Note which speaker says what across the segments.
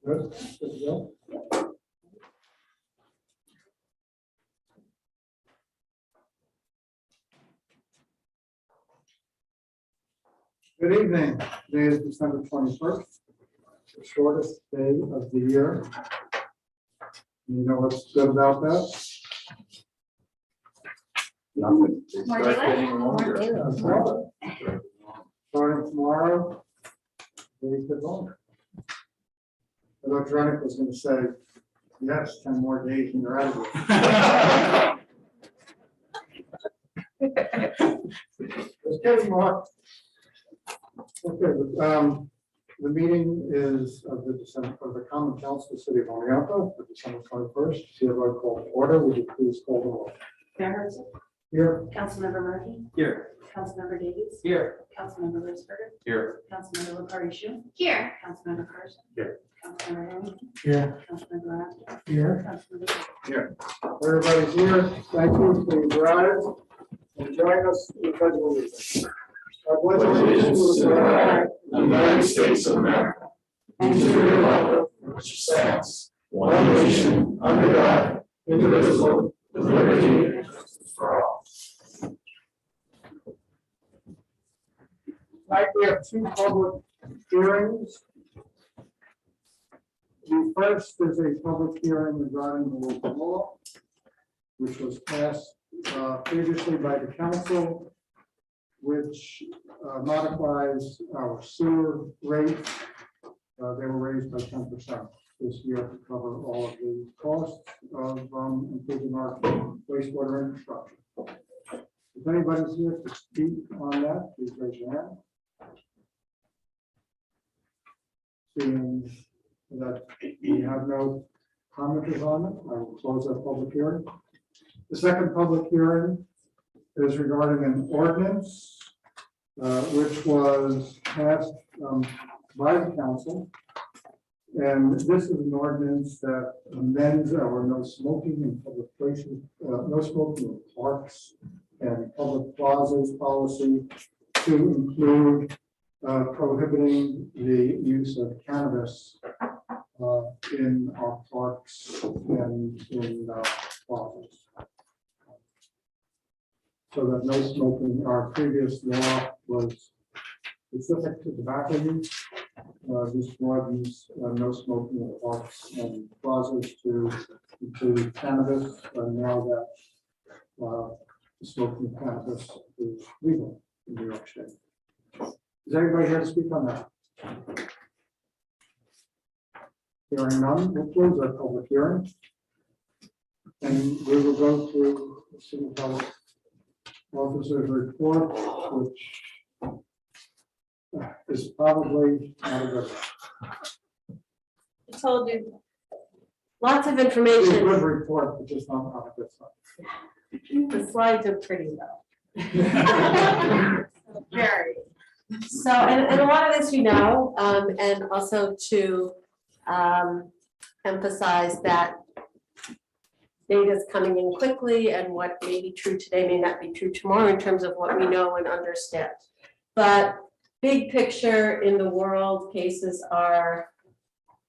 Speaker 1: Good. Good to go. Good evening. Today is December 21st, the shortest day of the year. You know what's good about that? Nothing.
Speaker 2: More daylight?
Speaker 1: That's right. Starting tomorrow, days get longer. Although Drenick was going to say, yes, 10 more days and you're out of it. It's getting more. Okay, the meeting is of the Common Council of the City of Oneonta for December 21st. See everybody call to order. Would you please call the roll?
Speaker 2: Mayor Herzog.
Speaker 1: Here.
Speaker 2: Councilmember Murphy.
Speaker 3: Here.
Speaker 2: Councilmember Davies.
Speaker 3: Here.
Speaker 2: Councilmember Ritzberger.
Speaker 3: Here.
Speaker 2: Councilmember Lepari Shu.
Speaker 4: Here.
Speaker 2: Councilmember Carson.
Speaker 3: Here.
Speaker 2: Councilmember Henry.
Speaker 1: Here.
Speaker 2: Councilmember Rath.
Speaker 1: Here.
Speaker 2: Councilmember.
Speaker 1: Everybody's here. Thank you. Please rise and join us in the pledge of allegiance. I pledge allegiance to the flag
Speaker 5: of the United States of America, and to the republic for which it stands, one nation, under God, indivisible, with liberty and justice for all.
Speaker 1: Tonight we have two public hearings. The first is a public hearing regarding the local law, which was passed previously by the council, which modifies our sewer rates. They were raised by 10% this year to cover all of the costs of improving our wastewater infrastructure. If anybody's here to speak on that, please raise your hand. Seeing that we have no commenters on it, I will close that public hearing. The second public hearing is regarding an ordinance which was passed by the council. And this is an ordinance that amends our no smoking in public places, no smoking in parks and public plazas policy to include prohibiting the use of cannabis in our parks and in plazas. So that no smoking, our previous law was specific to tobacco use. This broadens no smoking in parks and plazas to include cannabis. Now that smoking cannabis is legal in New York State. Is anybody here to speak on that? Hearing none, we'll close our public hearing. And we will go through the city health officer's report, which is probably not a good
Speaker 4: I told you. Lots of
Speaker 1: one. It's a good
Speaker 4: information.
Speaker 1: report, but just not a good stuff.
Speaker 4: The slides are pretty though. Very. So, and a lot of this you know, and also to emphasize that data is coming in quickly, and what may be true today may not be true tomorrow in terms of what we know and understand. But big picture in the world, cases are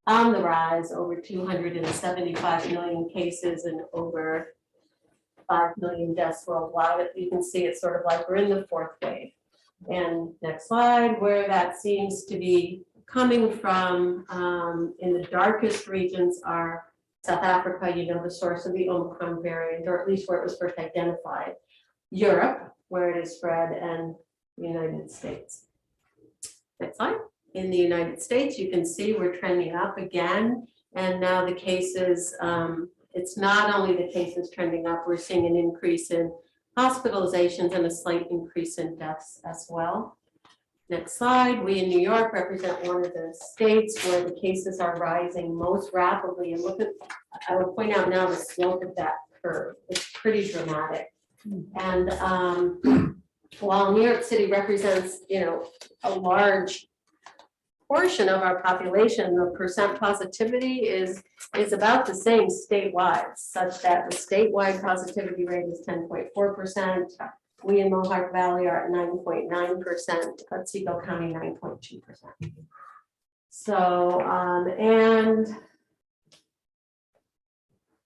Speaker 4: on the rise, over 275 million cases and over 5 million deaths worldwide. You can see it's sort of like we're in the fourth wave. And next slide, where that seems to be coming from in the darkest regions are South Africa, you know, the source of the Omicron variant, or at least where it was first identified, Europe, where it is spread, and the United States. Next slide. In the United States, you can see we're trending up again, and now the cases, it's not only the cases trending up, we're seeing an increase in hospitalizations and a slight increase in deaths as well. Next slide. We in New York represent one of the states where the cases are rising most rapidly. And look at, I would point out now the slope of that curve. It's pretty dramatic. And while New York City represents, you know, a large portion of our population, the percent positivity is about the same statewide, such that the statewide positivity rate is 10.4%. We in Mohawk Valley are at 9.9%, Otsego County 9.2%. So, and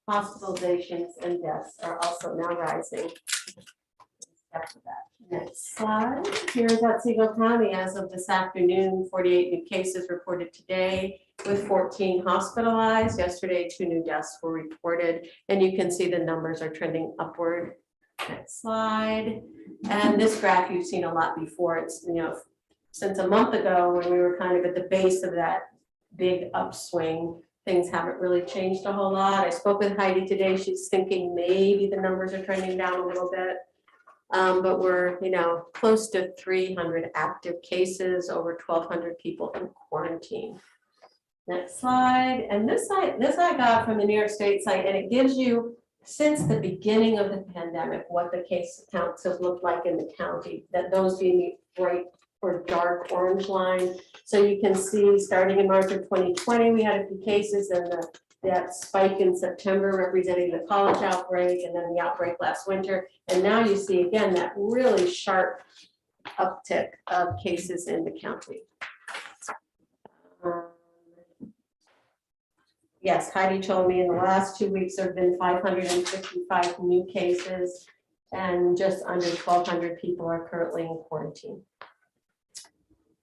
Speaker 4: hospitalizations and deaths are also now rising. After that. Next slide. Here's Otsego County as of this afternoon, 48 new cases reported today with 14 hospitalized. Yesterday, 2 new deaths were reported, and you can see the numbers are trending upward. Next slide. And this graph you've seen a lot before. It's, since a month ago when we were kind of at the base of that big upswing, things haven't really changed a whole lot. I spoke with Heidi today. She's thinking maybe the numbers are trending down a little bit. But we're, close to 300 active cases, over 1,200 people in quarantine. Next slide. And this I got from the New York State site, and it gives you, since the beginning of the pandemic, what the case counts have looked like in the county, that those being the bright or dark orange line. So you can see starting in March of 2020, we had a few cases, and that spike in September representing the college outbreak, and then the outbreak last winter. And now you see again that really sharp uptick of cases in the county. Yes, Heidi told me in the last 2 weeks there have been 555 new cases, and just under 1,200 people are currently in quarantine.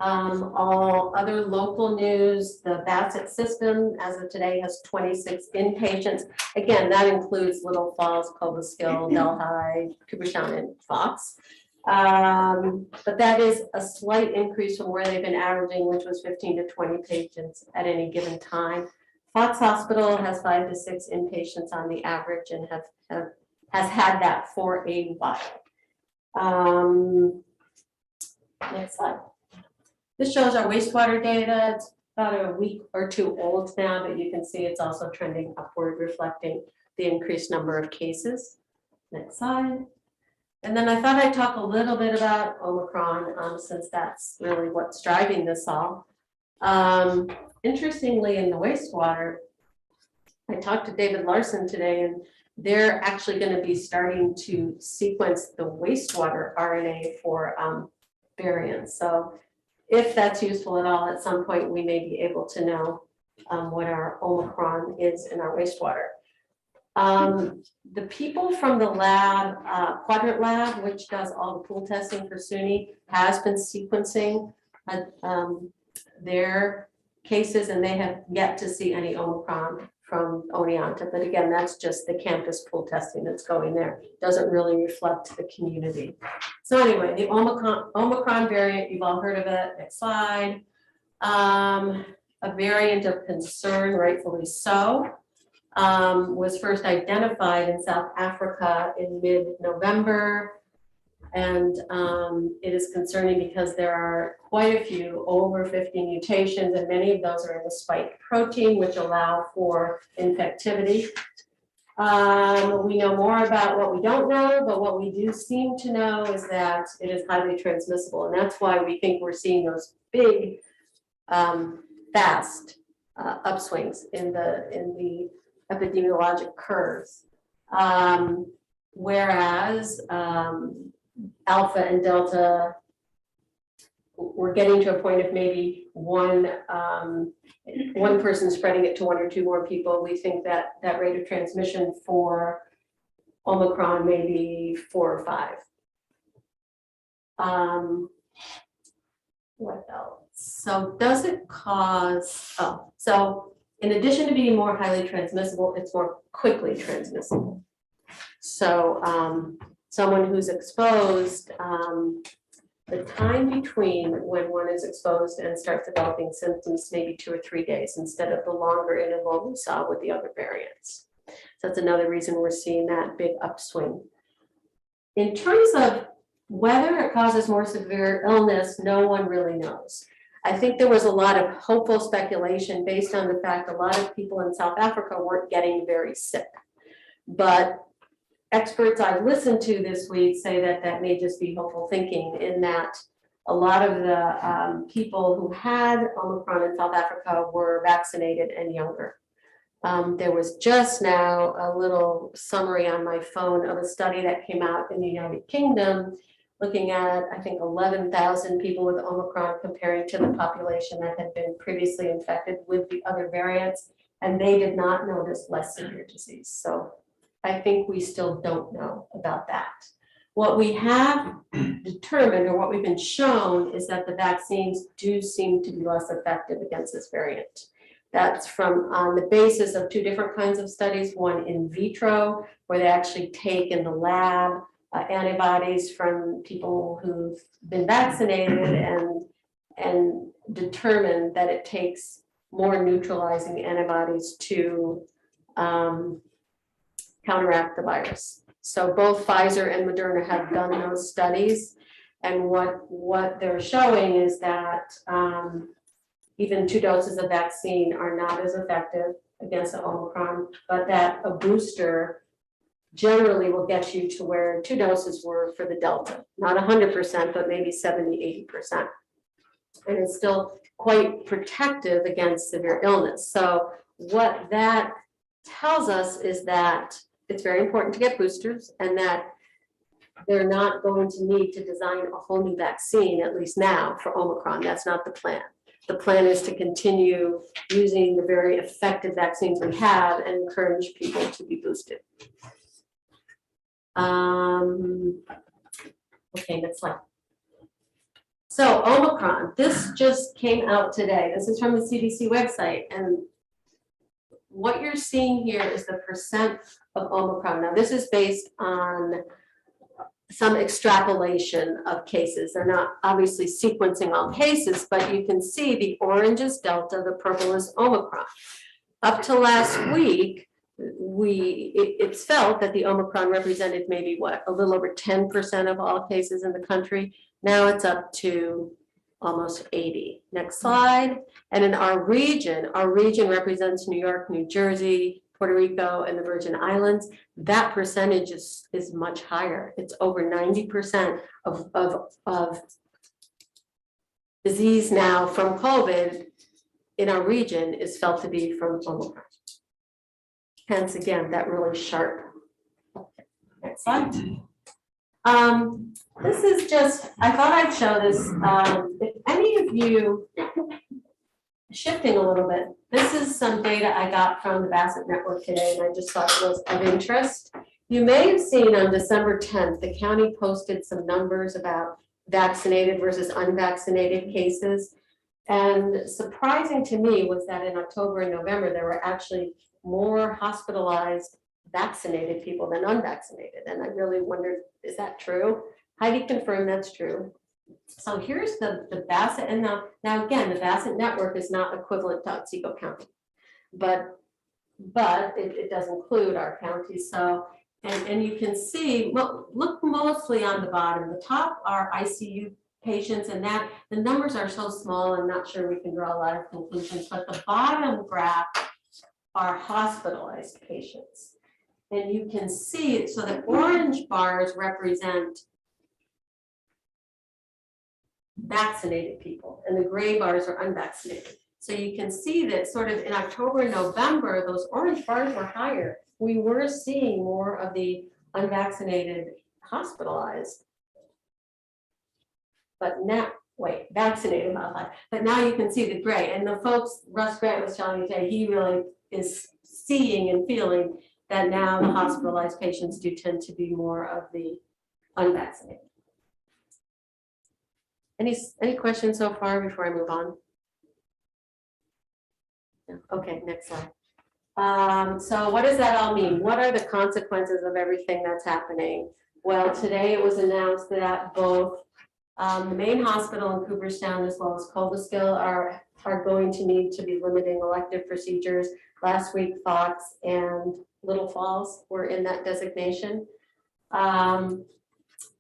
Speaker 4: All other local news, the Bassett system as of today has 26 inpatients. Again, that includes Little Falls, Cobuskill, Delhi, Cooperstown, and Fox. But that is a slight increase from where they've been averaging, which was 15 to 20 patients at any given time. Fox Hospital has 5 to 6 inpatients on the average and has had that for a while. Next slide. This shows our wastewater data. It's about a week or two old now, but you can see it's also trending upward, reflecting the increased number of cases. Next slide. And then I thought I'd talk a little bit about Omicron, since that's really what's driving this all. Interestingly, in the wastewater, I talked to David Larson today, and they're actually going to be starting to sequence the wastewater RNA for variants. So if that's useful at all, at some point we may be able to know what our Omicron is in our wastewater. The people from the lab, Quadrant Lab, which does all the pool testing for SUNY, has been sequencing their cases, and they have yet to see any Omicron from Oneonta. But again, that's just the campus pool testing that's going there. Doesn't really reflect the community. So anyway, the Omicron variant, you've all heard of it. Next slide. A variant of concern, rightfully so, was first identified in South Africa in mid-November. And it is concerning because there are quite a few, over 50 mutations, and many of those are in the spike protein, which allow for infectivity. We know more about what we don't know, but what we do seem to know is that it is highly transmissible. And that's why we think we're seeing those big, fast upswings in the epidemiologic curves. Whereas Alpha and Delta, we're getting to a point of maybe one person spreading it to 1 or 2 more people. We think that that rate of transmission for Omicron may be 4 or 5. What else? So does it cause, so in addition to being more highly transmissible, it's more quickly transmissible. So someone who's exposed, the time between when one is exposed and starts developing symptoms maybe 2 or 3 days instead of the longer interval we saw with the other variants. So that's another reason we're seeing that big upswing. In terms of whether it causes more severe illness, no one really knows. I think there was a lot of hopeful speculation based on the fact a lot of people in South Africa weren't getting very sick. But experts I've listened to this week say that that may just be hopeful thinking, in that a lot of the people who had Omicron in South Africa were vaccinated and younger. There was just now a little summary on my phone of a study that came out in the United Kingdom looking at, I think, 11,000 people with Omicron comparing to the population that had been previously infected with the other variants, and they did not notice less severe disease. So I think we still don't know about that. What we have determined, or what we've been shown, is that the vaccines do seem to be less effective against this variant. That's from on the basis of two different kinds of studies, one in vitro, where they actually take in the lab antibodies from people who've been vaccinated and determine that it takes more neutralizing antibodies to counteract the virus. So both Pfizer and Moderna have done those studies, and what they're showing is that even 2 doses of vaccine are not as effective against the Omicron, but that a booster generally will get you to where 2 doses were for the Delta, not 100%, but maybe 70, 80%. And it's still quite protective against severe illness. So what that tells us is that it's very important to get boosters, and that they're not going to need to design a whole new vaccine, at least now, for Omicron. That's not the plan. The plan is to continue using the very effective vaccines we have and encourage people to be boosted. Okay, next slide. So Omicron, this just came out today. This is from the CDC website, and what you're seeing here is the percent of Omicron. Now, this is based on some extrapolation of cases. They're not obviously sequencing all cases, but you can see the orange is Delta, the purple is Omicron. Up to last week, it's felt that the Omicron represented maybe a little over 10% of all cases in the country. Now it's up to almost 80. Next slide. And in our region represents New York, New Jersey, Puerto Rico, and the Virgin Islands. That percentage is much higher. It's over 90% of disease now from COVID in our region is felt to be from Omicron. Hence, again, that really sharp. Next slide. This is just, I thought I'd show this. If any of you, shifting a little bit, this is some data I got from the Bassett Network today, and I just thought it was of interest. You may have seen on December 10th, the county posted some numbers about vaccinated versus unvaccinated cases. And surprising to me was that in October and November, there were actually more hospitalized vaccinated people than unvaccinated. And I really wondered, is that true? Heidi confirmed that's true. So here's the Bassett, and now again, the Bassett Network is not equivalent to Otsego County, but it does include our county. So, and you can see, look mostly on the bottom. The top are ICU patients, and that the numbers are so small, I'm not sure we can draw a lot of conclusions, but the bottom graph are hospitalized patients. And you can see, so the orange bars represent vaccinated people, and the gray bars are unvaccinated. So you can see that sort of in October and November, those orange bars were higher. We were seeing more of the unvaccinated hospitalized. But now, vaccinated hospitalized. But now you can see the gray. And the folks, Russ Grant was telling me today, he really is seeing and feeling that now the hospitalized patients do tend to be more of the unvaccinated. Any questions so far before I move on? Okay, next slide. So what does that all mean? What are the consequences of everything that's happening? Well, today it was announced that both the main hospital in Cooperstown as well as Cobleskill are going to need to be limiting elective procedures. Last week, Fox and Little Falls were in that designation.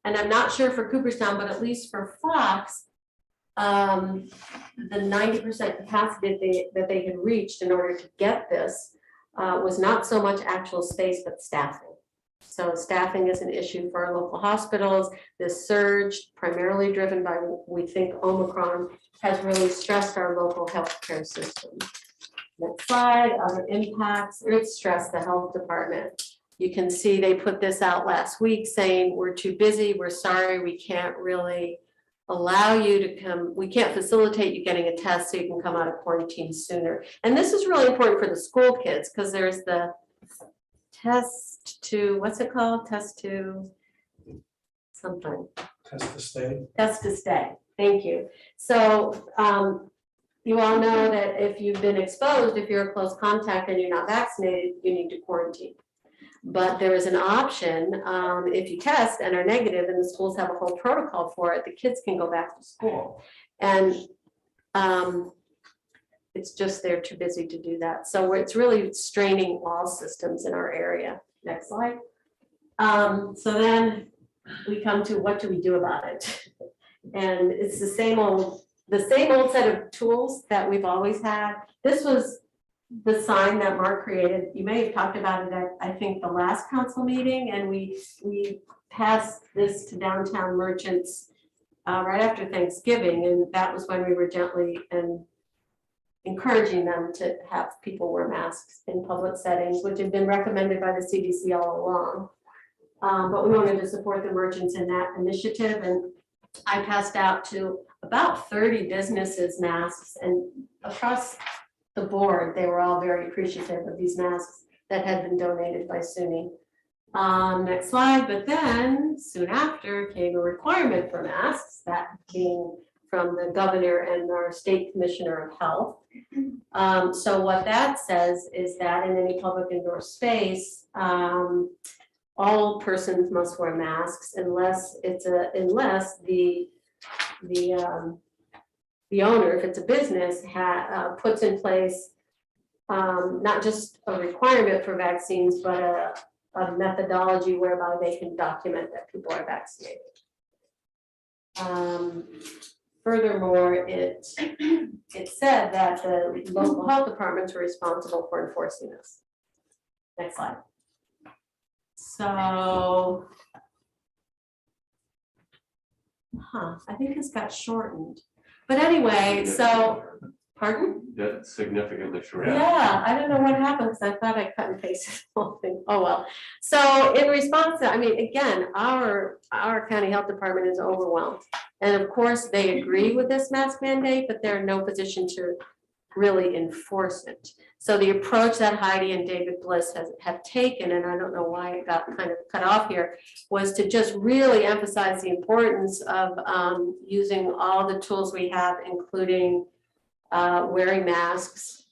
Speaker 4: And I'm not sure for Cooperstown, but at least for Fox, the 90% capacity that they had reached in order to get this was not so much actual space, but staffing. So staffing is an issue for our local hospitals. This surge, primarily driven by, we think, Omicron, has really stressed our local healthcare system. Next slide, other impacts, it's stressed the health department. You can see they put this out last week saying, we're too busy, we're sorry, we can't really allow you to come, we can't facilitate you getting a test so you can come out of quarantine sooner. And this is really important for the school kids, because there's the test to, what's it called? Test to something.
Speaker 1: Test to stay.
Speaker 4: Test to stay. Thank you. So you all know that if you've been exposed, if you're a close contact and you're not vaccinated, you need to quarantine. But there is an option, if you test and are negative, and the schools have a whole protocol for it, the kids can go back to school. And it's just they're too busy to do that. So it's really straining all systems in our area. Next slide. So then we come to what do we do about it? And it's the same old set of tools that we've always had. This was the sign that Mark created. You may have talked about it at, I think, the last council meeting, and we passed this to downtown merchants right after Thanksgiving, and that was when we were gently and encouraging them to have people wear masks in public settings, which had been recommended by the CDC all along. But we wanted to support the merchants in that initiative, and I passed out to about 30 businesses masks, and across the board, they were all very appreciative of these masks that had been donated by SUNY. Next slide, but then soon after came a requirement for masks, that came from the governor and our state commissioner of health. So what that says is that in any public indoor space, all persons must wear masks unless the owner, if it's a business, puts in place not just a requirement for vaccines, but a methodology whereby they can document that people are vaccinated. Furthermore, it said that the local health departments were responsible for enforcing this. Next slide. So, I think this got shortened. But anyway, so, pardon?
Speaker 5: That's significantly short.
Speaker 4: Yeah, I don't know what happened because I thought I cut and pasted the whole thing. Oh, well. So in response to, I mean, again, our county health department is overwhelmed. And of course, they agree with this mask mandate, but they're in no position to really enforce it. So the approach that Heidi and David Bliss have taken, and I don't know why it got kind of cut off here, was to just really emphasize the importance of using all the tools we have, including wearing masks,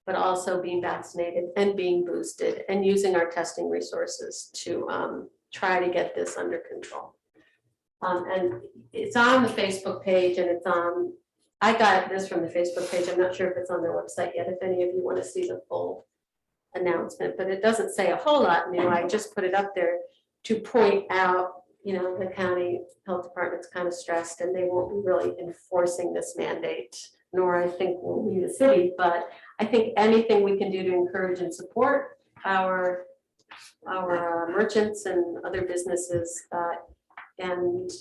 Speaker 4: but also being vaccinated and being boosted, and using our testing resources to try to get this under control. And it's on the Facebook page, and it's on, I got this from the Facebook page. I'm not sure if it's on their website yet, if any of you want to see the full announcement, but it doesn't say a whole lot new. I just put it up there to point out, you know, the county health department's kind of stressed, and they won't be really enforcing this mandate, nor I think will we, the city, but I think anything we can do to encourage and support our merchants and other businesses and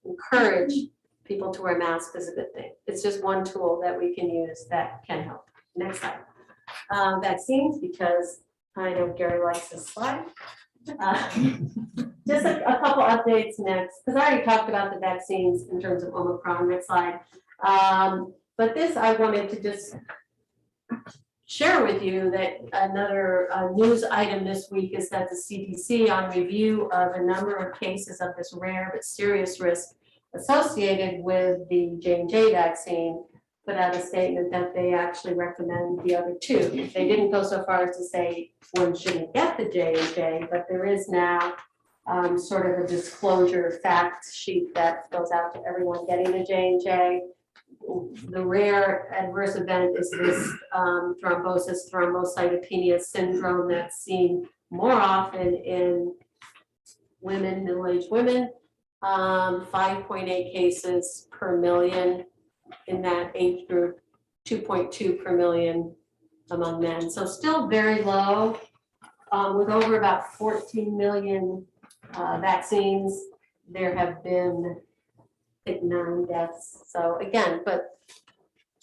Speaker 4: encourage people to wear masks is a good thing. It's just one tool that we can use that can help. Next slide. Vaccines, because I know Gary likes this slide. Just a couple updates next, because I already talked about the vaccines in terms of Omicron. Next slide. But this I wanted to just share with you that another news item this week is that the CDC, on review of a number of cases of this rare but serious risk associated with the J&J vaccine, put out a statement that they actually recommend the other two. They didn't go so far as to say one shouldn't get the J&J, but there is now sort of a disclosure fact sheet that goes out to everyone getting the J&J. The rare adverse event is this thrombosis thrombocytopenia syndrome that's seen more often in women, middle-aged women, 5.8 cases per million in that age group, 2.2 per million among men. So still very low, with over about 14 million vaccines. There have been, I think, 9 deaths. So again, but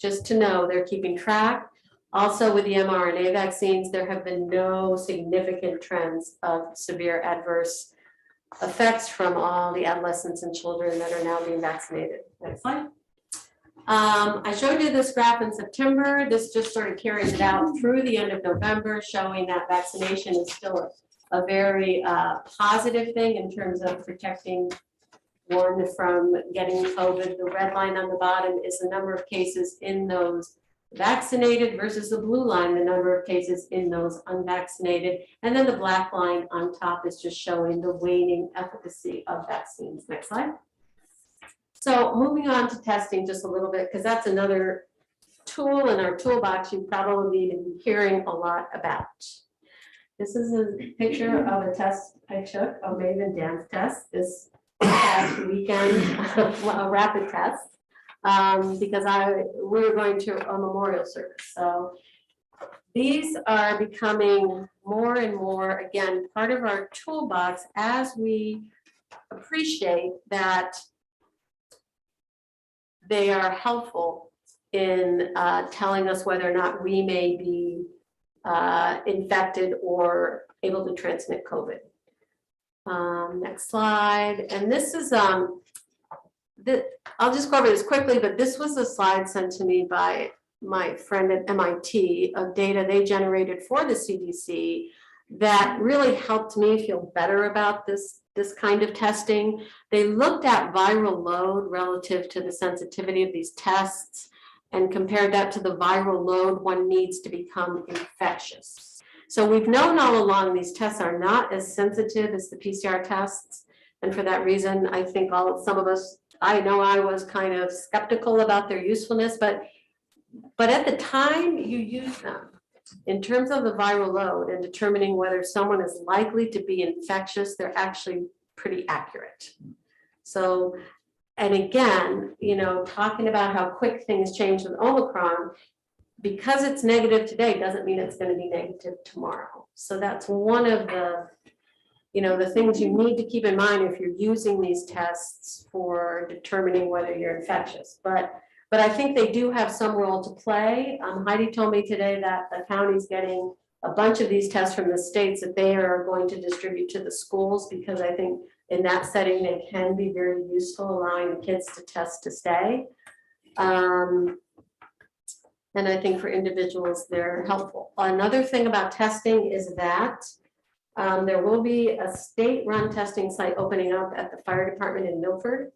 Speaker 4: just to know they're keeping track. Also with the mRNA vaccines, there have been no significant trends of severe adverse effects from all the adolescents and children that are now being vaccinated. Next slide. I showed you this graph in September. This just sort of carries it out through the end of November, showing that vaccination is still a very positive thing in terms of protecting one from getting COVID. The red line on the bottom is the number of cases in those vaccinated versus the blue line, the number of cases in those unvaccinated. And then the black line on top is just showing the waning efficacy of vaccines. Next slide. So moving on to testing just a little bit, because that's another tool in our toolbox you probably been hearing a lot about. This is a picture of a test I took, a Maven dance test this past weekend, a rapid test. Because we were going to a memorial service. So these are becoming more and more, again, part of our toolbox as we appreciate that they are helpful in telling us whether or not we may be infected or able to transmit COVID. Next slide. And this is, I'll just go over this quickly, but this was a slide sent to me by my friend at MIT of data they generated for the CDC that really helped me feel better about this kind of testing. They looked at viral load relative to the sensitivity of these tests and compared that to the viral load one needs to become infectious. So we've known all along these tests are not as sensitive as the PCR tests. And for that reason, I think some of us, I know I was kind of skeptical about their usefulness, but at the time you use them in terms of the viral load and determining whether someone is likely to be infectious, they're actually pretty accurate. So, and again, you know, talking about how quick things change with Omicron, because it's negative today doesn't mean it's going to be negative tomorrow. So that's one of the, you know, the things you need to keep in mind if you're using these tests for determining whether you're infectious. But I think they do have some role to play. Heidi told me today that the county's getting a bunch of these tests from the states that they are going to distribute to the schools, because I think in that setting they can be very useful, allowing the kids to test to stay. And I think for individuals they're helpful. Another thing about testing is that there will be a state-run testing site opening up at the fire department in Milford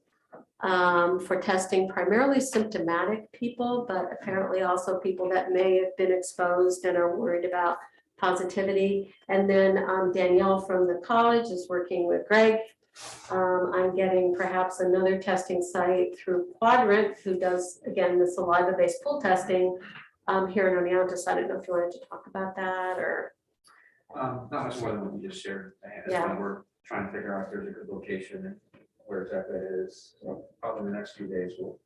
Speaker 4: for testing primarily symptomatic people, but apparently also people that may have been exposed and are worried about positivity. And then Danielle from the college is working with Greg. I'm getting perhaps another testing site through Quadrant, who does, again, the saliva-based pool testing here in Oneonta. I don't know if you wanted to talk about that or.
Speaker 3: Not much more than what you just shared.
Speaker 4: Yeah.
Speaker 3: We're trying to figure out if there's a good location and where exactly it is. So probably in the next few days we'll.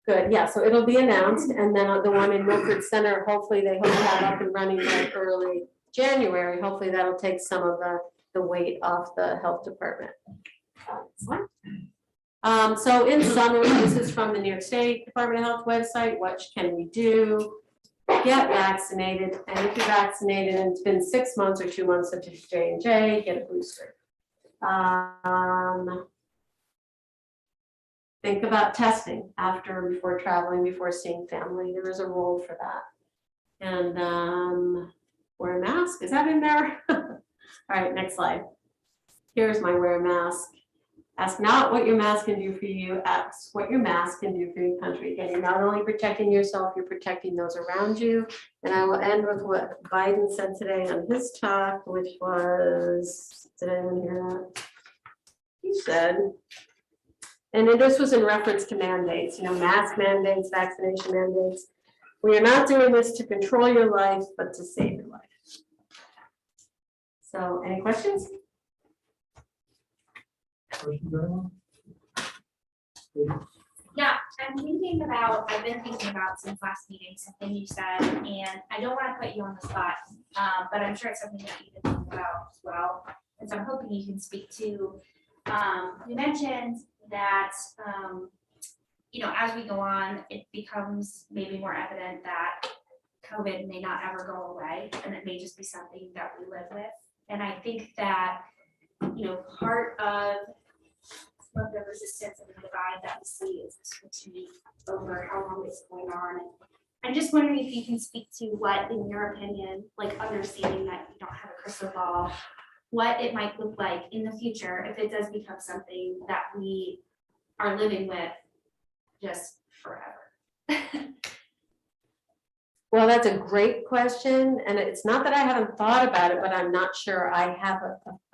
Speaker 4: Good, yeah, so it'll be announced, and then the one in Milford Center, hopefully they hope to have up and running by early January. Hopefully that'll take some of the weight off the health department. So in summary, this is from the New York State Department of Health website. What can we do? Get vaccinated, and if you're vaccinated and it's been 6 months or 2 months such as J&J, get a booster. Think about testing after, before traveling, before seeing family. There is a role for that. And wear a mask, is that in there? All right, next slide. Here's my wear a mask. Ask not what your mask can do for you, ask what your mask can do for your country. Again, you're not only protecting yourself, you're protecting those around you. And I will end with what Biden said today on his talk, which was, did anyone hear that? He said, and this was in reference to mandates, you know, mask mandates, vaccination mandates. We are not doing this to control your life, but to save your life. So, any questions?
Speaker 1: Questions, anyone?
Speaker 6: Yeah, I've been thinking about since last meeting, something you said, and I don't want to put you on the spot, but I'm sure it's something that you've been thinking about as well. And so I'm hoping you can speak to, you mentioned that as we go on, it becomes maybe more evident that COVID may not ever go away, and it may just be something that we live with. And I think that, part of the resistance and the divide that we see is this fatigue over how long it's going on. I'm just wondering if you can speak to what, in your opinion, like understanding that you don't have a crystal ball, what it might look like in the future if it does become something that we are living with just forever.
Speaker 4: Well, that's a great question, and it's not that I haven't thought about it, but I'm not sure I have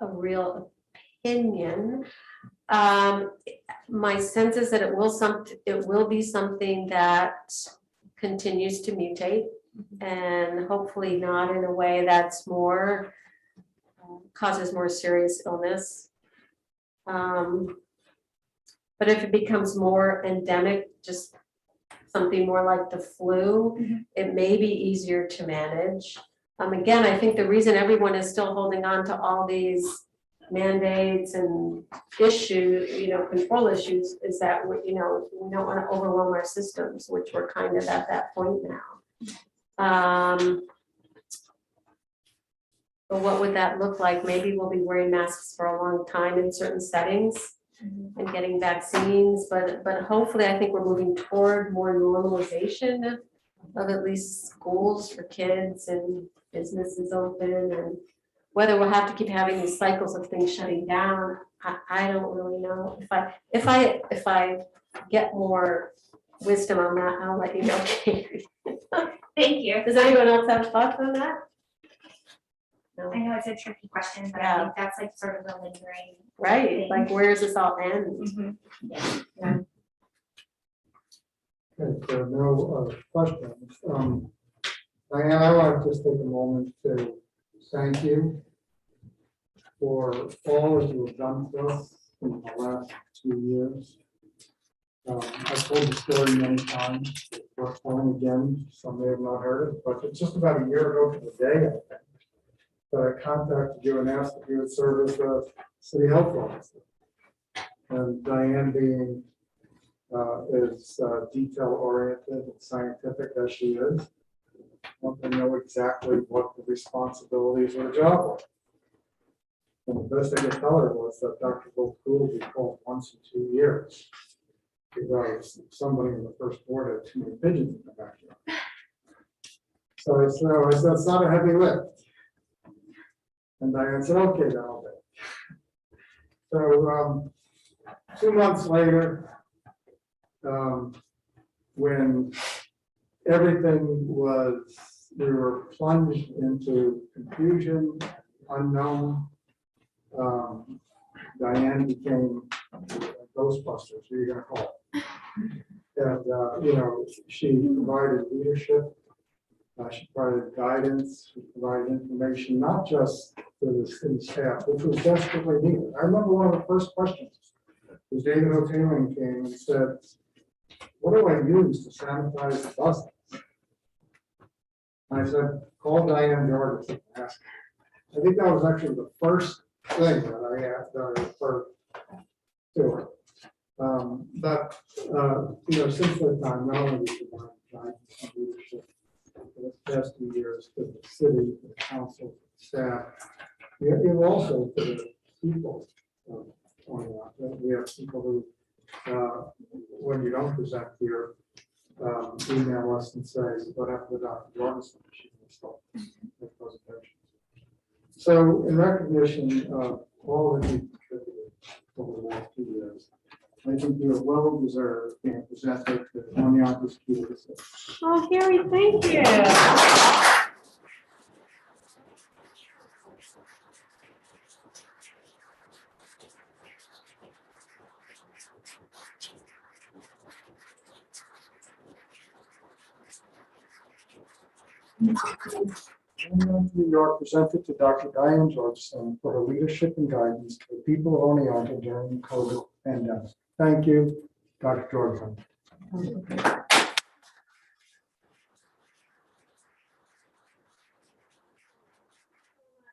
Speaker 4: a real opinion. My sense is that it will be something that continues to mutate, and hopefully not in a way that's more causes more serious illness. But if it becomes more endemic, just something more like the flu, it may be easier to manage. Again, I think the reason everyone is still holding on to all these mandates and issues, control issues, is that we don't want to overwhelm our systems, which we're kind of at that point now. But what would that look like? Maybe we'll be wearing masks for a long time in certain settings and getting vaccines, but hopefully I think we're moving toward more normalization of at least schools for kids and businesses open, and whether we'll have to keep having these cycles of things shutting down, I don't really know. If I get more wisdom on that, I'll let you know.
Speaker 6: Thank you.
Speaker 4: Does anyone else have thoughts on that? No.
Speaker 6: I know it's a tricky question, but I
Speaker 4: Yeah.
Speaker 6: think that's like sort of the lingering.
Speaker 4: Right, like where does this all end?
Speaker 1: Okay, if there are no other questions. Diane, I want to just take a moment to thank you for all that you have done for us in the last 2 years. I've told the story many times, we're telling again, some may have not heard it, but it's just about a year ago to the day, I think, that I contacted you and asked if you would serve as the city health officer. And Diane being as detail oriented and scientific as she is, want to know exactly what the responsibilities of the job were. And the best I could tell her was that Dr. Gold will be called once in 2 years, because somebody in the first board had too many pigeons in the backyard. So I said, it's not a heavy lift. And Diane said, okay, then I'll do it. So 2 months later, when everything we were plunged into confusion, unknown, Diane became Ghostbusters, who are you gonna call it? And, she provided leadership, she provided guidance, she provided information, not just to the city staff, which was desperately needed. I remember one of the first questions was David O'Taylor came and said, what do I use to sanitize the buses? And I said, call Diane Jarvis and ask her. I think that was actually the first thing that I referred to her. But since that time, not only did we provide guidance and leadership for the past 2 years to the city, to the council, to the staff, and also to the people. We have people who, when you don't present here, email us and say, what happened to Dr. Jarvis? She can stop the presentation. So in recognition of all that you contributed over the last 2 years, I think you are well deserved being presented to Oniata's key.
Speaker 4: Oh, Harry, thank you.
Speaker 1: You are presented to Dr. Diane Georgeson for her leadership and guidance to the people of Oneonta during the COVID pandemic. Thank you, Dr. Georgeson.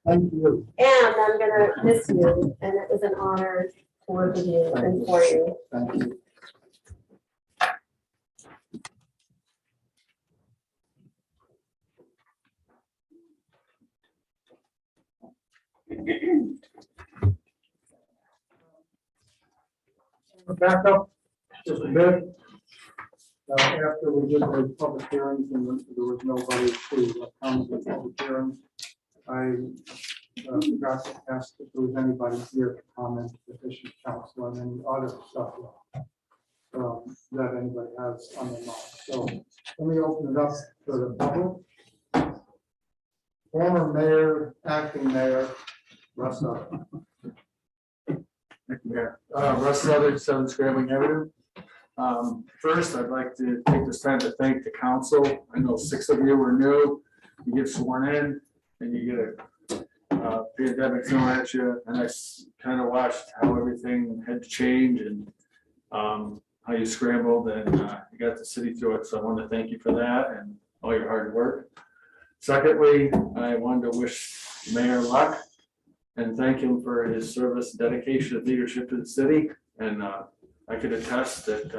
Speaker 1: Thank you.
Speaker 4: And I'm gonna miss you, and it was an honor to work with you and for you.
Speaker 1: Thank you. Back up just a bit. After we did the public hearings and there was nobody to come to the public hearings, I forgot to ask if there was anybody here to comment, petition council, and any other stuff that anybody has on their mind. So let me open it up to the public. Former mayor, acting mayor, Russ Sutter.
Speaker 7: Thank you, Mayor. Russ Sutter, 7 Scrambling Avenue. First, I'd like to take this time to thank the council. I know 6 of you were new. You get sworn in and you get a pandemic thrown at you. And I kind of watched how everything had to change and how you scrambled and you got the city through it. So I want to thank you for that and all your hard work. Secondly, I wanted to wish Mayor luck and thank him for his service, dedication, and leadership to the city. And I could attest that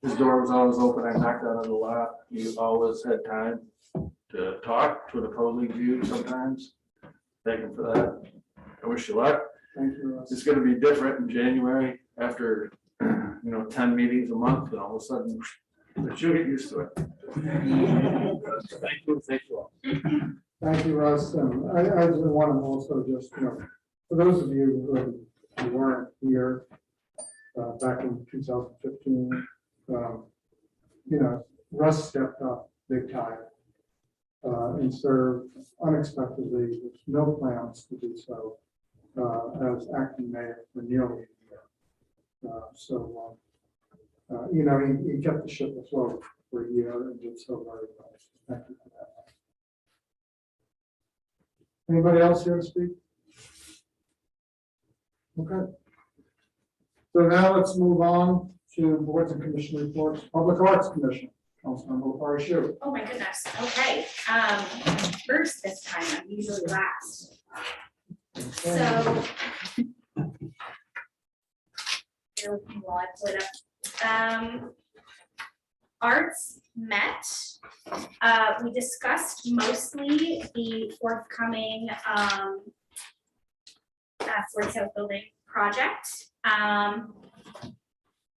Speaker 7: his door was always open. I knocked on it a lot. He always had time to talk to an opposing view sometimes. Thank him for that. I wish you luck.
Speaker 1: Thank you, Russ.
Speaker 7: It's going to be different in January after 10 meetings a month, and all of a sudden, but you'll get used to it. Thank you. Thank you all.
Speaker 1: Thank you, Russ. And I just want to also just, for those of you who weren't here back in 2015, Russ stepped up big time and served unexpectedly with no plans to do so as acting mayor for nearly a year. He kept the ship afloat for a year and did so very well. So thank you for that. Anybody else here to speak? Okay. So now let's move on to boards and commission reports. Public Arts Commission, Councilmember Parishu.
Speaker 6: Oh, my goodness. Okay. First this time, I'm usually last. So. Bear with me while I pull it up. Arts met. We discussed mostly the forthcoming Fort South Building project. I'm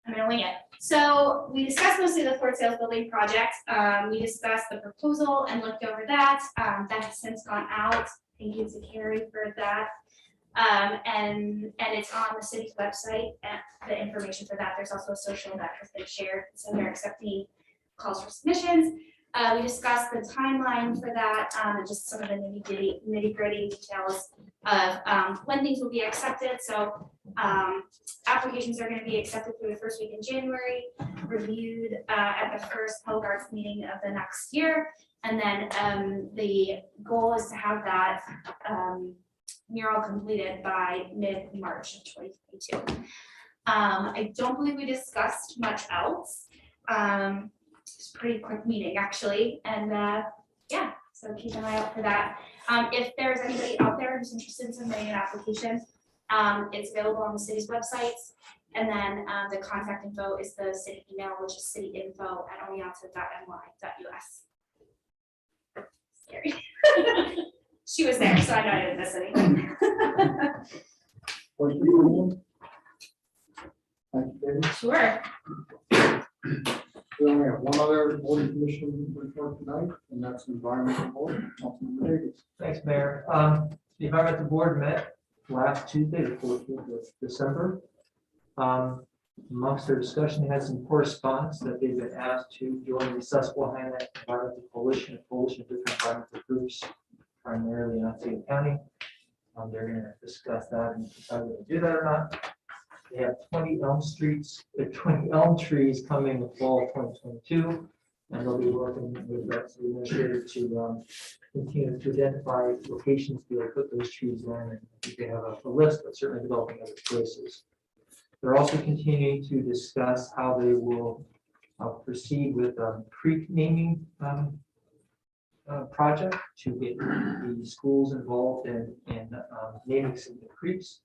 Speaker 6: gonna wing it. So we discussed mostly the Fort Sales Building project. We discussed the proposal and looked over that. That has since gone out. Thank you to Carrie for that. And it's on the city's website and the information for that. There's also a social that has been shared. So they're accepting calls for submissions. We discussed the timeline for that and just some of the nitty gritty details of when things will be accepted. So applications are going to be accepted through the first week in January, reviewed at the first public arts meeting of the next year. And then the goal is to have that mural completed by mid-March of 2022. I don't believe we discussed much else. It's a pretty quick meeting actually. And yeah, so keep an eye out for that. If there's anybody out there who's interested in submitting an application, it's available on the city's websites. And then the contact info is the city email, which is cityinfo@oneonta.ny.us. Scary. She was there, so I know I didn't miss anything.
Speaker 1: Thank you, David.
Speaker 6: Sure.
Speaker 1: We only have one other board and commission report tonight, and that's environmental board. Councilmember Davis.
Speaker 8: Thanks, Mayor. The environmental board met last Tuesday, the 14th of December. Amongst their discussion, they had some correspondence that they've been asked to join the Susquehanna Environmental Coalition, a coalition of different environmental groups, primarily in Otsego County. They're going to discuss that and decide whether to do that or not. They have 20 elm trees coming in the fall of 2022, and they'll be working with the administrator to continue to identify locations to be able to put those trees in. And I think they have a list, but certainly developing other places. They're also continuing to discuss how they will proceed with creek naming project to get the schools involved in naming some of the creeks.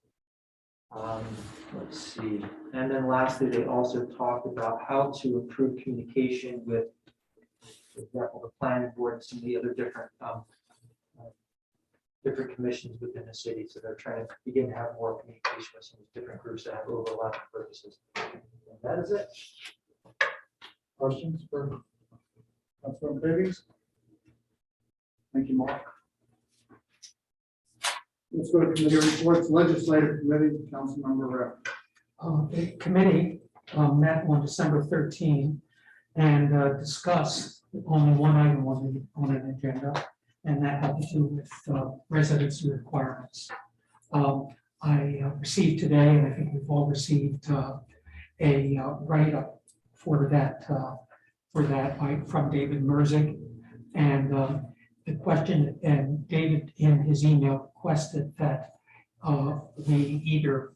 Speaker 8: Let's see. And then lastly, they also talked about how to improve communication with, for example, the planning board and some of the other different different commissions within the city, so they're trying to begin to have more communication with some of these different groups that have overlapping purposes. And that is it.
Speaker 1: Questions for Councilman Davies? Thank you, Mark. Let's go to committee reports, legislative committee, Councilmember Rep.
Speaker 9: The committee met on December 13 and discussed only one item on an agenda, and that had to do with residency requirements. I received today, and I think we've all received a write-up for that from David Merzig. And the question, and David in his email requested that we either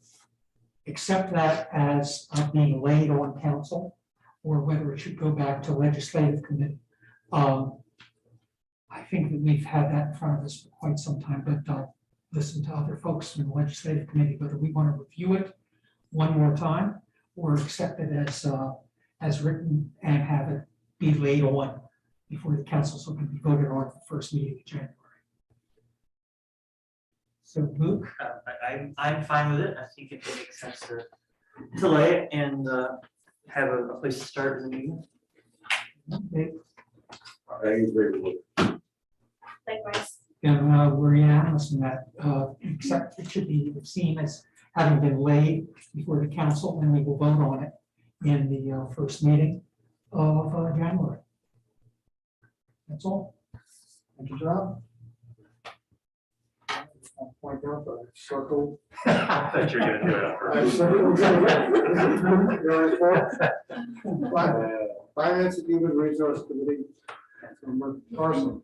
Speaker 9: accept that as being laid on council, or whether it should go back to legislative committee. I think that we've had that in front of us for quite some time, but listen to other folks in the legislative committee, whether we want to review it one more time or accept it as written and have it be laid on before the council, so it can be voted on at the first meeting in January. So Luke?
Speaker 8: I'm fine with it. I think it makes sense to delay it and have a place to start in the meeting.
Speaker 9: Okay,
Speaker 5: I agree with it.
Speaker 6: Likewise.
Speaker 9: and we're unanimous in that, except it should be seen as having been laid before the council, and we will vote on it in the first meeting of January. That's all.
Speaker 1: Thank you, John. I'll point out that I circled.
Speaker 5: I thought you were gonna do it
Speaker 1: I circled your report. Finance and Human Resource Committee, Councilmember Carson.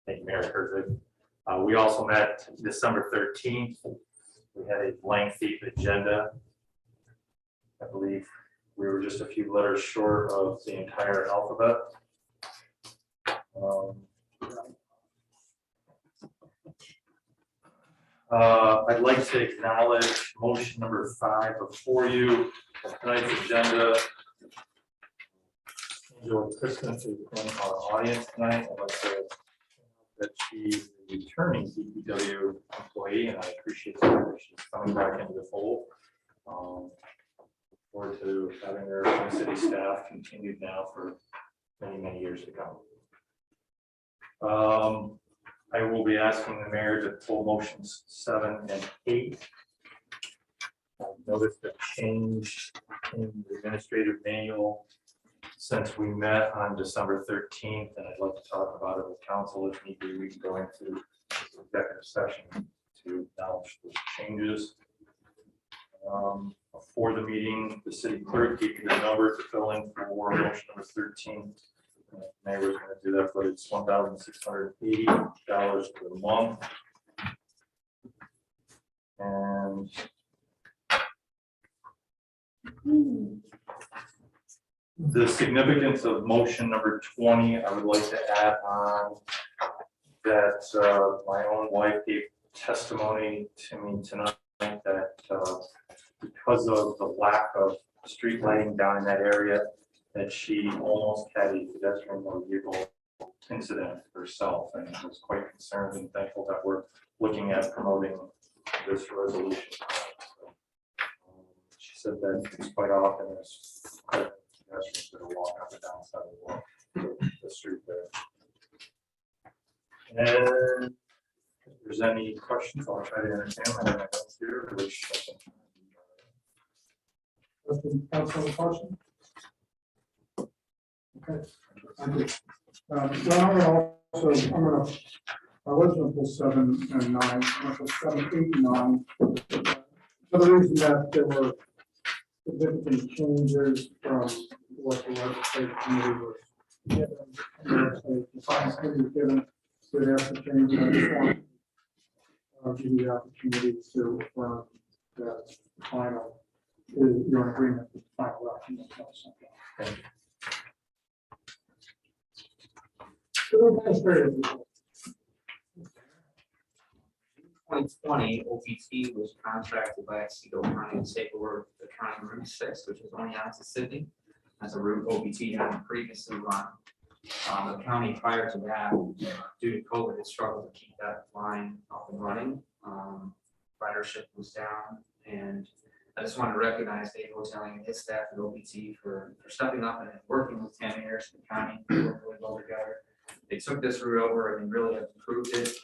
Speaker 5: Thank you, Mayor Herzog. We also met December 13th. We had a lengthy agenda. I believe we were just a few letters short of the entire alphabet. I'd like to acknowledge motion number 5 before you. Tonight's agenda. Enjoy Christmas is in our audience tonight. I'd like to that she's a returning DPW employee, and I appreciate that she's coming back into the fold. Look forward to having her city staff continued now for many, many years to come. I will be asking the mayor to pull motions 7 and 8. I've noticed a change in the administrative manual since we met on December 13th, and I'd like to talk about it with council if need be. We can go into executive session to acknowledge those changes. Before the meeting, the city clerk gave you the number to fill in for motion number 13. Mayor was going to do that, but it's $1,680 per month. And the significance of motion number 20, I would like to add on that my own wife gave testimony to me tonight that because of the lack of street lighting down in that area, that she almost had a pedestrian motor vehicle incident herself, and was quite concerned and thankful that we're looking at promoting this resolution. So, she said that it's quite often there's quite pedestrians that are walking up and down the side of the street there. And if there's any questions, I'll try to entertain them. I have my notes here, which I think.
Speaker 1: Councilman Carson? Okay. Thank you. So I'm gonna, I was going to pull 7 and 9, I'm gonna pull 7, 8, and 9. For the reason that there were significant changes from what the legislative committee was given, the finance committee was given, so they have to change that. I just want to give you the opportunity to affirm that final, you're in agreement with the final action.
Speaker 5: Thank you.
Speaker 1: So,
Speaker 10: 2020, OPT was contracted by Otsego County to take over the county Route 6, which is only out to Sydney. As a route OPT had previously run. The county prior to that, due to COVID, had struggled to keep that line up and running. Ridership was down, and I just want to recognize Dave Hotelling and his staff at OPT for stepping up and working with Tammy Harrison County, working really well together. They took this route over and really have improved it.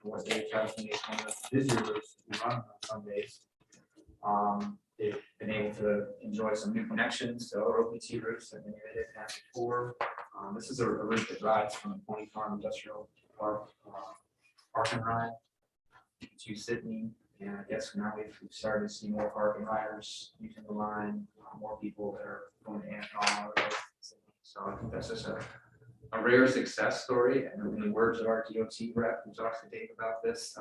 Speaker 10: From what Dave tells me, it's one of the busier routes to run on Sundays. They've been able to enjoy some new connections to other OPT routes that maybe they didn't have before. This is a route that rides from the Pony Farm Industrial Park, Park and Ride to Sydney. And I guess now we've started to see more park and riders using the line, more people that are going to Anton. So I think that's just a rare success story. And in the words of our DOT rep, who talks to Dave about this,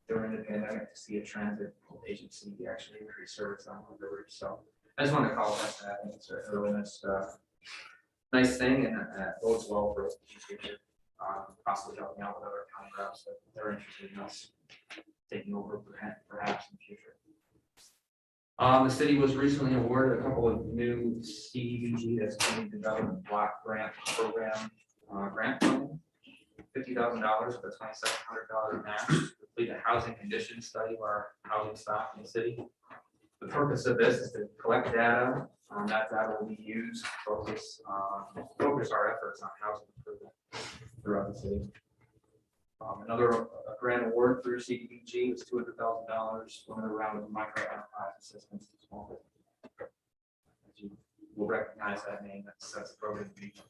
Speaker 10: during the pandemic, to see a transit agency actually increase service on one of the routes. So I just wanted to call that. I think it's a really nice thing, and bodes well for the future, possibly helping out with other county routes that they're interested in us taking over perhaps in the future. The city was recently awarded a couple of new CDBG, that's Community Development Block Grant Program grant funding, $50,000 with a $2,700 match to complete a housing condition study of our housing stock in the city. The purpose of this is to collect data. That data will be used to focus our efforts on housing improvement throughout the city. Another grant award through CDBG was $200,000 for another round of micro enterprise assistance to small business. As you will recognize that name, that's a program we've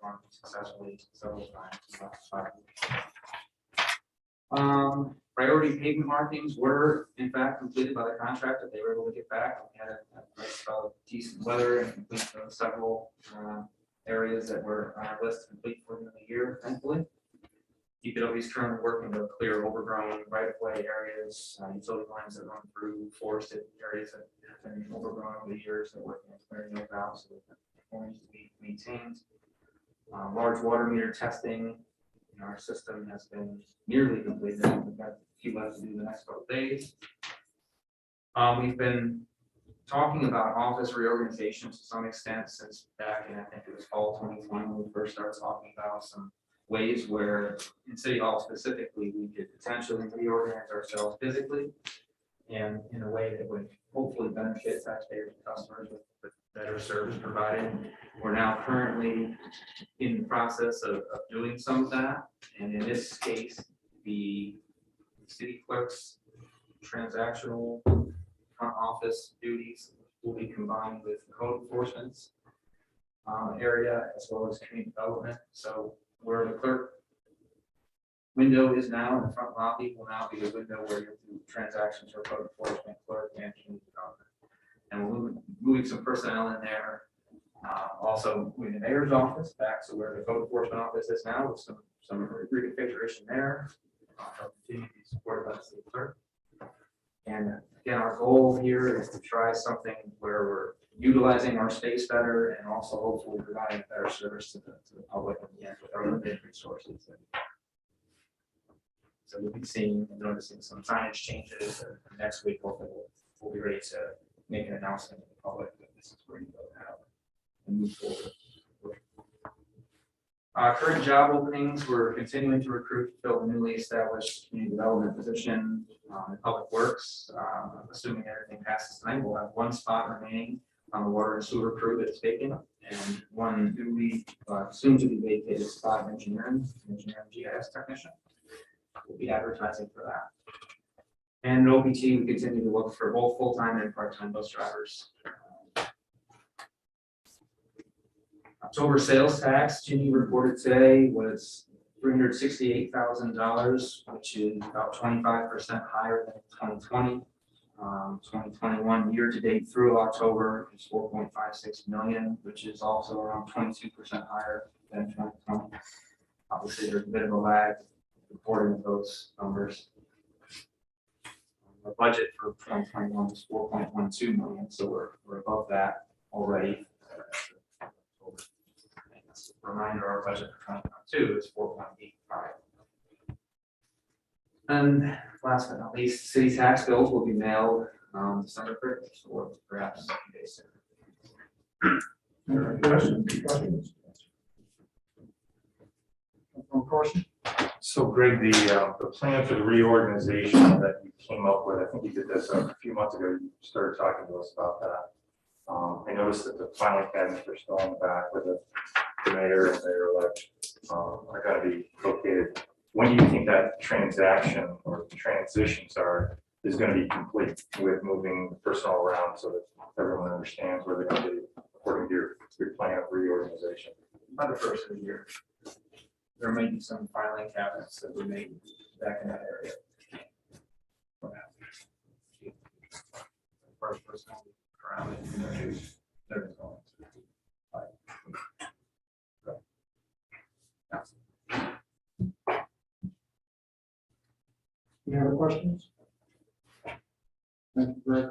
Speaker 10: run successfully several times in the last 5 years. Priority pavement markings were in fact completed by the contractor. They were able to get back. We had a nice decent weather and complete several areas that were on our list to complete for the end of the year, thankfully. DPW is currently working to clear overgrown right-of-way areas, utility lines that run through forested areas that have been overgrown over the years. They're working on clearing those out so that the needs to be maintained. Large water meter testing in our system has been nearly completed. We've got a few left to do in the next couple of days. We've been talking about office reorganization to some extent since back in, I think it was fall 2020, when we first started talking about some ways where in City Hall specifically, we could potentially reorganize ourselves physically and in a way that would hopefully benefit taxpayers and customers with better service provided. We're now currently in the process of doing some of that. And in this case, the city clerk's transactional front office duties will be combined with code enforcement's area as well as community development. So where the clerk window is now in the front lobby will now be the window where you'll do transactions for code enforcement, clerk, and community development. And we're moving some personnel in there. Also moving the mayor's office back to where the code enforcement office is now with some reconfiguration there. Continue to be supported by the city clerk. And again, our goal here is to try something where we're utilizing our space better and also hopefully providing better service to the public at the end with our limited resources. So we'll be seeing and noticing some signage changes. Next week, hopefully we'll be ready to make an announcement to the public that this is where you go now and move forward. Current job openings, we're continuing to recruit to fill the newly established community development position in public works. Assuming everything passes tonight, we'll have one spot remaining on the water and sewer crew that's vacant, and one newly soon to be vacated spot in engineering GIS technician. We'll be advertising for that. And in OPT, we continue to look for both full-time and part-time bus drivers. October sales tax, Ginny reported today, was $368,000, which is about 25% higher than 2020. 2021 year-to-date through October is 4.56 million, which is also around 22% higher than 2020. Obviously, there's a bit of a lag reporting of those numbers. The budget for 2021 was 4.12 million, so we're above that already. Reminder, our budget for 2022 is 4.85. And last but not least, city tax bills will be mailed December 30th, or perhaps a few days sooner.
Speaker 1: Questions? Councilman Carson?
Speaker 5: So Greg, the plan for the reorganization that you came up with, I think you did this a few months ago, you started talking to us about that. I noticed that the filing cabinets are still in the back where the mayor and mayor-elect are gonna be located. When do you think that transaction or transitions is gonna be complete with moving the personnel around so that everyone understands where they're gonna be according to your plan of reorganization?
Speaker 10: By the first of the year. There may be some filing cabinets that we made back in that area. First person around it, introduce, there is going to be.
Speaker 1: Any other questions? Thank you, Greg.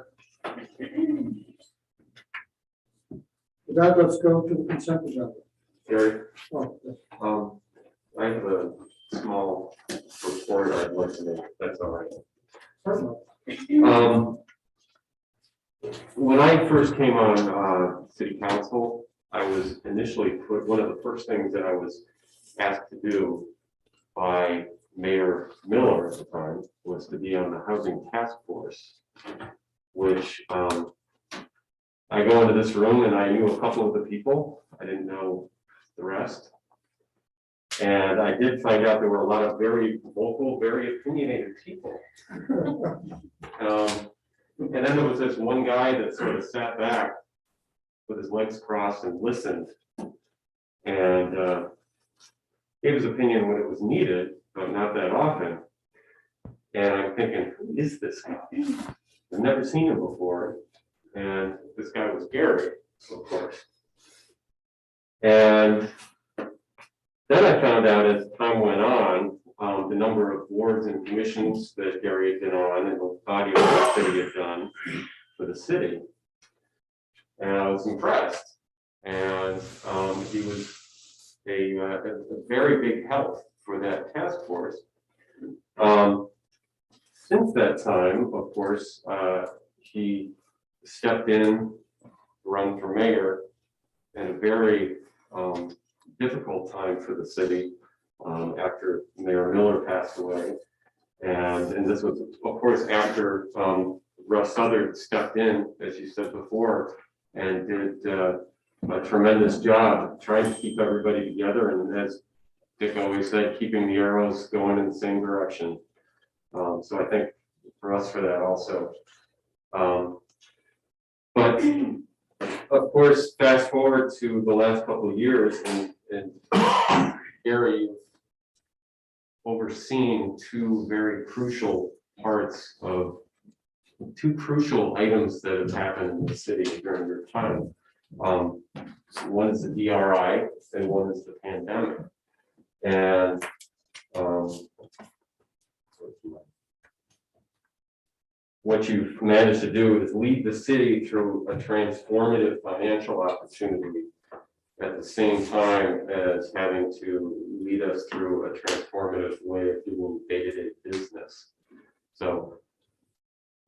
Speaker 1: With that, let's go to the consent agenda.
Speaker 11: Gary,
Speaker 1: Oh, yes.
Speaker 11: I have a small report I'd like to make, if that's all right.
Speaker 1: Certainly.
Speaker 11: When I first came on city council, I was initially put, one of the first things that I was asked to do by Mayor Miller at the time was to be on the housing task force, which I go into this room and I knew a couple of the people. I didn't know the rest. And I did find out there were a lot of very vocal, very opinionated people. And then there was this one guy that sort of sat back with his legs crossed and listened and gave his opinion when it was needed, but not that often. And I'm thinking, who is this guy? I've never seen him before. And this guy was Gary, of course. And then I found out as time went on, the number of boards and commissions that Gary had been on and the body of work that he had done for the city. And I was impressed. And he was a very big help for that task force. Since that time, of course, he stepped in, run for mayor, at a very difficult time for the city after Mayor Miller passed away. And this was, of course, after Russ Southard stepped in, as you said before, and did a tremendous job trying to keep everybody together. And as Dick always said, keeping the arrows going in the same direction. So I think for us for that also. But of course, fast forward to the last couple of years, and Gary, you've overseen two very crucial parts of two crucial items that have happened in the city during your time. One is the DRI and one is the pandemic. And what you've managed to do is lead the city through a transformative financial opportunity at the same time as having to lead us through a transformative way of doing day-to-day business. So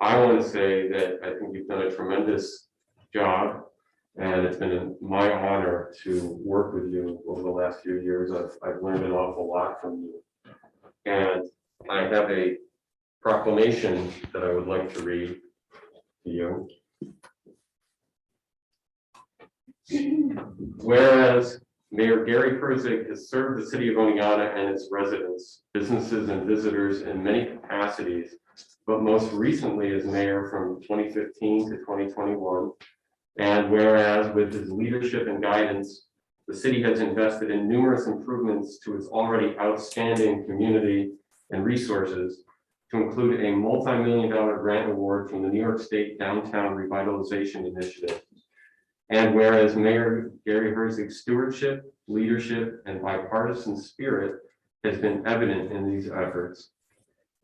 Speaker 11: I want to say that I think you've done a tremendous job, and it's been my honor to work with you over the last few years. I've learned an awful lot from you. And I have a proclamation that I would like to read to you. Whereas Mayor Gary Herzig has served the city of Oneonta and its residents, businesses, and visitors in many capacities, but most recently as mayor from 2015 to 2021. And whereas with his leadership and guidance, the city has invested in numerous improvements to its already outstanding community and resources, to include a multi-million-dollar grant award from the New York State Downtown Revitalization Initiative. And whereas Mayor Gary Herzig's stewardship, leadership, and bipartisan spirit has been evident in these efforts.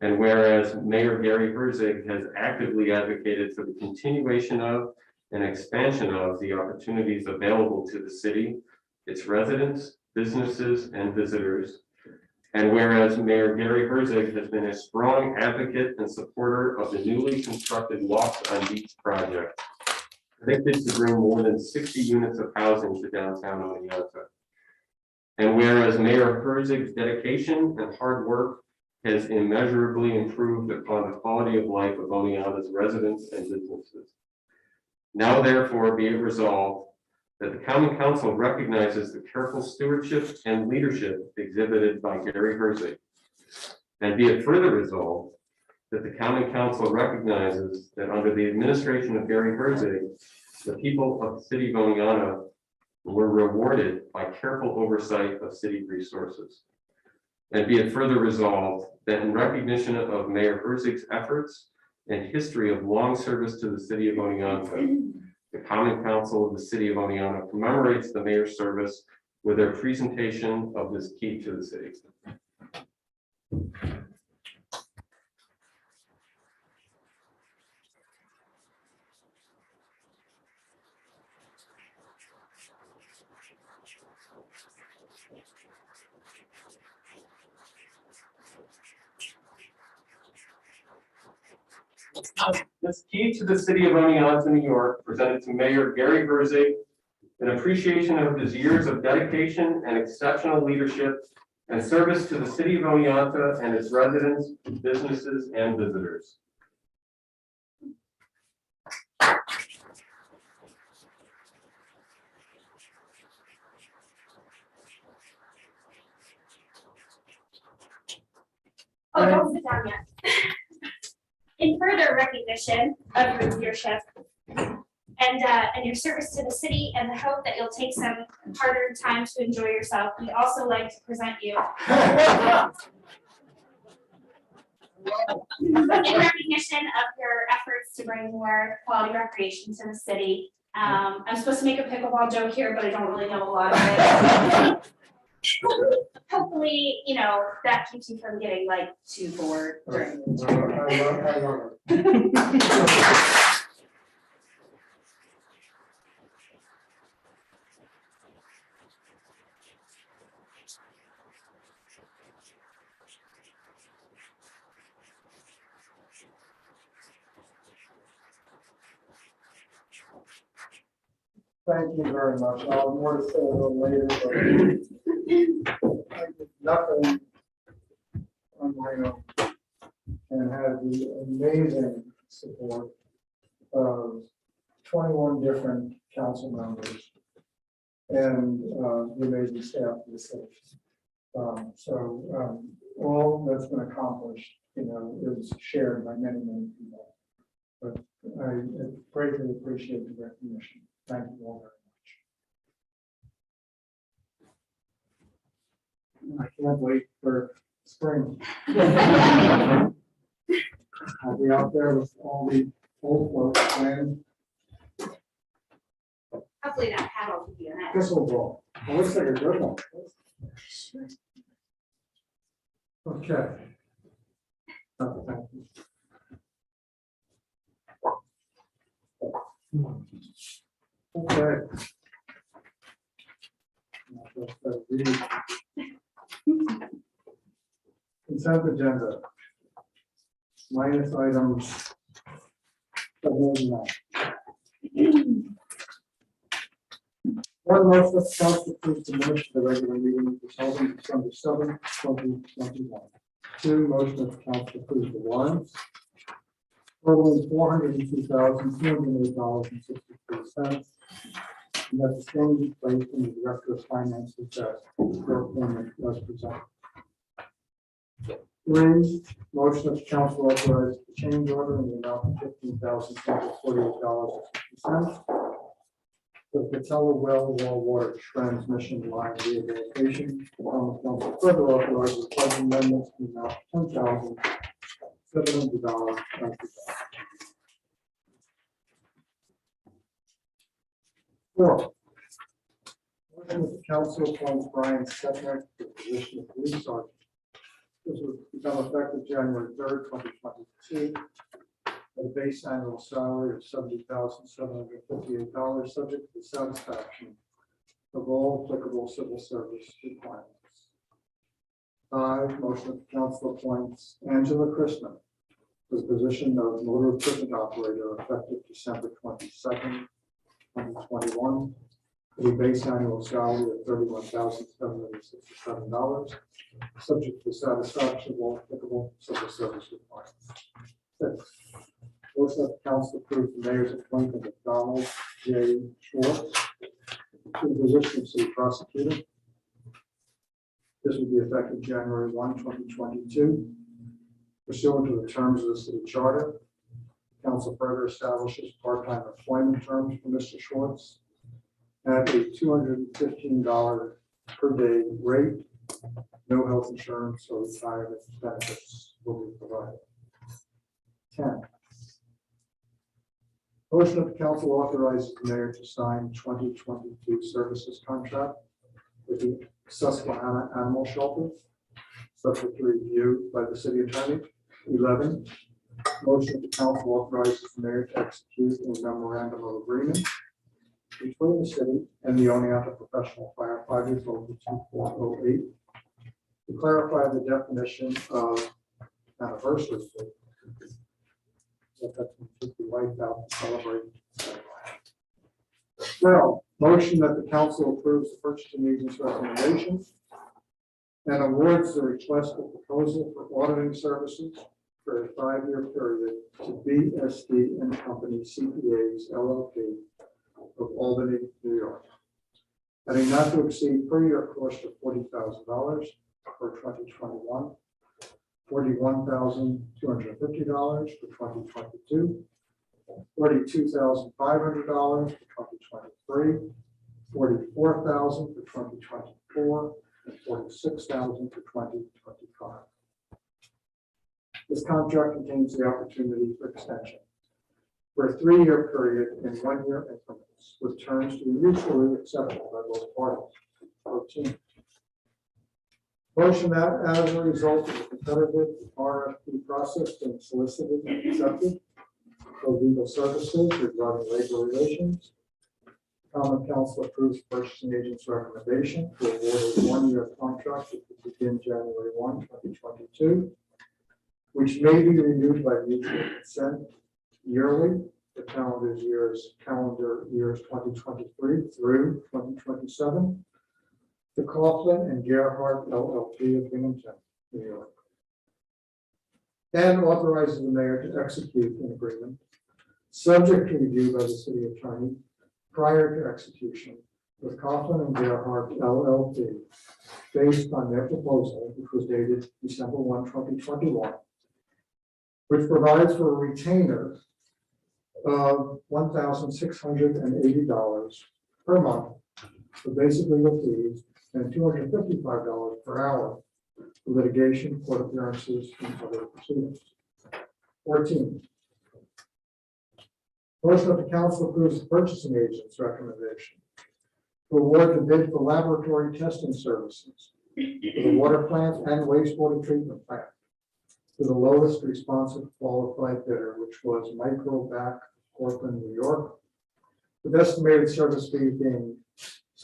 Speaker 11: And whereas Mayor Gary Herzig has actively advocated for the continuation of and expansion of the opportunities available to the city, its residents, businesses, and visitors. And whereas Mayor Gary Herzig has been a strong advocate and supporter of the newly constructed Lofts on Beach project, predicted to bring more than 60 units of housing to downtown Oneonta. And whereas Mayor Herzig's dedication and hard work has immeasurably improved upon the quality of life of Oneonta's residents and businesses. Now therefore be it resolved that the Common Council recognizes the careful stewardship and leadership exhibited by Gary Herzig. And be it further resolved that the Common Council recognizes that under the administration of Gary Herzig, the people of the city of Oneonta were rewarded by careful oversight of city resources. And be it further resolved that in recognition of Mayor Herzig's efforts and history of long service to the city of Oneonta, the Common Council of the city of Oneonta commemorates the mayor's service with their presentation of this key to the city. This key to the city of Oneonta, New York, presented to Mayor Gary Herzig in appreciation of his years of dedication and exceptional leadership and service to the city of Oneonta and its residents, businesses, and visitors.
Speaker 6: Oh, don't sit down yet. In further recognition of your leadership and your service to the city and the hope that you'll take some harder time to enjoy yourself, we'd also like to present you in recognition of your efforts to bring more quality recreation to the city. I'm supposed to make a pickleball joke here, but I don't really know a lot of it. Hopefully, you know, that keeps you from getting like too bored during the
Speaker 1: I love it. Thank you very much. I'll have more to say a little later, but I did nothing on my own and had the amazing support of 21 different council members and the amazing staff of the city. All that's been accomplished, you know, is shared by many, many people. But I greatly appreciate the recognition. Thank you all very much. I can't wait for spring. I'll be out there with all the old folks playing
Speaker 6: hopefully that paddle will be in it.
Speaker 1: pickleball. It looks like a good one. Okay. Thank you. Okay. Consent agenda. Minus items. One motion of council approves the minutes of the regular meeting which held on December 7th, 2021. Two, motion of council approves the warrants totaling $402,208.63. And that the same is placed in the Director of Finance's desk for appointment as presented. Three, motion of council authorized the change order in the amount of $15,248.50 for the Patella Well Water Transmission Line Rehabilitation. Council further authorizes budget amendments in the amount of $10,700. Four. Motion of the council appoints Brian Setnek to the position of police sergeant. This will become effective January 3rd, 2022. At a base annual salary of $70,758, subject to the satisfaction of all applicable civil service requirements. Five, motion of the council appoints Angela Christman to the position of motor equipment operator effective December 22nd, 2021. with a base annual salary of $31,767, subject to the satisfaction of all applicable civil service requirements. 6, motion that the council approve the mayor's appointment of Donald J. Schwartz to the position of city prosecutor. This will be effective January 1, 2022. Pursuant to the terms of the city charter, council further establishes part-time employment terms for Mr. Schwartz at a $215 per day rate. No health insurance or retirement benefits will be provided. 10, motion that the council authorizes the mayor to sign 2022 services contract with the Susquehanna Animal Shelter, subject to review by the city attorney. 11, motion that the council authorizes the mayor to execute a memorandum of agreement between the city and the Oneonta Professional Firefighters Local 2408 to clarify the definition of anniversary. So that's when we took the wife out to celebrate. Well, motion that the council approves the purchasing agent's recommendation and awards the request for proposal for auditing services for a 5-year period to BSD and Company CPAs LLP of Albany, New York, at a not to exceed per year cost of $40,000 for 2021, $41,250 for 2022, $42,500 for 2023, $44,000 for 2024, and $46,000 for 2025. This contract contains the opportunity for extension for a 3-year period in 1-year increments, with terms to be mutually acceptable by both parties. 14, motion that as a result of the competitive RFP process being solicited and accepted for legal services regarding labor relations, common council approves purchasing agent's recommendation to award a 1-year contract that will begin January 1, 2022, which may be renewed by mutual consent yearly for calendar years 2023 through 2027. To Coughlin and Gerhardt LLP of Binghamton, New York. And authorizes the mayor to execute an agreement subject to review by the city attorney prior to execution with Coughlin and Gerhardt LLP based on their proposal, which was dated December 1, 2021, which provides for a retainer of $1,680 per month for basic legal fees and $255 per hour for litigation, court appearances, and other proceedings. 14, motion that the council approves the purchasing agent's recommendation to award the bid for laboratory testing services for the water plant and wastewater treatment plant to the lowest responsive qualified bidder, which was Microbac, Portland, New York, with estimated service fee being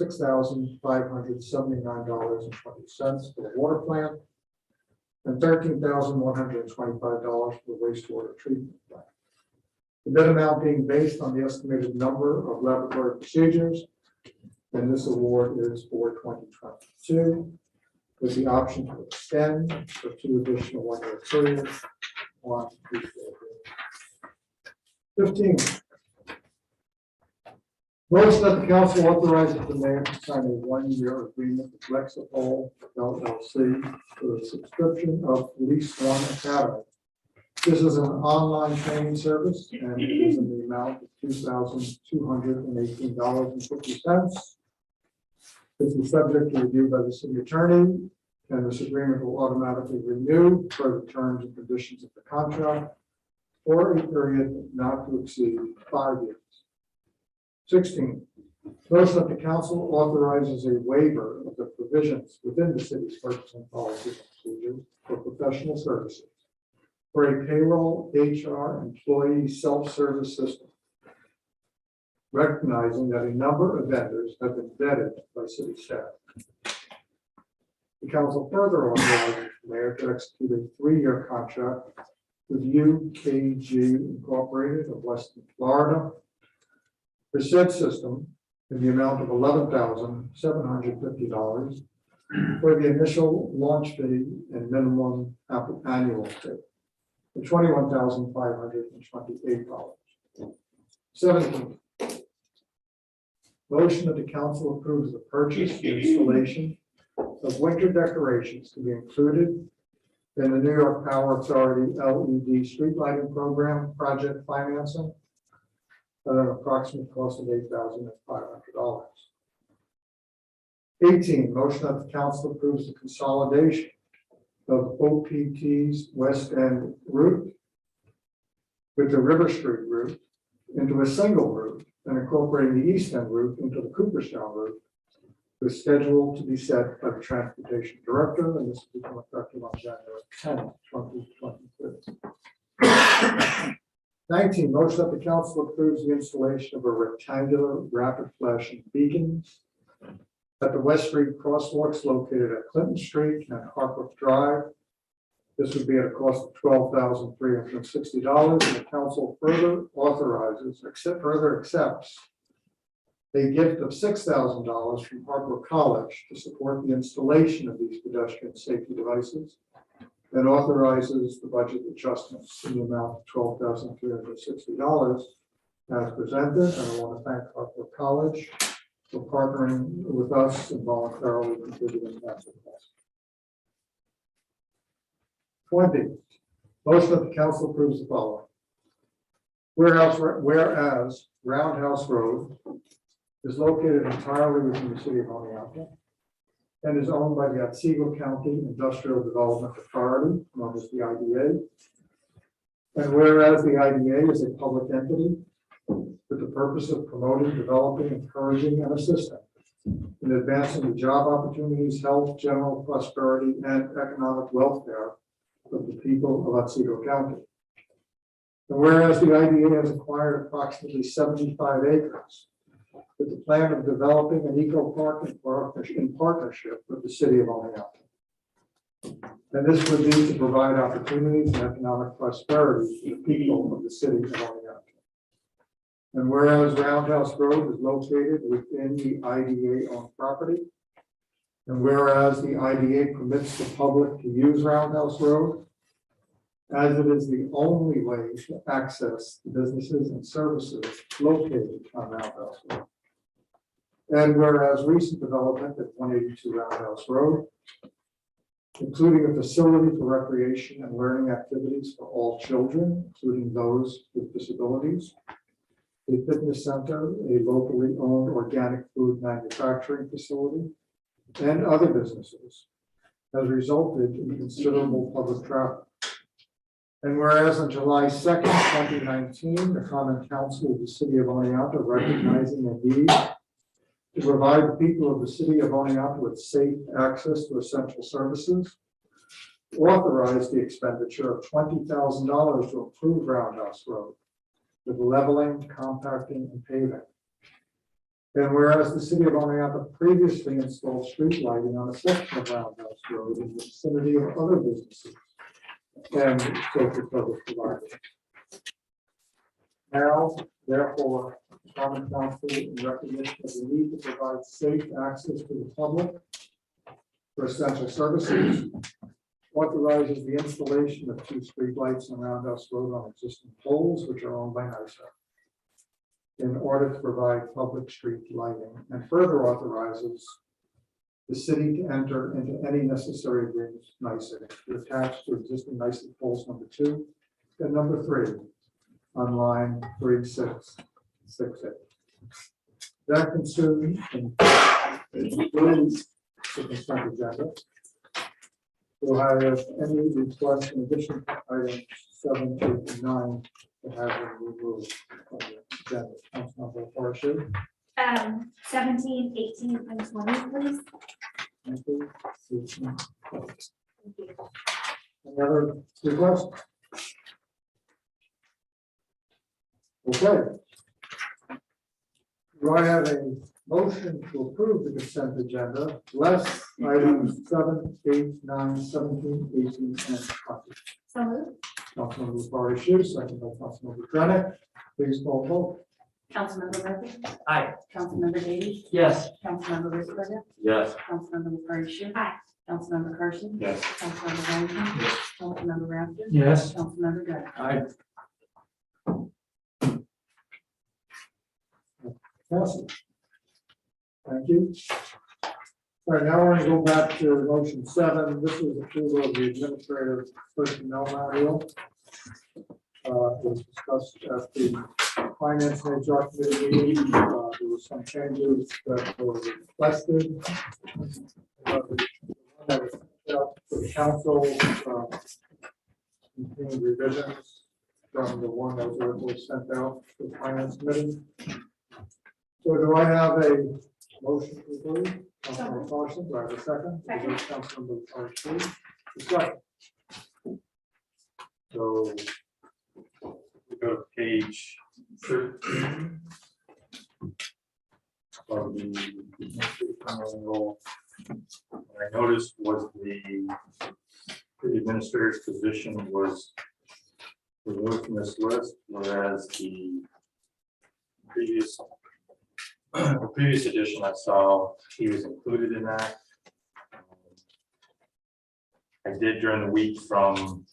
Speaker 1: $6,579.20 for the water plant and $13,125 for the wastewater treatment plant. The bid amount being based on the estimated number of laboratory procedures, and this award is for 2022, with the option to extend for 2 additional 1-year periods. 15, motion that the council authorizes the mayor to sign a 1-year agreement with Lexapol LLC for the subscription of Police One Academy. This is an online training service and it is in the amount of $2,218.50. This is subject to review by the city attorney, and this agreement will automatically renew per the terms and conditions of the contract for a period not to exceed 5 years. 16, motion that the council authorizes a waiver of the provisions within the city's purchasing policies and procedures for professional services for a payroll, HR, employee self-service system, recognizing that a number of vendors have been vetted by city staff. The council further authorizes the mayor to execute a 3-year contract with UKG Incorporated of Weston, Florida, for said system in the amount of $11,750 for the initial launch fee and minimum annual fee, of $21,528. 17. Motion that the council approves the purchase and installation of winter decorations to be included in the New York Power Authority LED street lighting program project financing at an approximate cost of $8,500. 18, motion that the council approves the consolidation of OPT's West End route with the River Street route into a single route and incorporating the East End route into the Cooperstown route, is scheduled to be set by the Transportation Director, and this will become effective on January 10, 2023. 19, motion that the council approves the installation of a rectangular rapid flashing beacons at the West Street crosswalks located at Clinton Street and Hartbrook Drive. This would be at a cost of $12,360, and the council further accepts a gift of $6,000 from Hartbrook College to support the installation of these pedestrian safety devices, and authorizes the budget adjustments in the amount of $12,360 as presented. And I want to thank Hartbrook College for partnering with us and voluntarily contributing that to the cost. 20, motion that the council approves the following. Whereas Roundhouse Road is located entirely within the city of Oneonta and is owned by the Otsego County Industrial Development Authority, known as the IDA. And whereas the IDA is a public entity with the purpose of promoting, developing, encouraging, and assisting in advancing the job opportunities, health, general prosperity, and economic welfare of the people of Otsego County. And whereas the IDA has acquired approximately 75 acres with the plan of developing an eco park in partnership with the city of Oneonta. And this would be to provide opportunities and economic prosperity to the people of the city of Oneonta. And whereas Roundhouse Road is located within the IDA-owned property, and whereas the IDA permits the public to use Roundhouse Road, as it is the only way to access the businesses and services located on Roundhouse Road. And whereas recent development at 182 Roundhouse Road, including a facility for recreation and learning activities for all children, including those with disabilities, a fitness center, a locally owned organic food manufacturing facility, and other businesses, has resulted in considerable public traffic. And whereas on July 2nd, 2019, the Common Council of the City of Oneonta, recognizing the need to provide the people of the City of Oneonta with safe access to essential services, authorized the expenditure of $20,000 to improve Roundhouse Road with leveling, compacting, and paving. And whereas the City of Oneonta previously installed street lighting on a section of Roundhouse Road in the vicinity of other businesses and social service providers. Now, therefore, Common Council, in recognition of the need to provide safe access to the public for essential services, authorizes the installation of 2 street lights on Roundhouse Road on existing poles, which are owned by NYSER, in order to provide public street lighting, and further authorizes the city to enter into any necessary agreements with NYSER to attach to existing NYSER poles number 2 and number 3 on line 3668. That concludes the consent agenda. We'll have any requests in addition to items 7, 8, and 9 to have them removed from the agenda. Councilmember Parshay.
Speaker 6: 17, 18, and 20, please.
Speaker 1: Thank you. Any other requests? Okay. Do I have a motion to approve the consent agenda, less items 7, 8, 9, 17, 18, and 20?
Speaker 6: So moved.
Speaker 1: Councilmember Parshay, second by Councilmember Grenick. Please call vote.
Speaker 2: Councilmember Murphy?
Speaker 8: Aye.
Speaker 2: Councilmember Davies?
Speaker 8: Yes.
Speaker 2: Councilmember Whitaker?
Speaker 11: Yes.
Speaker 2: Councilmember LaFarge?
Speaker 6: Aye.
Speaker 2: Councilmember Carson?
Speaker 5: Yes.
Speaker 2: Councilmember Wellington?
Speaker 8: Yes.
Speaker 2: Councilmember Raptor?
Speaker 9: Yes.
Speaker 2: Councilmember Good.
Speaker 7: Aye.
Speaker 1: Awesome. Thank you. All right, now we're going to go back to motion 7. This is approval of the administrative personnel manual. It was discussed at the finance and HR committee meeting. There were some changes that were requested. The one that was sent out to the council, contained revisions from the one that was originally sent out to the finance committee. So do I have a motion to approve? Councilmember Carson, do I have a second?
Speaker 6: Second.
Speaker 1: Councilmember Carson, discussion.
Speaker 5: So we go to page 13 of the manual. What I noticed was the administrator's position was removed from this list, whereas the previous edition I saw, he was included in that. I did during the week from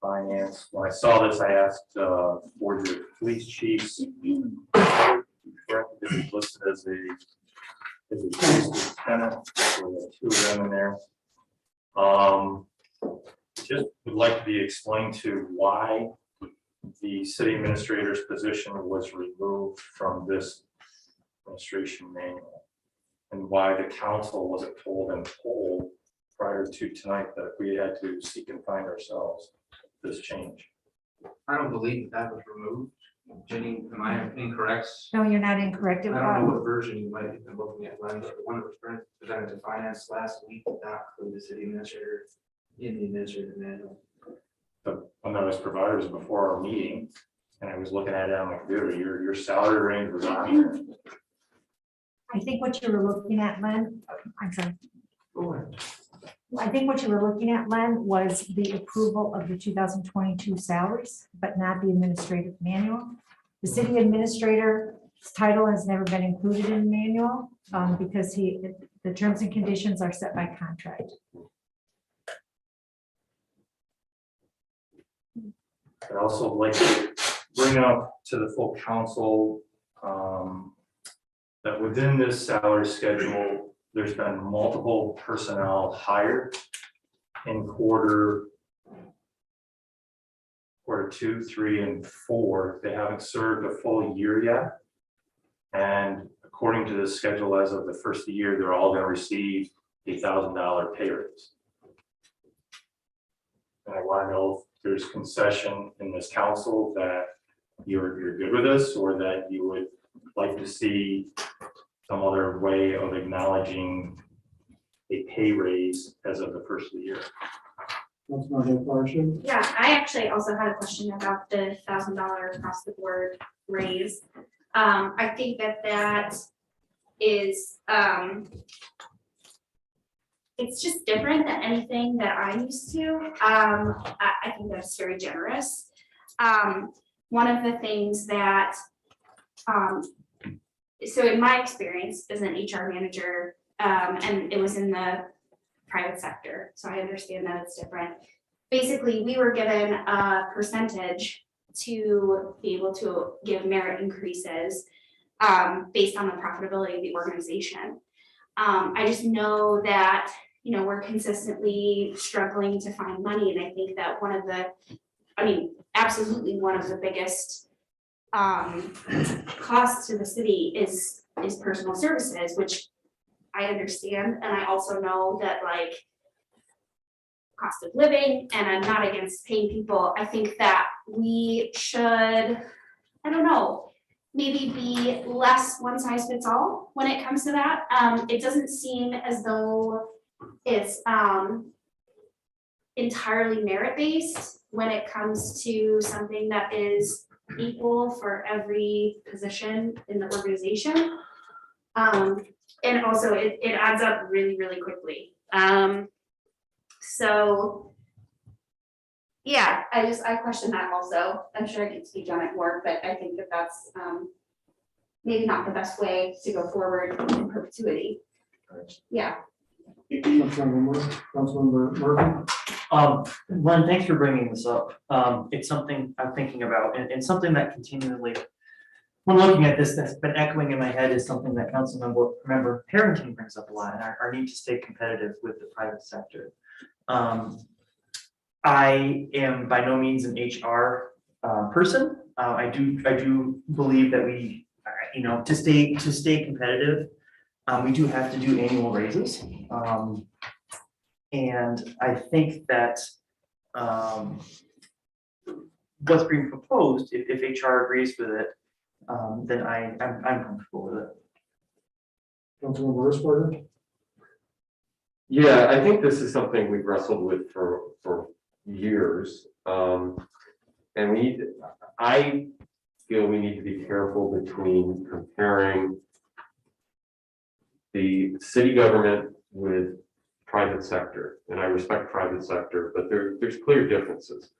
Speaker 5: finance. When I saw this, I asked for your police chiefs. Listed as a chief's lieutenant, so there are 2 of them in there. Just would like to be explained to why the city administrator's position was removed from this administration manual, and why the council wasn't told and told prior to tonight that we had to seek and find ourselves this change.
Speaker 10: I don't believe that was removed. Jenny, am I incorrect?
Speaker 2: No, you're not incorrect.
Speaker 10: I don't know what version you might have been looking at, Glenn, but the one that was presented to finance last week did not include the city administrator in the administrative manual.
Speaker 5: The one that was provided was before our meeting, and I was looking at it on my computer. Your salary range was on there.
Speaker 12: I think what you were looking at, Len, I'm sorry.
Speaker 10: Go ahead.
Speaker 12: I think what you were looking at, Len, was the approval of the 2022 salaries, but not the administrative manual. The city administrator's title has never been included in the manual because the terms and conditions are set by contract.
Speaker 5: I'd also like to bring up to the full council that within this salary schedule, there's been multiple personnel hired in quarter 2, 3, and 4. They haven't served a full year yet. And according to the schedule, as of the first of the year, they're all going to receive a $1,000 pay raise. And I want to know if there's concession in this council that you're good with this, or that you would like to see some other way of acknowledging a pay raise as of the first of the year.
Speaker 1: Councilmember Carson.
Speaker 6: Yeah, I actually also had a question about the $1,000 across the board raise. I think that is, it's just different than anything that I'm used to. I think that's very generous. One of the things that, so in my experience as an HR manager, and it was in the private sector, so I understand that it's different. Basically, we were given a percentage to be able to give merit increases based on the profitability of the organization. I just know that, you know, we're consistently struggling to find money, and I think that one of the, I mean, absolutely one of the biggest costs to the city is personal services, which I understand, and I also know that, like, cost of living, and I'm not against paying people. I think that we should, I don't know, maybe be less one size fits all when it comes to that. It doesn't seem as though it's entirely merit-based when it comes to something that is equal for every position in the organization. And also it adds up really, really quickly. So Yeah, I question that also. I'm sure it needs to be done at work, but I think that that's maybe not the best way to go forward in perpetuity. Yeah.
Speaker 1: Councilmember Murphy.
Speaker 8: Len, thanks for bringing this up. It's something I'm thinking about and something that continually, when looking at this, that's been echoing in my head is something that member Harrington brings up a lot, and our need to stay competitive with the private sector. I am by no means an HR person. I do believe that we, to stay competitive, we do have to do annual raises. And I think that what's being proposed, if HR agrees with it, then I'm comfortable with it.
Speaker 1: Councilmember Risberger.
Speaker 11: Yeah, I think this is something we've wrestled with for years. And I feel we need to be careful between comparing the city government with private sector. And I respect private sector, but there's clear differences.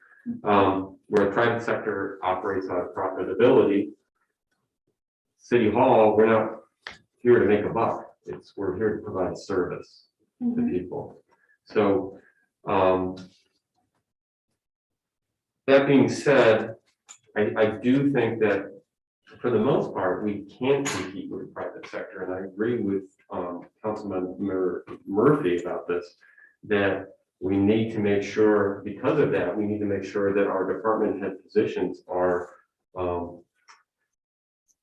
Speaker 11: Where private sector operates on profitability, City Hall, we're not here to make a buck. We're here to provide service to people. So that being said, I do think that for the most part, we can compete with the private sector. And I agree with Councilmember Murphy about this, that we need to make sure, because of that, we need to make sure that our department head positions are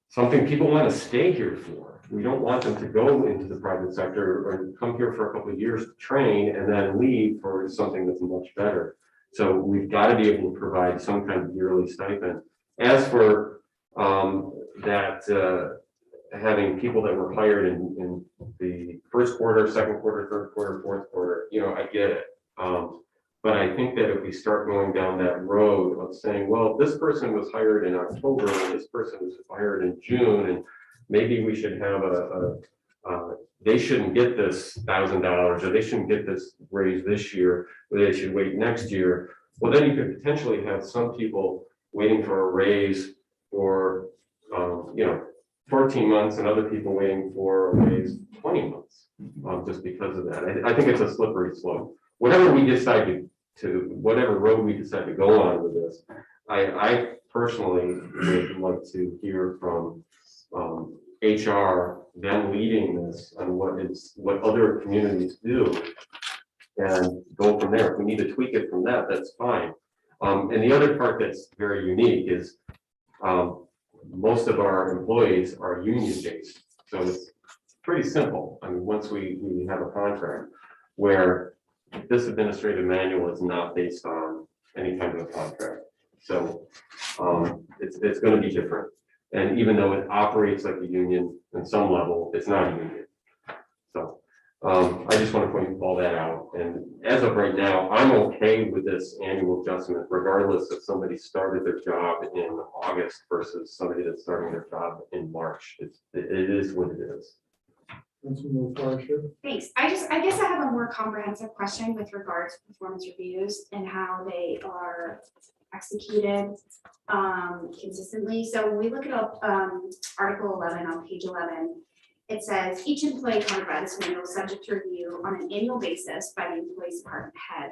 Speaker 11: something people want to stay here for. We don't want them to go into the private sector or come here for a couple of years to train and then leave for something that's much better. So we've got to be able to provide some kind of yearly stipend. As for having people that were hired in the first quarter, second quarter, third quarter, fourth quarter, I get it. But I think that if we start going down that road of saying, well, this person was hired in October and this person was hired in June, and maybe we should have they shouldn't get this $1,000 or they shouldn't get this raise this year, or they should wait next year. Well, then you could potentially have some people waiting for a raise for 14 months and other people waiting for a raise 20 months just because of that. I think it's a slippery slope. Whatever we decide whatever road we decide to go on with this, I personally would like to hear from HR, them leading this on what other communities do, and go from there. If we need to tweak it from that, that's fine. And the other part that's very unique is most of our employees are union based, so it's pretty simple. I mean, once we have a contract where this administrative manual is not based on any kind of a contract. So it's going to be different. And even though it operates like a union in some level, it's not a union. So I just want to point all that out. And as of right now, I'm okay with this annual adjustment, regardless if somebody started their job in August versus somebody that's starting their job in March. It is what it is.
Speaker 6: Thanks. I guess I have a more comprehensive question with regards to performance reviews and how they are executed consistently. So when we look at Article 11 on page 11, it says each employee covered by this manual is subject to review on an annual basis by the employee's department head.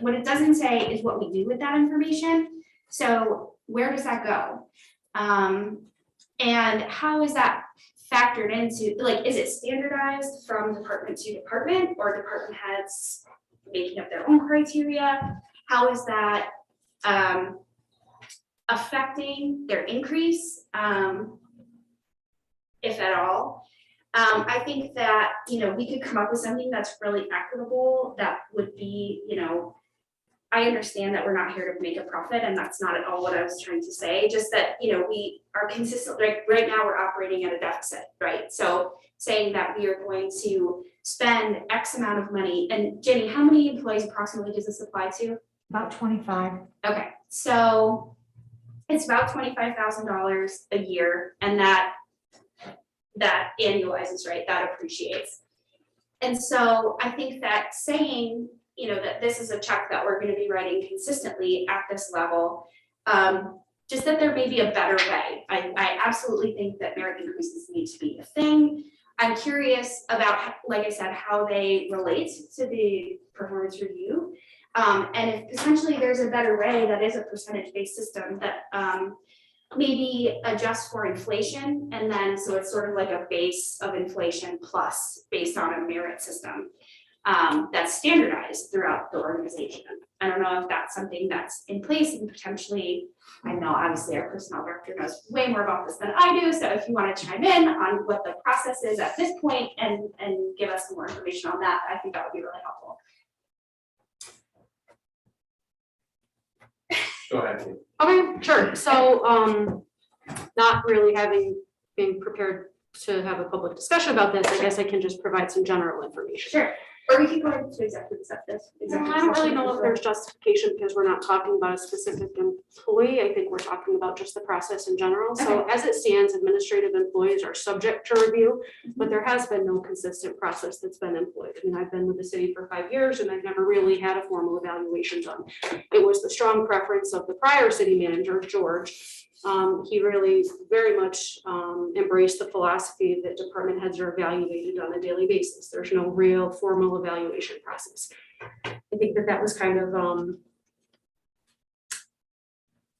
Speaker 6: What it doesn't say is what we do with that information. So where does that go? And how is that factored into, like, is it standardized from department to department, or department heads making up their own criteria? How is that affecting their increase, if at all? I think that, we could come up with something that's really equitable, that would be, I understand that we're not here to make a profit, and that's not at all what I was trying to say, just that, we are consistent, like right now we're operating at a deficit, right? So saying that we are going to spend X amount of money, and Jenny, how many employees approximately does this apply to?
Speaker 12: About 25.
Speaker 6: Okay, so it's about $25,000 a year, and that annualizes, right? That appreciates. And so I think that saying, that this is a check that we're gonna be writing consistently at this level. Just that there may be a better way. I absolutely think that merit increases need to be a thing. I'm curious about, like I said, how they relate to the performance review. And if potentially there's a better way that is a percentage-based system that maybe adjusts for inflation, and then so it's sort of like a base of inflation plus based on a merit system that's standardized throughout the organization. I don't know if that's something that's in place, and potentially, I know obviously our personnel director knows way more about this than I do, so if you want to chime in on what the process is at this point and give us more information on that, I think that would be really helpful.
Speaker 10: Go ahead.
Speaker 4: Okay, sure. So, not really being prepared to have a public discussion about this, I guess I can just provide some general information.
Speaker 6: Sure. Or we can go into executive this.
Speaker 4: I don't really know if there's justification because we're not talking about a specific employee. I think we're talking about just the process in general. So as it stands, administrative employees are subject to review, but there has been no consistent process that's been employed. I mean, I've been with the city for 5 years and I've never really had a formal evaluation done. It was the strong preference of the prior city manager, George. He really very much embraced the philosophy that department heads are evaluated on a daily basis. There's no real formal evaluation process. I think that was kind of,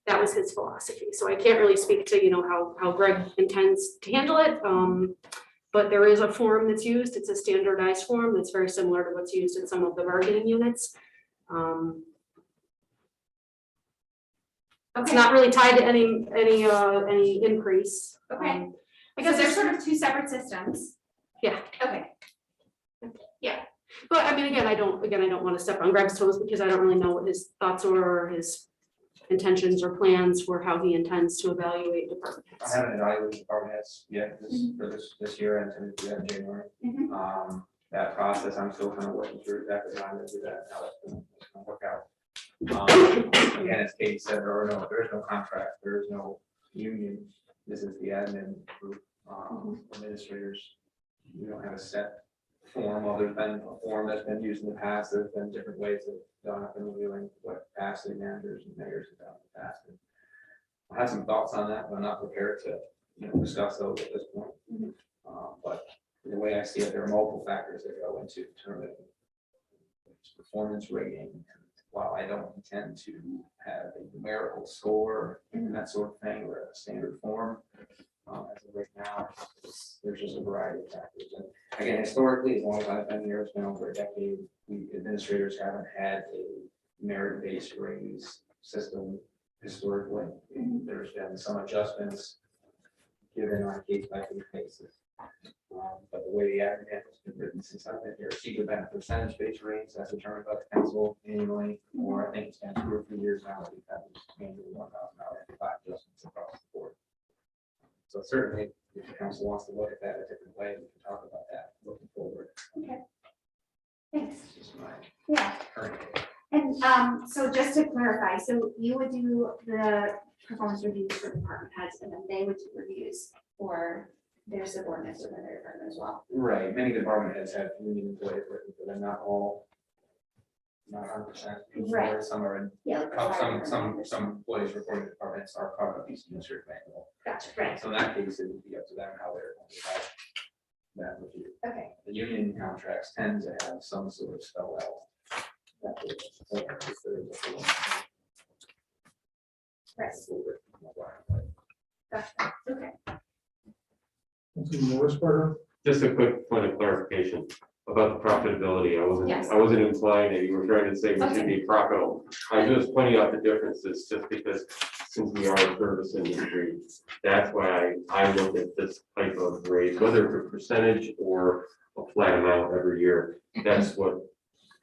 Speaker 4: that was his philosophy. So I can't really speak to, how Greg intends to handle it. But there is a form that's used. It's a standardized form that's very similar to what's used in some of the bargaining units. It's not really tied to any increase.
Speaker 6: Okay.
Speaker 4: I guess
Speaker 6: there's sort of two separate systems.
Speaker 4: Yeah.
Speaker 6: Okay.
Speaker 4: But I mean, again, I don't want to step on Greg's toes because I don't really know what his thoughts were or his intentions or plans for how he intends to evaluate department
Speaker 3: I
Speaker 4: heads.
Speaker 3: haven't evaluated department heads yet for this year and to do that in January. That process, I'm still kind of working through exactly how I'm gonna do that, how that's gonna work out. Again, as Katie said, there is no contract, there is no union. This is the admin group, administrators. We don't have a set form other than a form that's been used in the past. There's been different ways of reviewing what past city managers and mayors have done in the past. And I have some thoughts on that, but I'm not prepared to discuss those at this point. But the way I see it, there are multiple factors that go into determining performance rating. While I don't intend to have a numerical score and that sort of thing or a standard form, as of right now, there's just a variety of factors. And again, historically, as long as I've been here, it's been over a decade, we administrators haven't had a merit-based raise system historically. There's been some adjustments given on a case-by-case basis. But the way the admin has been written since I've been here, it's either been a percentage-based raise that's determined by the council annually, or I think it's been 2 or 3 years now that we've had this annual $1,000 adjustments across the board. So certainly, if the council wants to look at that a different way, we can talk about that looking forward.
Speaker 6: Okay. Thanks.
Speaker 3: It's just my
Speaker 6: Yeah.
Speaker 3: current.
Speaker 6: And so just to clarify, so you would do the performance reviews for department heads, and then they would do reviews for their subordinates within their department as well.
Speaker 3: Right, many department heads have union employees, but they're not all, not 100%.
Speaker 6: Right.
Speaker 3: Some are in,
Speaker 6: Yeah. like
Speaker 3: some employees reporting to departments are part of these administrative manual.
Speaker 6: Gotcha, right,
Speaker 3: So in that case, it would be up to them how they're going to have that review.
Speaker 6: okay,
Speaker 3: The union contracts tend to have some sort of spell out. That is, if there is a
Speaker 6: right, gotcha, okay.
Speaker 11: Just a quick point of clarification about the profitability.
Speaker 6: Yes.
Speaker 11: I wasn't implying that you were trying to say we should be profitable. I was just pointing out the differences just because since we are a service industry, that's why I look at this type of raise, whether it's a percentage or a flat amount every year. That's what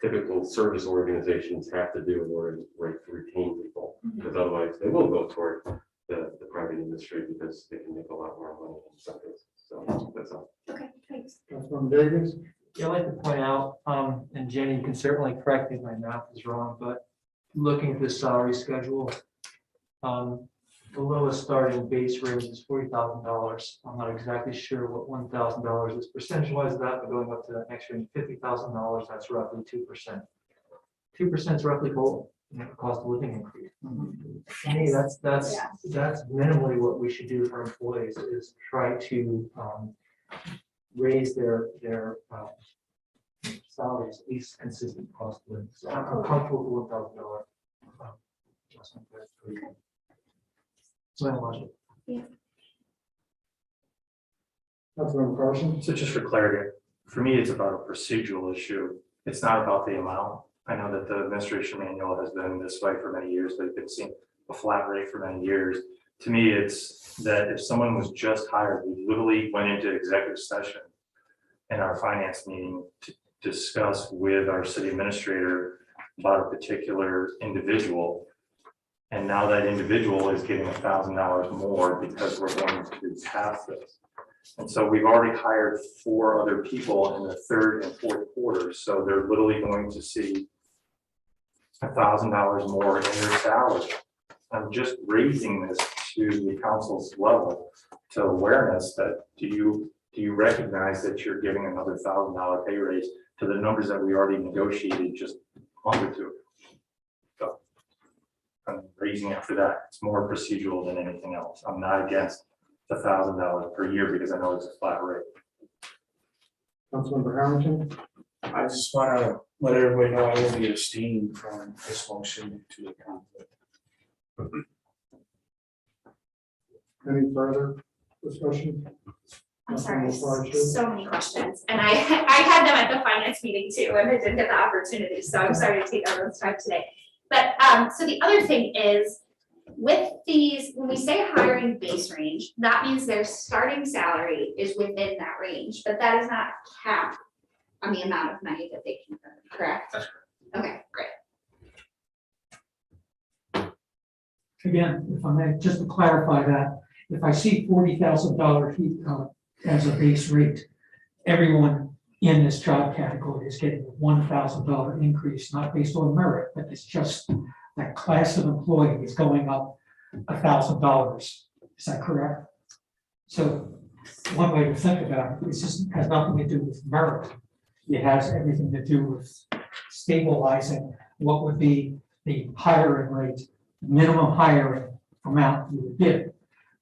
Speaker 11: typical service organizations have to do in order to retain people, because otherwise they will go toward the private industry because they can make a lot more money in some cases. So that's all.
Speaker 6: Okay, thanks.
Speaker 1: Councilman Davis?
Speaker 8: Yeah, I'd like to point out, and Jenny, you can certainly correct me if my math is wrong, but looking at the salary schedule, the lowest starting base rate is $40,000. I'm not exactly sure what $1,000 is percentage wise of that, but going up to an extra $50,000, that's roughly 2%. 2% is roughly whole, cost of living increase. To me, that's minimally what we should do for employees, is try to raise their salaries, at least consistent cost of living. So I'm comfortable with $1,000 adjustment. That's pretty good. So I logic.
Speaker 1: Councilmember Carson?
Speaker 5: So just for clarity, for me, it's about a procedural issue. It's not about the amount. I know that the administration manual has been this way for many years. They've been seeing a flat rate for many years. To me, it's that if someone was just hired, we literally went into executive session in our finance meeting to discuss with our city administrator about a particular individual. And now that individual is getting $1,000 more because we're going to pass this. And so we've already hired 4 other people in the 3rd and 4th quarters. So they're literally going to see $1,000 more in their salary. I'm just raising this to the council's level to awareness that do you recognize that you're giving another $1,000 pay raise to the numbers that we already negotiated just a month or two? So I'm raising it for that. It's more procedural than anything else. I'm not against the $1,000 per year because I know it's a flat rate.
Speaker 1: Councilmember Harrington?
Speaker 13: I just want to let everybody know I will be abstaining from this motion to the conflict.
Speaker 1: Any further discussion?
Speaker 6: I'm sorry,
Speaker 1: Councilmember Farshid?
Speaker 6: so many questions, and I had them at the finance meeting too, and I didn't get the opportunity, so I'm sorry to take everyone's time today. But, so the other thing is, with these, when we say hiring base range, that means their starting salary is within that range, but that is not capped on the amount of money that they can earn, correct?
Speaker 10: That's
Speaker 6: correct. Okay, great.
Speaker 9: Again, if I may, just to clarify that, if I see $40,000 as a base rate, everyone in this job category is getting a $1,000 increase, not based on merit, but it's just that class of employee is going up $1,000. Is that correct? So one way to think about it, this has nothing to do with merit. It has everything to do with stabilizing what would be the hiring rate, minimum hiring amount you would give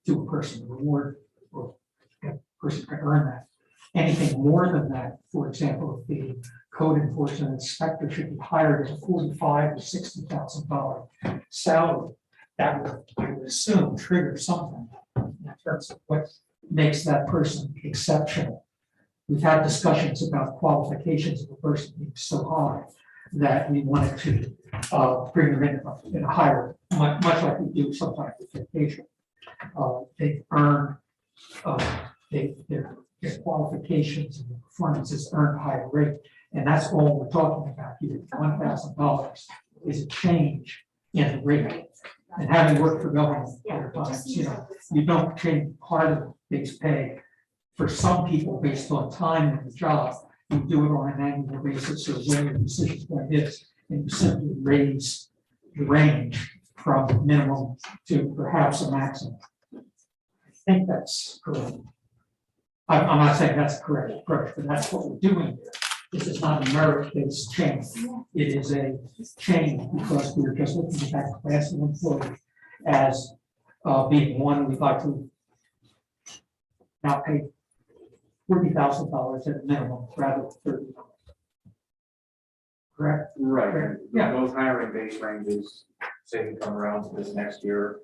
Speaker 9: to a person, the reward or a person to earn that. Anything more than that, for example, if the code enforcement inspector should be hired at a $45,000 to $60,000 salary, that would, I would assume, trigger something in terms of what makes that person exceptional. We've had discussions about qualifications of a person being so high that we wanted to bring them in a higher, much like we do sometimes with vacation. They earn their qualifications and performances earn a higher rate. And that's all we're talking about here. $1,000 is a change in the rate. And having worked for government other times, you don't change part of the base pay. For some people, based on time in the job, you do it on an annual basis, or annual decisions like this, and you simply raise the range from minimum to perhaps a maximum. I think that's correct. I'm not saying that's correct approach, but that's what we're doing here. This is not a merit-based change. It is a change because we're just looking at that class of employee as being one we'd like to now pay $40,000 at a minimum rather than $30,000. Correct?
Speaker 10: Right.
Speaker 9: Yeah.
Speaker 10: Those hiring base ranges, say we come around to this next year,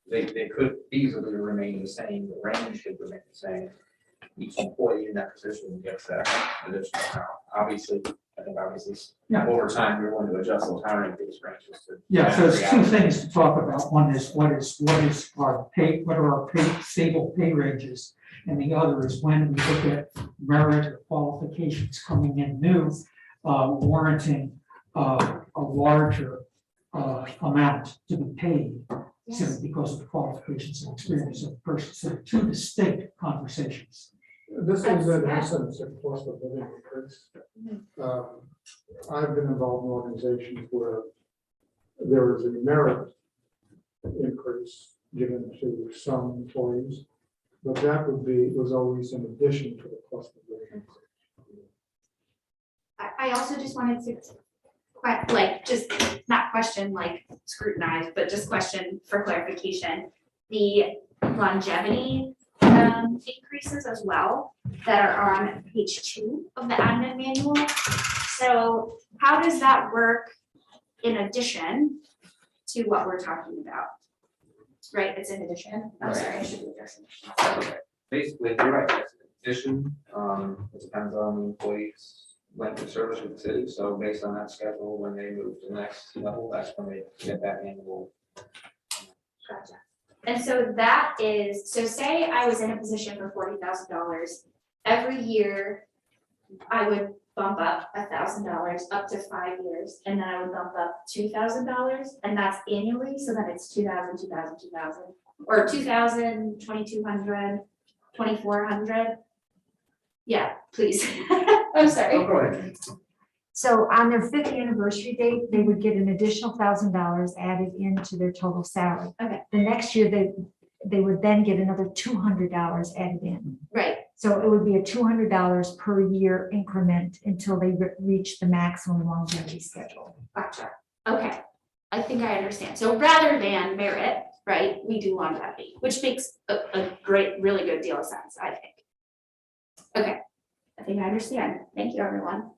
Speaker 10: they could easily remain the same, the range should remain the same. Each employee in that position gets that additional amount. Obviously,
Speaker 9: Yeah.
Speaker 10: over time, you're going to adjust those hiring base ranges to.
Speaker 9: Yeah, so there's two things to talk about. One is what is our pay, what are our stable pay ranges? And the other is when we look at merit or qualifications coming in new, warranting a larger amount to be paid simply because of the qualifications and experience of the person. So two distinct conversations.
Speaker 1: This is in essence a cost of living increase. I've been involved in organizations where there is a merit increase given to some employees, but that was always in addition to the cost of living increase.
Speaker 6: I also just wanted to like, just not question, like scrutinize, but just question for clarification, the longevity increases as well that are on page 2 of the admin manual. So how does that work in addition to what we're talking about? Right, it's in addition. I'm sorry, I should be addressing.
Speaker 3: Basically, you're right, that's an addition, it depends on the employee's length of service with the city, so based on that schedule, when they move to the next level, that's when they get that annual.
Speaker 6: Gotcha. And so that is, so say I was in a position for $40,000, every year I would bump up $1,000 up to 5 years, and then I would bump up $2,000, and that's annually, so then it's 2,000, 2,000, 2,000, or 2,000, 2,200, 2,400. Yeah, please. I'm sorry.
Speaker 3: Oh, go ahead.
Speaker 12: So on their 5th anniversary date, they would get an additional $1,000 added into their total salary.
Speaker 6: Okay.
Speaker 12: The next year, they would then get another $200 added in.
Speaker 6: Right,
Speaker 12: So it would be a $200 per year increment until they reach the maximum longevity schedule.
Speaker 6: gotcha. Okay, I think I understand. So rather than merit, right, we do longevity, which makes a great, really good deal of sense, I think. Okay, I think I understand. Thank you, everyone.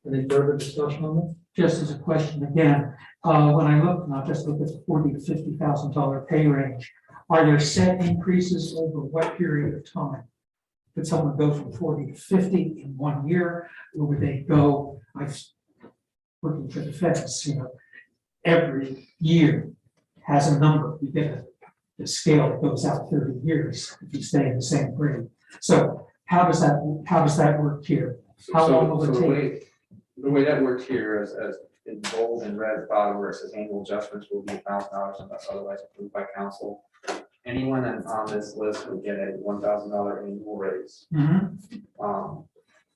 Speaker 9: Any further discussion on that? Just as a question again, when I look, and I'll just look at the $40,000 to $50,000 pay range, are there set increases over what period of time? Could someone go from 40 to 50 in 1 year, or would they go, working for the feds, every year has a number, you get the scale that goes out 30 years if you stay in the same grade. So how does that work here? How long will it take?
Speaker 3: The way that works here is as in bold and red at the bottom where it says annual adjustments will be $1,000 unless otherwise approved by council. Anyone on this list would get a $1,000 annual raise.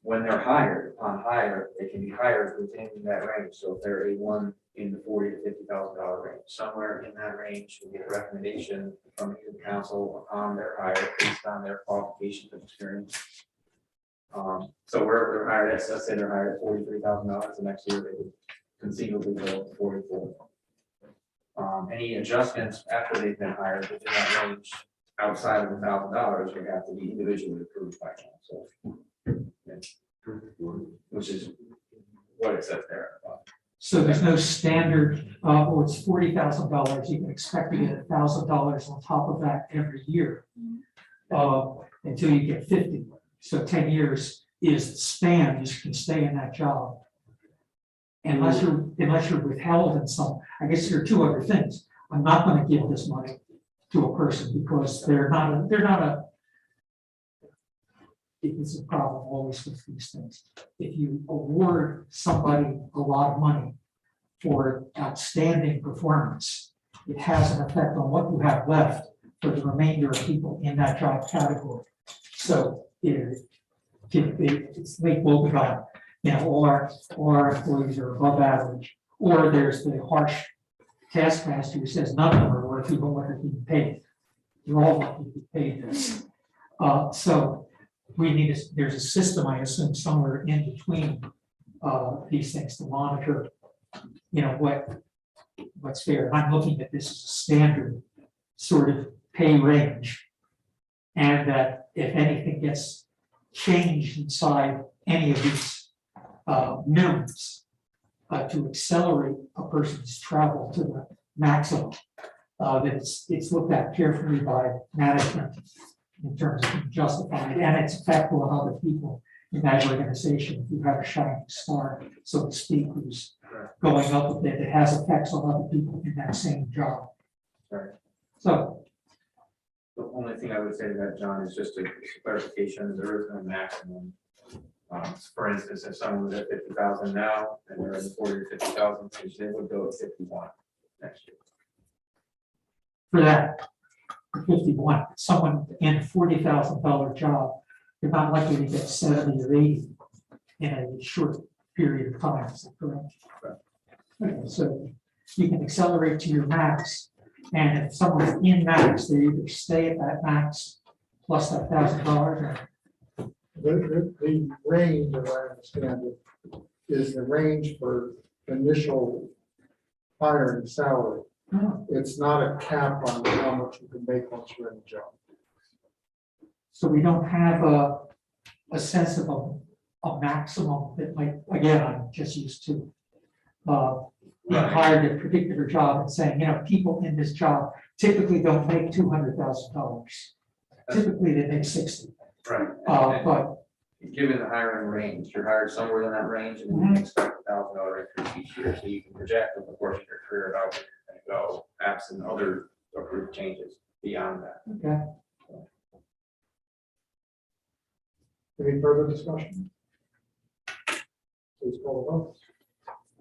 Speaker 3: When they're hired, upon hire, they can be hired within that range. So if they're a one in the $40,000 to $50,000 range, somewhere in that range, we get a recommendation from the council upon their hire based on their qualifications and experience. So wherever they're hired, let's say they're hired at $43,000, the next year they would conceivably go to 44. Any adjustments after they've been hired within that range outside of $1,000 would have to be individually approved by council. Which is what it says there.
Speaker 9: So there's no standard, it's $40,000, you can expect to get $1,000 on top of that every year. Until you get 50. So 10 years is the span, you can stay in that job. Unless you're withheld in some, I guess there are two other things. I'm not going to give this money to a person because they're not a, it's a problem always with these things. If you award somebody a lot of money for outstanding performance, it has an effect on what you have left for the remainder of people in that job category. So it's like woebegone, all our employees are above average, or there's the harsh taskmaster who says none of them are worth even what they're being paid. You're all lucky to be paid this. So we need, there's a system, I assume, somewhere in between these things to monitor, what's fair. I'm looking at this as a standard sort of pay range. And that if anything gets changed inside any of these minimums to accelerate a person's travel to the maximum, that it's looked at carefully by management in terms of being justified and its effect on other people in that organization. If you have a shining star, so to speak, who's going up with it, it has effects on other people in that same job.
Speaker 3: Right.
Speaker 9: So
Speaker 3: the only thing I would say to that, John, is just a clarification, there is no maximum. For instance, if someone was at 50,000 now and they're in 40 or 50,000, they would go to 51 next year.
Speaker 9: for that, 51, someone in a $40,000 job, you're not likely to get 70 or 80 in a short period of time, is that correct? Okay, so you can accelerate to your max, and if someone's in max, they either stay at that max plus that $1,000 or
Speaker 1: The range, as I understand it, is the range for initial hiring salary.
Speaker 9: Oh,
Speaker 1: It's not a cap on how much you can make once you're in the job.
Speaker 9: so we don't have a sense of a maximum that might, again, I'm just used to being hired at a particular job and saying, you know, people in this job typically don't make $200,000. Typically, they make 60.
Speaker 10: Right.
Speaker 9: But
Speaker 10: Given the hiring range, you're hired somewhere in that range and you can expect $1,000 increase each year, so you can project over the course of your career about where you're going to go, absent other approved changes beyond that.
Speaker 9: okay,
Speaker 1: Any further discussion? Please call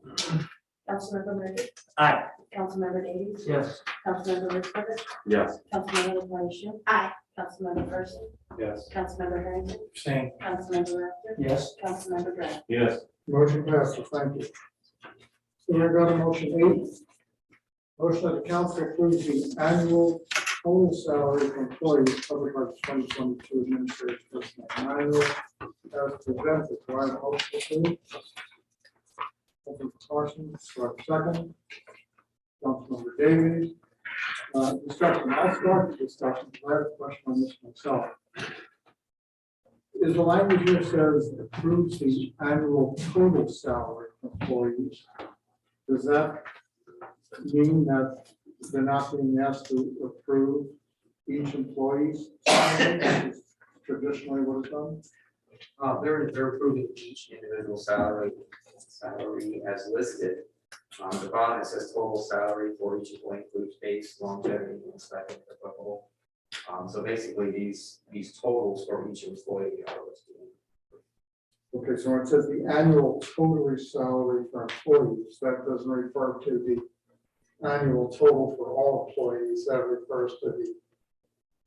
Speaker 1: the vote.
Speaker 2: Councilmember Murphy?
Speaker 8: Aye.
Speaker 2: Councilmember Davies?
Speaker 8: Yes.
Speaker 2: Councilmember Ritzberger?
Speaker 11: Yes.
Speaker 2: Councilmember LaPorte?
Speaker 6: Aye.
Speaker 2: Councilmember Carson?
Speaker 13: Yes.
Speaker 2: Councilmember Harrington?
Speaker 13: Abstain.
Speaker 2: Councilmember Raptor?
Speaker 9: yes,
Speaker 2: Councilmember Grant?
Speaker 11: Yes.
Speaker 1: Motion passes, thank you. So we go to motion 8. Motion that the council approves the annual total salary for employees covered by the 2022 administrative personnel manual as presented. Do I have a motion to approve? Councilmember Carson, do I have a second? Councilmember Davies. Discussion, I'll start the discussion. I have a question on this myself. Is the language here says approves the annual total salary for employees? Does that mean that they're not being asked to approve each employee's salary, which is traditionally what is done?
Speaker 10: They're approving each individual salary as listed. The bottom it says total salary for each employee includes base, longevity, and stipend if applicable. So basically, these totals for each employee are listed.
Speaker 1: Okay, so when it says the annual total salary for employees, that doesn't refer to the annual total for all employees, that refers to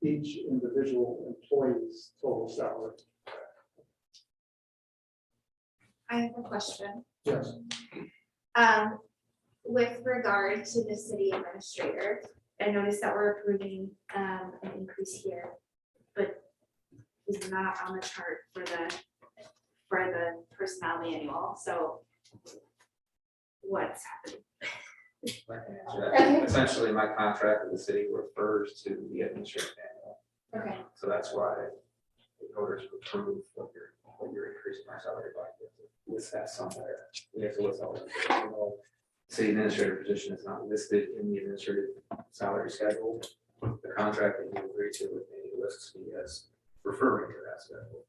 Speaker 1: each individual employee's total salary.
Speaker 6: I have a question.
Speaker 1: Yes.
Speaker 6: With regard to the city administrator, I noticed that we're approving an increase here, but he's not on the chart for the personnel manual, so what's happening?
Speaker 10: I can answer that. Essentially, my contract with the city refers to the administrative manual,
Speaker 6: Okay,
Speaker 10: so that's why the voters approve what you're increasing our salary by. List that somewhere. We have to list all of it. City administrator position is not listed in the administrative salary schedule. The contract that you agree to with me lists me as referring to that schedule.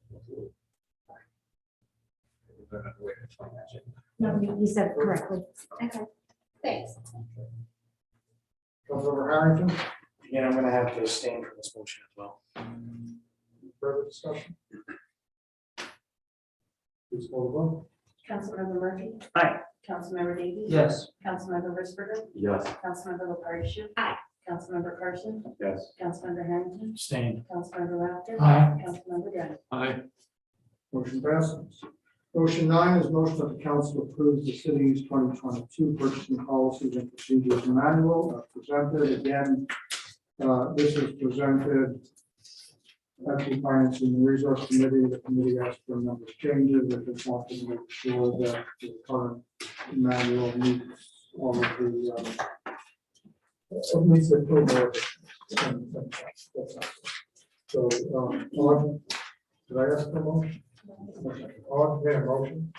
Speaker 10: Way to explain that, Jim.
Speaker 12: No, you said it correctly.
Speaker 6: okay, thanks.
Speaker 1: Councilmember Harrington,
Speaker 13: Again, I'm gonna have to abstain from this motion as well.
Speaker 1: further discussion? Please call the vote.
Speaker 2: Councilmember Murphy?
Speaker 8: Aye.
Speaker 2: Councilmember Davies?
Speaker 8: Yes.
Speaker 2: Councilmember Ritzberger?
Speaker 11: Yes.
Speaker 2: Councilmember LaPorte?
Speaker 6: Aye.
Speaker 2: Councilmember Carson?
Speaker 11: Yes.
Speaker 2: Councilmember Harrington?
Speaker 13: Abstain.
Speaker 2: Councilmember Raptor?
Speaker 9: Aye.
Speaker 2: Councilmember Grant?
Speaker 11: Aye.
Speaker 1: Motion passes. Motion 9 is motion that the council approves the city's 2022 purchasing policies and procedures manual as presented. Again, this is presented at the Finance and Resource Committee. The committee asked for a number of changes. They just want to make sure that the current manual meets all of the, at least the program. So, Audrey, did I ask for a motion? Okay, a motion.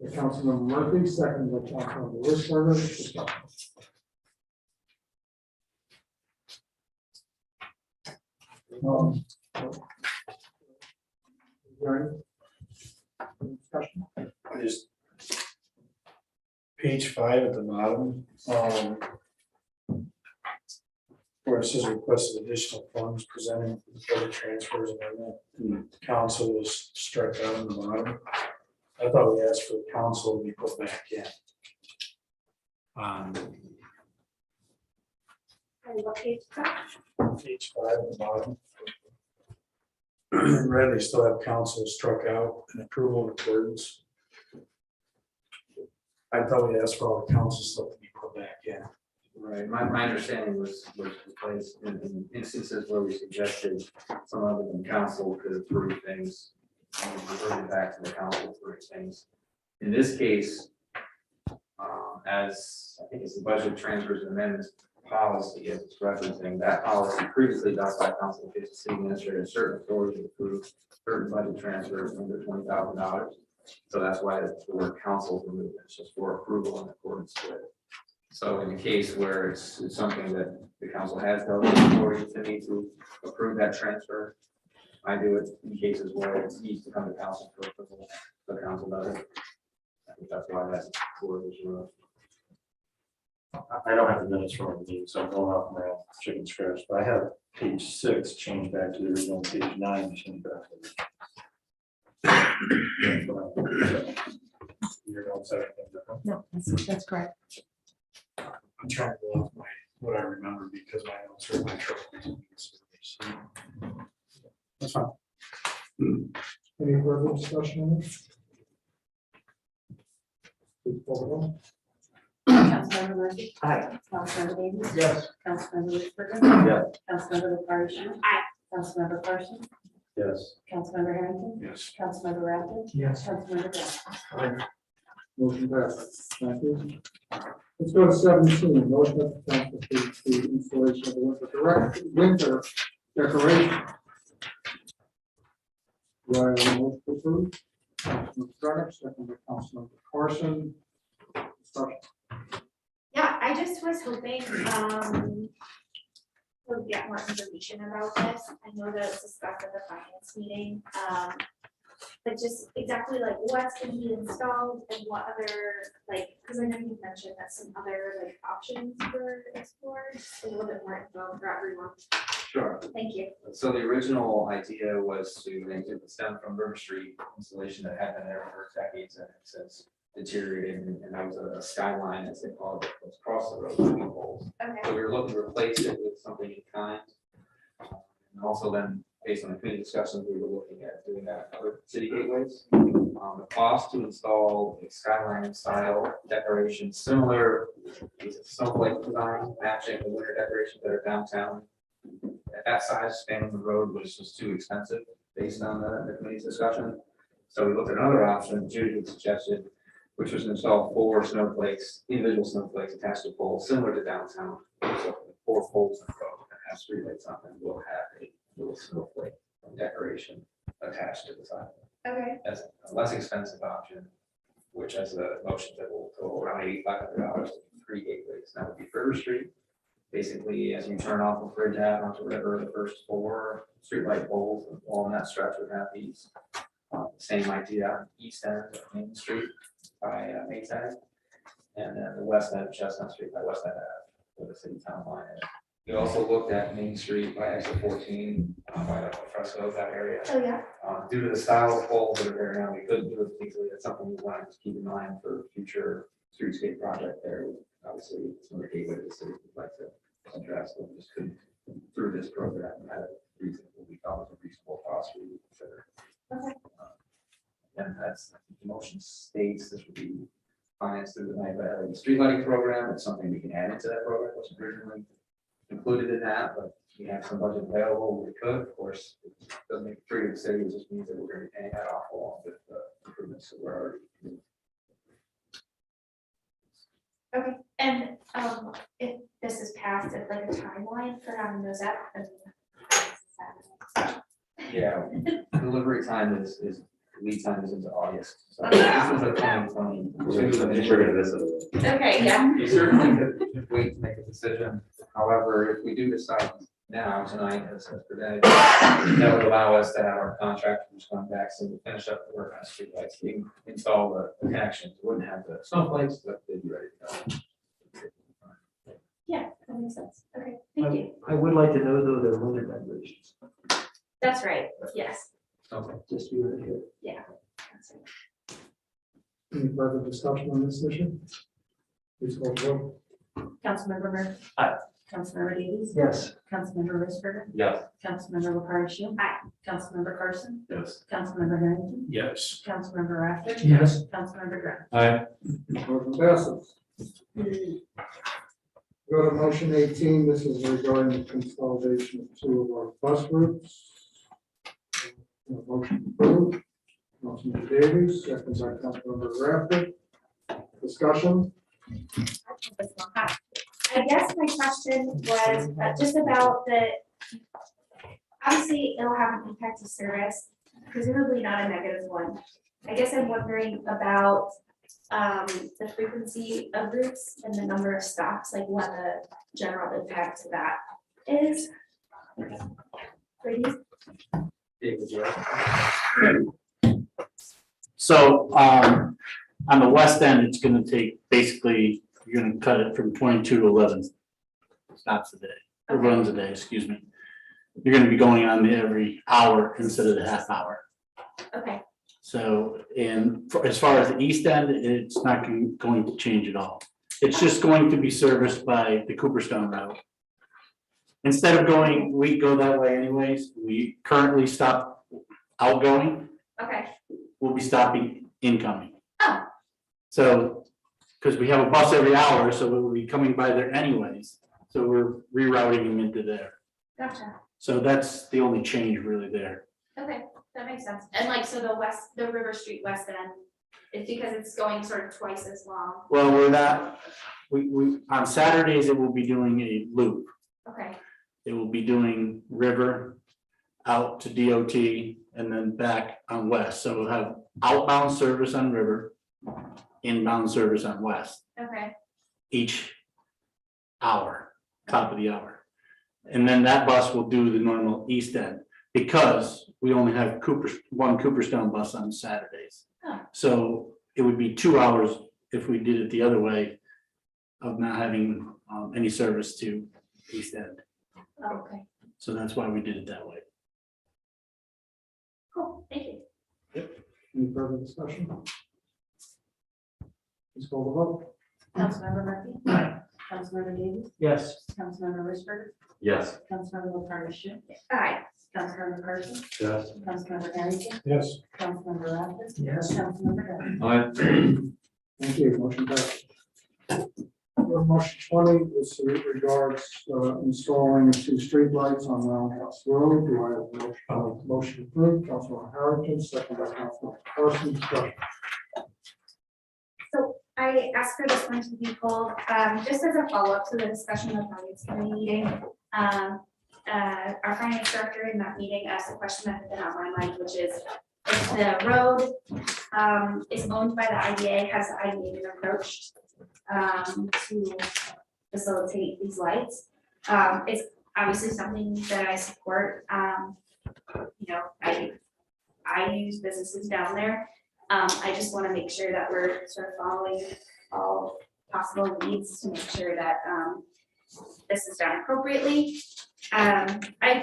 Speaker 1: The Councilmember Murphy, second by Councilmember Ritzberger. Discussion?
Speaker 13: I just. Page 5 at the bottom, where it says request of additional funds presented for the transfers and the council was struck out on the bottom. I thought we asked for the council to be put back in.
Speaker 6: And what page?
Speaker 13: Page 5 at the bottom. Red, they still have council struck out and approval in accordance. I thought we asked for all the council stuff to be put back in.
Speaker 10: Right, my understanding was placed in instances where we suggested some other than council could approve things. And reverting back to the council for things.
Speaker 3: In this case, as I think it's the budget transfers and amendments policy, as it's referencing, that policy previously adopted by council gives the city administrator certain authority to approve certain budget transfers under $20,000. So that's why the word council is removed. It's just for approval in accordance with. So in the case where it's something that the council has the authority to need to approve that transfer, I do it in cases where it needs to come to council for approval. The council does it. I think that's why that's word was removed.
Speaker 5: I don't have the minutes from the meeting, so I'm going off my own chicken scratch, but I have page 6 changed back to the original page 9 changed back to your notes, everything different.
Speaker 12: No, that's correct.
Speaker 13: I'm trying to go off what I remember because my notes are my trouble. That's fine.
Speaker 1: Any further discussion on this? Please call the roll.
Speaker 2: Councilmember Murphy.
Speaker 8: Aye.
Speaker 2: Councilmember Davis.
Speaker 8: Yes.
Speaker 2: Councilmember Lucifer.
Speaker 5: Yeah.
Speaker 2: Councilmember LaFarge.
Speaker 6: Aye.
Speaker 2: Councilmember Carson.
Speaker 5: Yes.
Speaker 2: Councilmember Harrington.
Speaker 13: Yes.
Speaker 2: Councilmember Rath.
Speaker 9: Yes.
Speaker 2: Councilmember Graham.
Speaker 1: Motion passes. Thank you. Let's go to 17, motion of the council for the installation of the winter decoration. Do I have a motion to approve? Councilman Brenner, second by Councilmember Carson. Discussion.
Speaker 6: Yeah, I just was hoping, we'll get more information about this. I know that it's discussed at the finance meeting, but just exactly like what's gonna be installed and what other, like, because I know you mentioned that some other like options were explored, just a little bit more info for everyone.
Speaker 3: Sure.
Speaker 6: Thank you.
Speaker 3: So the original idea was to make it stem from River Street installation that had been there for decades and it's since deteriorated, and that was a skyline, as they call it, was across the road with the poles.
Speaker 6: Okay.
Speaker 3: So we were looking to replace it with something in kind. And also then, based on the committee discussions, we were looking at doing that in other city gateways. The cost to install a skyline style decoration similar to snowflake design, matching the winter decorations that are downtown. At that size, spanning the road was just too expensive based on the committee's discussion. So we looked at another option, Judy had suggested, which was to install 4 snowflakes, individual snowflakes attached to poles, similar to downtown. So 4 poles in a row that have streetlights on them will have a little snowflake decoration attached to the side.
Speaker 6: Okay.
Speaker 3: That's a less expensive option, which has a motion that will total around $8,500 to 3 gateways. That would be River Street. Basically, as you turn off the bridge out onto River, the first 4 streetlight poles along that stretch would have these. Same idea on the east end of Main Street by Maytag, and then the west end of Chestnut Street by West End Ave, where the city town line is. We also looked at Main Street by exit 14, by the Fresco, that area.
Speaker 6: Oh, yeah.
Speaker 3: Due to the style of poles that are there now, we couldn't do it easily. That's something we wanted to keep in mind for future streetscape project there. Obviously, it's another gateway to the city we'd like to address, but we just couldn't through this program at a reasonable, we thought was a reasonable cost we would consider.
Speaker 6: Okay.
Speaker 3: And that's, I think the motion states this would be financed through the Night Valley Street Lighting Program. It's something we can add into that program. It wasn't originally included in that, but we have some budget available. We could, of course, it doesn't make it free to the city. It just means that we're going to be paying that off along with the improvements that we're already doing.
Speaker 6: Okay, and if this is passed, it's like a timeline for having those up and.
Speaker 3: Yeah, delivery time is lead time is into August. So
Speaker 6: Okay.
Speaker 3: this is a 2022.
Speaker 6: Okay, yeah.
Speaker 3: You certainly could wait to make a decision. However, if we do decide now, tonight, as today, that would allow us to have our contractors come back, so we finish up the work on streetlights, we can install the connections, wouldn't have the snowflakes, but they'd be ready to go.
Speaker 6: Yeah, that makes sense. Okay, thank you.
Speaker 8: I would like to know though their winter decorations,
Speaker 6: That's right, yes,
Speaker 3: Okay.
Speaker 8: just to be really good.
Speaker 6: yeah. That's right.
Speaker 1: Any further discussion on this issue? Please call the roll.
Speaker 2: Councilmember Murphy.
Speaker 8: Aye.
Speaker 2: Councilmember Davies.
Speaker 8: Yes.
Speaker 2: Councilmember Lucifer.
Speaker 11: Yes.
Speaker 2: Councilmember LaFarge.
Speaker 6: Aye.
Speaker 2: Councilmember Carson.
Speaker 11: Yes.
Speaker 2: Councilmember Harrington.
Speaker 13: Yes.
Speaker 2: Councilmember Rath.
Speaker 9: Yes.
Speaker 2: Councilmember Graham.
Speaker 11: Aye.
Speaker 1: Motion passes. Go to motion 18. This is regarding the consolidation of 2 of our bus routes. Motion approved. Councilmember Davies, second by Councilmember Grafton. Discussion?
Speaker 6: I guess my question was just about obviously it'll have an impact to service, presumably not a negative one. I guess I'm wondering about the frequency of routes and the number of stops, like what the general impact to that is. For these.
Speaker 14: So, on the west end, it's gonna take, basically, you're gonna cut it from 22 to 11 stops a day, or runs a day, excuse me. You're gonna be going on every hour instead of the half hour.
Speaker 6: Okay,
Speaker 14: So, and as far as the east end, it's not going to change at all. It's just going to be serviced by the Cooperstown route. Instead of going, we go that way anyways, we currently stop outgoing,
Speaker 6: okay,
Speaker 14: we'll be stopping incoming.
Speaker 6: Oh.
Speaker 14: So, because we have a bus every hour, so we'll be coming by there anyways, so we're rerouting them into there.
Speaker 6: gotcha.
Speaker 14: So that's the only change really there.
Speaker 6: Okay, that makes sense. And like, so the River Street West End, it's because it's going sort of twice as long.
Speaker 14: Well, we're not, we, on Saturdays, it will be doing a loop.
Speaker 6: Okay,
Speaker 14: It will be doing River out to DOT and then back on West. So we'll have outbound service on River, inbound service on West,
Speaker 6: okay,
Speaker 14: each hour, top of the hour. And then that bus will do the normal east end because we only have one Cooperstown bus on Saturdays.
Speaker 6: Oh.
Speaker 14: So it would be 2 hours if we did it the other way of not having any service to east end.
Speaker 6: oh, okay,
Speaker 14: So that's why we did it that way.
Speaker 6: cool, thank you.
Speaker 1: Any further discussion? Please call the vote.
Speaker 2: Councilmember Murphy. Councilmember Davies.
Speaker 8: Yes.
Speaker 2: Councilmember Risberg.
Speaker 11: Yes.
Speaker 2: Councilmember LaFarge.
Speaker 6: Aye.
Speaker 2: Councilmember Carson.
Speaker 5: Yes.
Speaker 2: Councilmember Harrington.
Speaker 13: Yes.
Speaker 2: Councilmember Rath.
Speaker 8: Yes.
Speaker 2: Councilmember Dodd.
Speaker 1: Thank you, motion passed. Motion 20 is regards installing 2 streetlights on Roundhouse Road. Do I have a motion? Motion approved, Councilman Harrington, second by Councilman Carson. Discussion.
Speaker 6: So I asked for this one to be pulled, just as a follow-up to the discussion of finance committee meeting. Our finance director in that meeting asked a question that had been on my mind, which is if the road is owned by the IDA, has the IDA been approached to facilitate these lights? It's obviously something that I support. You know, I use businesses down there. I just want to make sure that we're sort of following all possible leads to make sure that this is done appropriately. I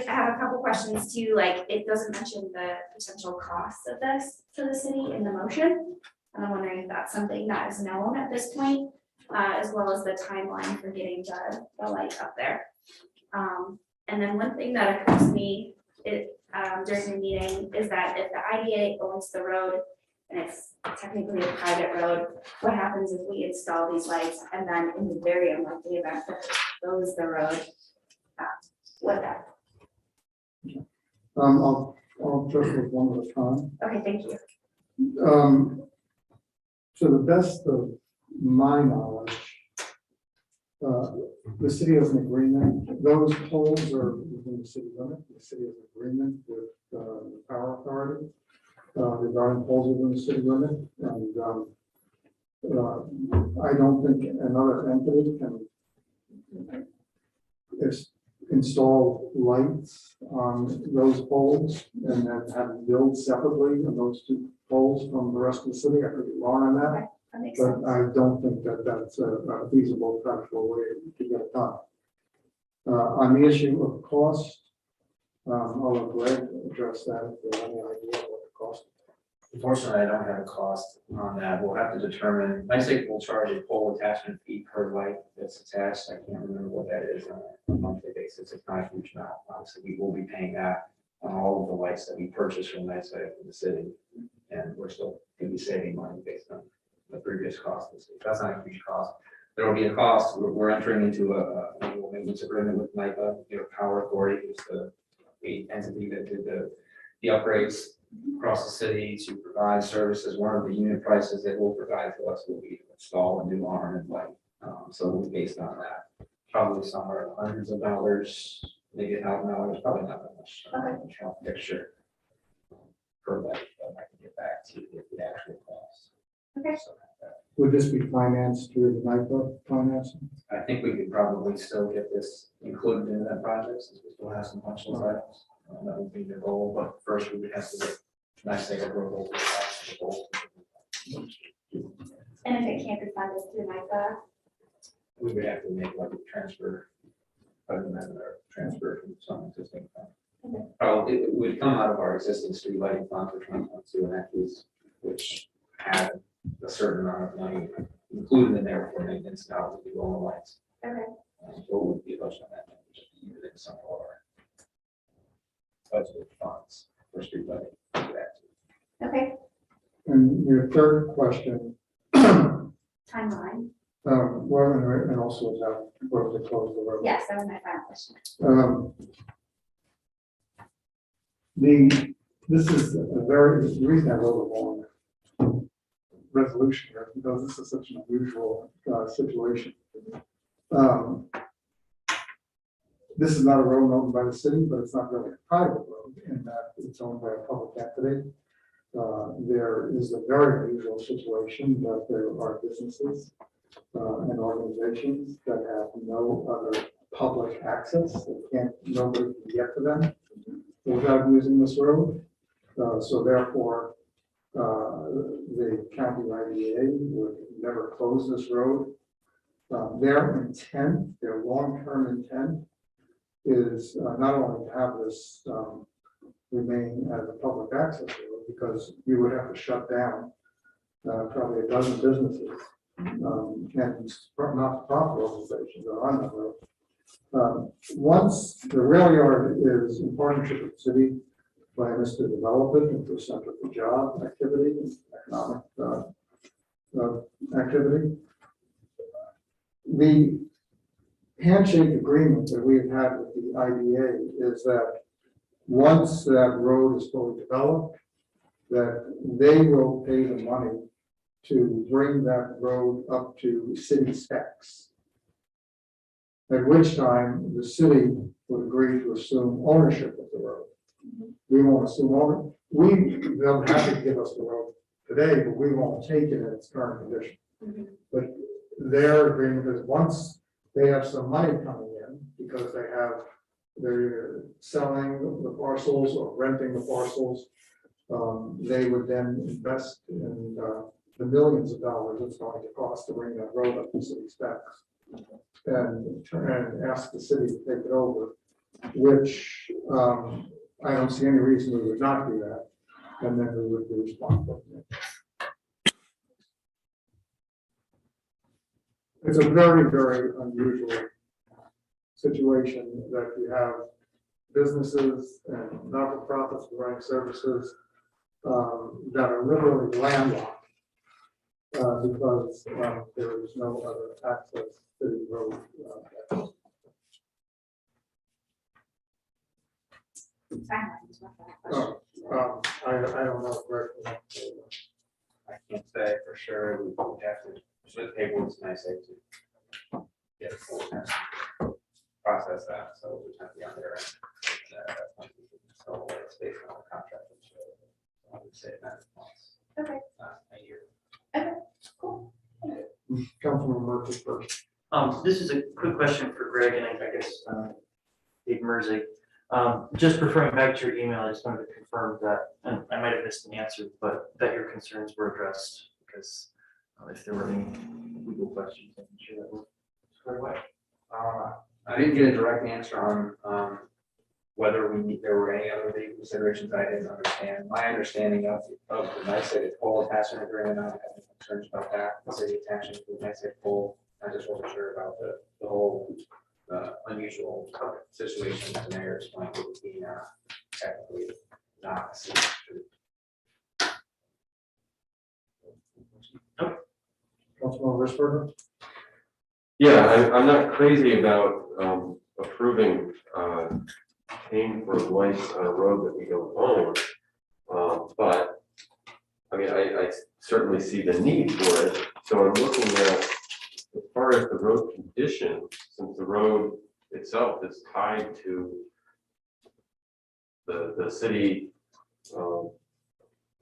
Speaker 6: have a couple questions too, like it doesn't mention the potential costs of this to the city in the motion. And I'm wondering if that's something that is known at this point, as well as the timeline for getting the light up there. And then one thing that occurs to me during the meeting is that if the IDA owns the road and it's technically a private road, what happens if we install these lights and then in the very unlikely event that it goes the road? What that?
Speaker 1: I'll just with one at a time.
Speaker 6: Okay, thank you.
Speaker 1: To the best of my knowledge, the city has an agreement, those poles are within the city limit, the city has an agreement with the power authority regarding poles within the city limit, and I don't think another entity can install lights on those poles and then have them billed separately on those 2 poles from the rest of the city. I could be wrong on that.
Speaker 6: Okay, that makes
Speaker 1: But
Speaker 6: sense.
Speaker 1: I don't think that that's a feasible, practical way to get it done. On the issue of cost, I'll let Greg address that if you have any idea what the cost.
Speaker 3: Unfortunately, I don't have a cost on that. We'll have to determine, I think we'll charge a pole attachment fee per light that's attached. I can't remember what that is on a monthly basis. It's not a huge amount. Obviously, we will be paying that on all of the lights that we purchase from that side of the city. And we're still going to be saving money based on the previous cost. That's not a huge cost. There will be a cost. We're entering into a annual maintenance agreement with NIPA, Power Authority, who's the entity that did the upgrades
Speaker 10: across the city to provide services. One of the unit prices they will provide to us will be to install a new arm and light. So based on that, probably somewhere hundreds of dollars, maybe $1,000, probably not that much. Picture per light, but I can get back to you with the actual cost.
Speaker 2: Okay.
Speaker 10: So,
Speaker 1: Would this be financed through the NIPA financing?
Speaker 10: I think we could probably still get this included in that project since we still have some punch list items. That would be the goal, but first we would have to get nice thing approval.
Speaker 6: And if it can't be funded through NIPA,
Speaker 10: We would have to make like a transfer, or transfer from some existing fund. Probably, it would come out of our existing street lighting fund for 2022 and that piece, which had a certain amount of money included in there for maintenance, now would be all the lights.
Speaker 6: okay,
Speaker 10: What would be a bunch of that, just use it in some of our budgeted funds for street lighting.
Speaker 6: okay,
Speaker 1: And your third question,
Speaker 6: timeline,
Speaker 1: well, and also is that, what was it close the road?
Speaker 6: yes, that was my final question.
Speaker 1: This is a very, the reason I wrote a long resolution here, because this is such an unusual situation. This is not a road owned by the city, but it's not really a private road in that it's owned by a public entity. There is a very unusual situation that there are businesses and organizations that have no other public access. Nobody can get to them without using this road. So therefore, the county IDA would never close this road. Their intent, their long-term intent is not only to have this remain as a public access road, because you would have to shut down probably a dozen businesses and not-for-profit organizations are on the road. Once the rail yard is in partnership with the city, plans to develop it into a center for job activity, economic activity. The handshake agreement that we've had with the IDA is that once that road is fully developed, that they will pay the money to bring that road up to city specs. At which time the city would agree to assume ownership of the road. We won't assume ownership. They'll have to give us the road today, but we won't take it in its current condition. But their agreement is once they have some money coming in, because they're selling the parcels or renting the parcels, they would then invest in the millions of dollars it's going to cost to bring that road up to city specs. And ask the city to take it over, which I don't see any reason we would not do that, and then we would be responsible. It's a very, very unusual situation that you have businesses and not-for-profits providing services that are literally landlocked because there is no other access to the road.
Speaker 6: Timeline is not that question.
Speaker 1: I don't know. Greg.
Speaker 3: I can't say for sure, we would have to, so the paper is nice to get a full process that, so we have to be on their end. So it's based on the contract. So I would say that months.
Speaker 6: Okay.
Speaker 3: A year.
Speaker 6: Okay, cool.
Speaker 1: Councilman Murphy first.
Speaker 8: This is a quick question for Greg and I guess Dave Merzig. Just referring back to your email, I just wanted to confirm that, and I might have missed an answer, but that your concerns were addressed, because if there were any legal questions, I'm sure that will square away.
Speaker 3: I didn't get a direct answer on whether there were any other legal considerations I didn't understand. My understanding of the NICEAG pole attachment agreement, I have concerns about that, the city attaching to the NICEAG pole. I just wasn't sure about the whole unusual situation that the mayor explained would be technically not a city street.
Speaker 1: Councilman Risberger.
Speaker 11: Yeah, I'm not crazy about approving paying for lights on a road that we don't own. But, I mean, I certainly see the need for it, so I'm looking at, as far as the road condition, since the road itself is tied to the city,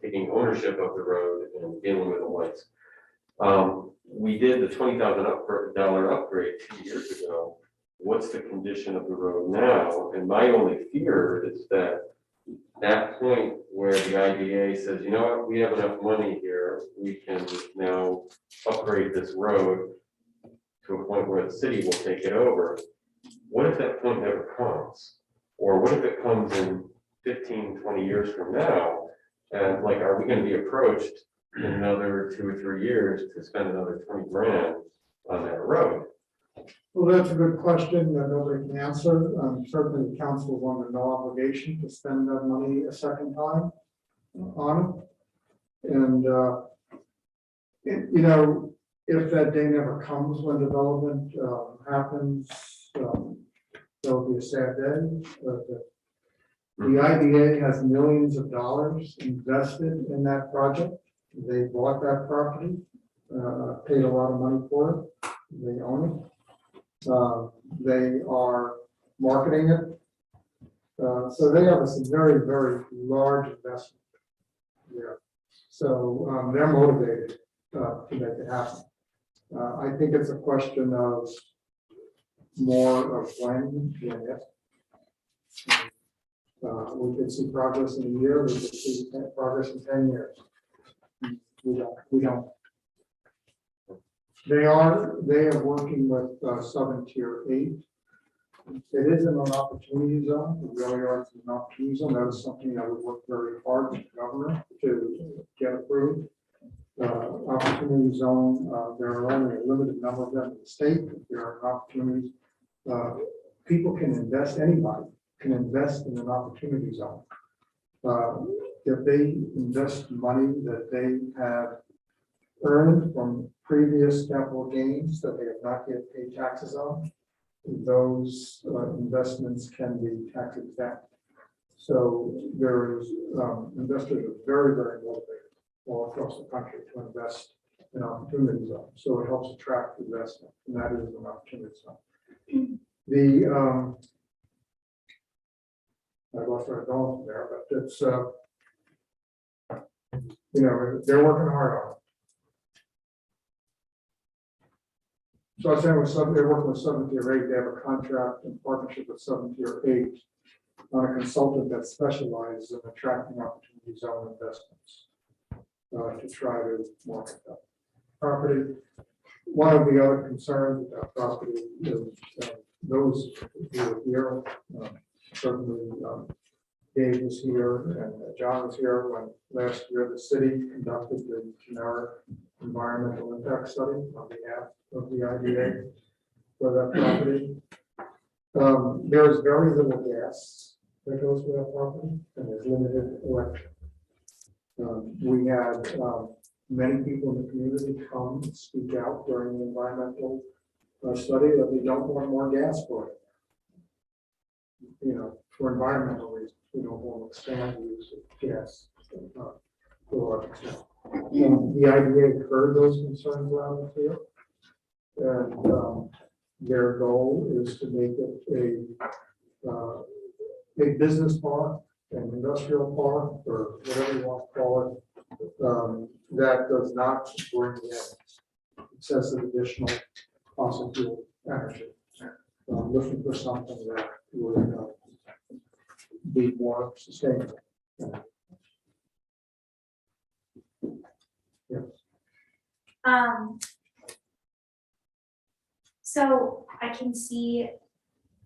Speaker 11: taking ownership of the road and dealing with the lights. We did the $20,000 upgrade 2 years ago. What's the condition of the road now? And my only fear is that point where the IDA says, you know what, we have enough money here, we can now upgrade this road to a point where the city will take it over. What if that point never comes? Or what if it comes in 15, 20 years from now? And like, are we gonna be approached in another 2 or 3 years to spend another 20 grand on that road?
Speaker 1: Well, that's a good question that nobody can answer. Certainly the council is under no obligation to spend that money a second time on it. And, you know, if that day never comes when development happens, there'll be a sad day. But the IDA has millions of dollars invested in that project. They bought that property, paid a lot of money for it. They own it. They are marketing it. So they have some very, very large investment there. So they're motivated to make it happen. I think it's a question of more of when than if. We could see progress in a year, we could see progress in 10 years. We don't. They are working with Southern Tier 8. It is in an opportunity zone. We really are in an opportunity zone. That is something that we work very hard with the governor to get approved. Opportunity zone, there are only a limited number of them in the state. There are opportunities. People can invest, anybody can invest in an opportunity zone. If they invest money that they have earned from previous capital gains that they have not yet paid taxes on, those investments can be tax exempt. So there's investors are very, very motivated all across the country to invest in opportunity zones. So it helps attract investment, and that is an opportunity zone. The I lost where I'm going from there, but it's you know, they're working hard on it. So I was saying they're working with Southern Tier 8. They have a contract in partnership with Southern Tier 8 on a consultant that specializes in attracting opportunity zone investments to try to market that property. One of the other concerns with that property is those who are here, certainly Dave was here and John was here when last year the city conducted the generic environmental impact study on behalf of the IDA for that property. There's very little gas that goes with that property, and there's limited electric. We had many people in the community come and speak out during the environmental study that they don't want more gas for it. You know, for environmental reasons, we don't want to expand the use of gas to a large extent. The IDA heard those concerns loud and clear, and their goal is to make it a business park, an industrial park, or whatever you want to call it, that does not bring in excessive additional fossil fuel energy. Looking for something that would be more sustainable. Yes.
Speaker 6: So I can see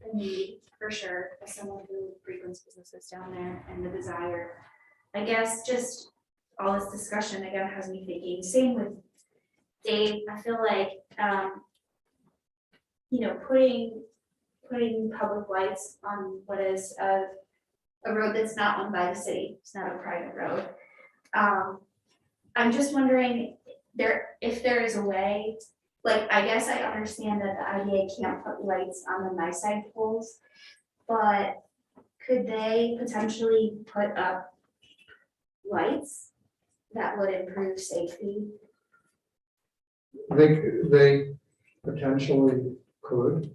Speaker 6: the need for sure as someone who frequents businesses down there and the desire. I guess just all this discussion again has me thinking, same with Dave, I feel like, you know, putting public lights on what is a road that's not owned by the city, it's not a private road. I'm just wondering if there is a way, like, I guess I understand that the IDA can't put lights on the NICEAG poles, but could they potentially put up lights that would improve safety.
Speaker 1: They potentially could,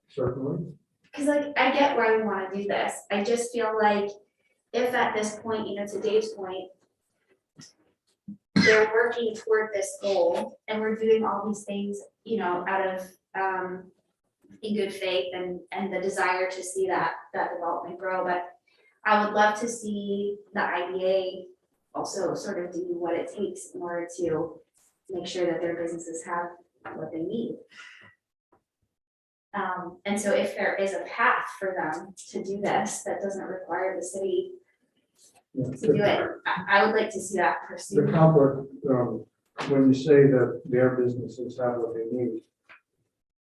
Speaker 1: certainly.
Speaker 6: Cause like, I get why we wanna do this, I just feel like if at this point, you know, to Dave's point, they're working toward this goal and we're doing all these things, you know, out of, in good faith and the desire to see that development grow, but I would love to see the IDA also sort of do what it takes in order to make sure that their businesses have what they need. And so if there is a path for them to do this, that doesn't require the city to do it, I would like to see that
Speaker 1: The
Speaker 6: pursued.
Speaker 1: conflict, when you say that their businesses have what they need,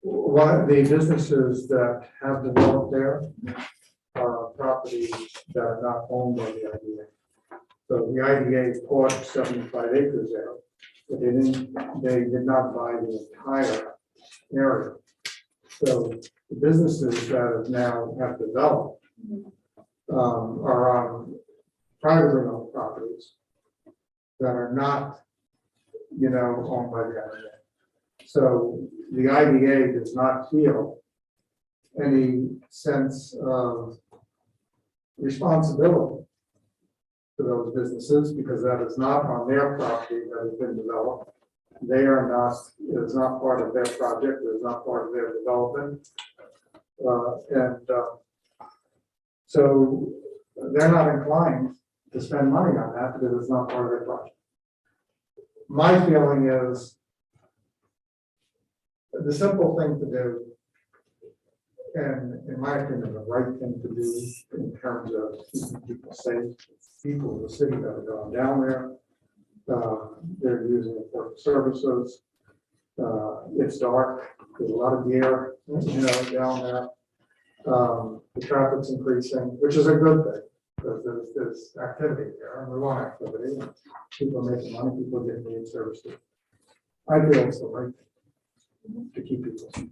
Speaker 1: the businesses that have developed there are properties that are not owned by the IDA. So the IDA bought 75 acres there, but they did not buy the entire area. So the businesses that have developed are on privately owned properties that are not, owned by the IDA. So the IDA does not feel any sense of responsibility to those businesses because that is not on their property that has been developed. They are not, it is not part of their project, it is not part of their development. So they're not inclined to spend money on that because it's not part of their project. My feeling is the simple thing to do, and in my opinion, the right thing to do in terms of keeping people safe, people in the city that are going down there, they're using important services. It's dark, there's a lot of gear, down there. The traffic's increasing, which is a good thing, because there's activity there, and we want activity. And people are making money, people are getting needed services. I feel it's the right thing to keep people safe.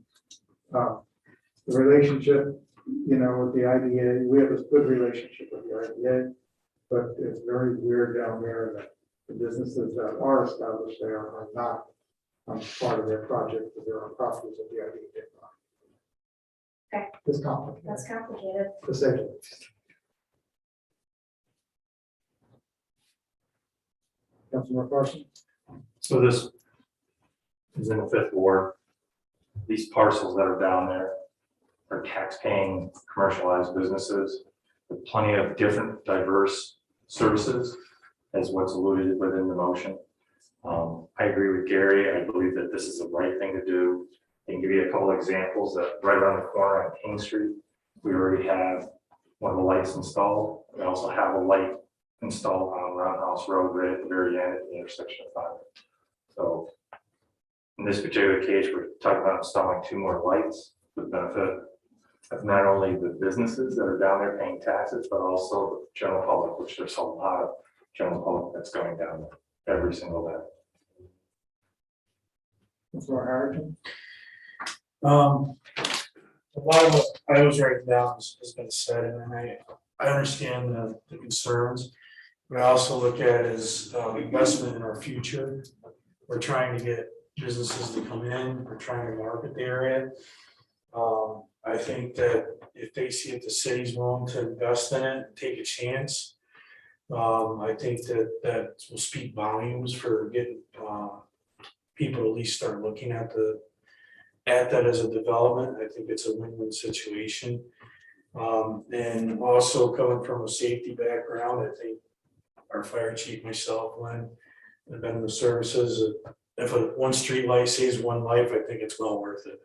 Speaker 1: The relationship, with the IDA, we have a good relationship with the IDA, but it's very weird down there that the businesses that are established there are not part of their project, but they're on properties of the IDA.
Speaker 6: Okay.
Speaker 1: It's complicated,
Speaker 6: That's complicated.
Speaker 1: to say the least. Councilman Carson?
Speaker 5: So this is in the fifth ward. These parcels that are down there are tax-paying commercialized businesses with plenty of different diverse services, as what's alluded within the motion. I agree with Gary. I believe that this is the right thing to do. I can give you a couple of examples that right around the corner on King Street, we already have one of the lights installed. We also have a light installed on Roundhouse Road right at the very end at the intersection of 5. So in this particular case, we're talking about installing 2 more lights for the benefit of not only the businesses that are down there paying taxes, but also the general public, which there's a lot of general public that's going down there every single day.
Speaker 1: Councilman Harrington?
Speaker 13: A lot of what I was writing down has been said, and I understand the concerns. But I also look at it as investment in our future. We're trying to get businesses to come in, we're trying to market the area. I think that if they see if the city's willing to invest in it, take a chance, I think that will speak volumes for getting people to at least start looking at that as a development. I think it's a win-win situation. And also coming from a safety background, I think our fire chief, myself, Lynn, have been in the services. If one street light saves one life, I think it's well worth it.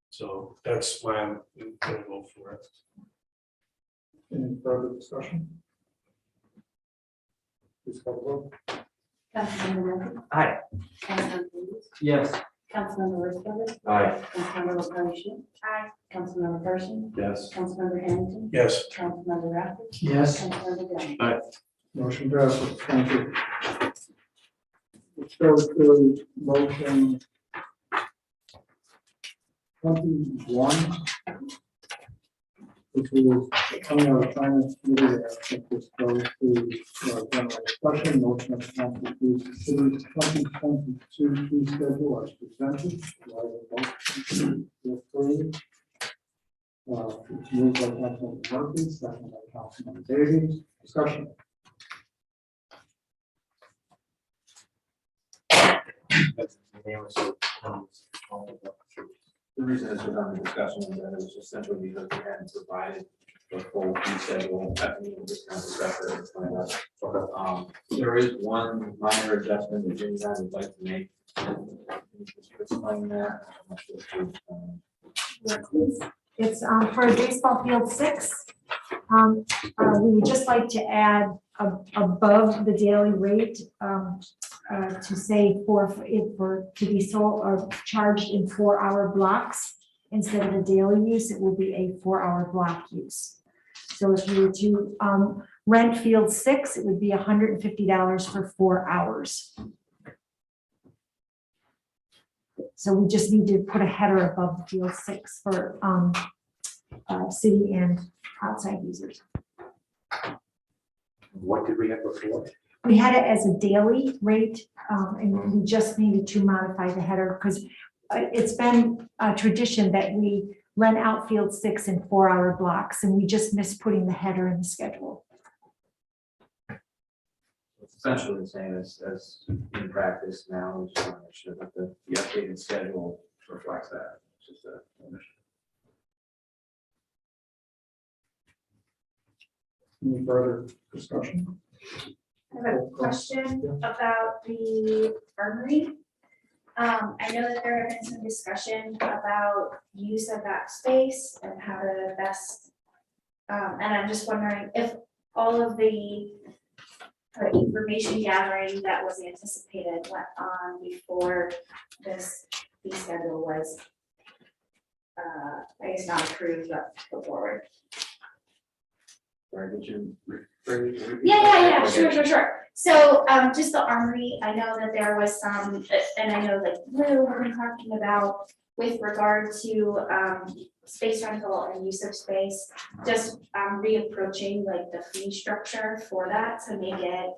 Speaker 13: So that's why I'm gonna vote for it.
Speaker 1: Any further discussion? Please call the roll.
Speaker 2: Councilmember Murphy?
Speaker 8: Aye.
Speaker 2: Councilmember Booth?
Speaker 8: Yes.
Speaker 2: Councilmember Whitaker?
Speaker 11: Aye.
Speaker 2: Councilmember LaFrentine?
Speaker 6: Aye.
Speaker 2: Councilmember Carson?
Speaker 11: Yes.
Speaker 2: Councilmember Harrington?
Speaker 13: Yes.
Speaker 2: Councilmember Rath?
Speaker 9: Yes.
Speaker 2: Councilmember Down?
Speaker 1: Motion passes. Thank you. Let's go to motion 21. which was coming out of finance committee, I think this goes to general discussion, motion of the council to consider 2022 fee schedule as presented. Do I have a motion to approve? It's moved by Councilman Murphy, second by Councilman Davies. Discussion.
Speaker 3: The reason this was on the discussion is that it was just simply because we hadn't provided the full fee schedule at the discount separate. There is one minor adjustment that Jimmy and I would like to make. Just explain that. I'm not sure if you,
Speaker 12: It's for baseball field 6. We would just like to add above the daily rate to say to be sold or charged in 4-hour blocks. Instead of a daily use, it will be a 4-hour block use. So if you were to rent field 6, it would be $150 for 4 hours. So we just need to put a header above field 6 for city and outside users.
Speaker 11: What did we have before?
Speaker 12: We had it as a daily rate, and we just needed to modify the header because it's been a tradition that we rent out field 6 in 4-hour blocks, and we just missed putting the header in the schedule.
Speaker 3: it's essentially the same as in practice now. We just want to make sure that the updated schedule reflects that. It's just a omission.
Speaker 1: Any further discussion?
Speaker 6: I have a question about the armory. I know that there have been some discussion about use of that space and how to best, and I'm just wondering if all of the information gathering that was anticipated went on before this fee schedule was, I guess not approved, but put forward.
Speaker 3: Where did you?
Speaker 6: Yeah, sure. So, just the armory, I know that there was some, and I know like Lou, we've been talking about with regard to, space rental and use of space, just, reapproaching like the fee structure for that to make it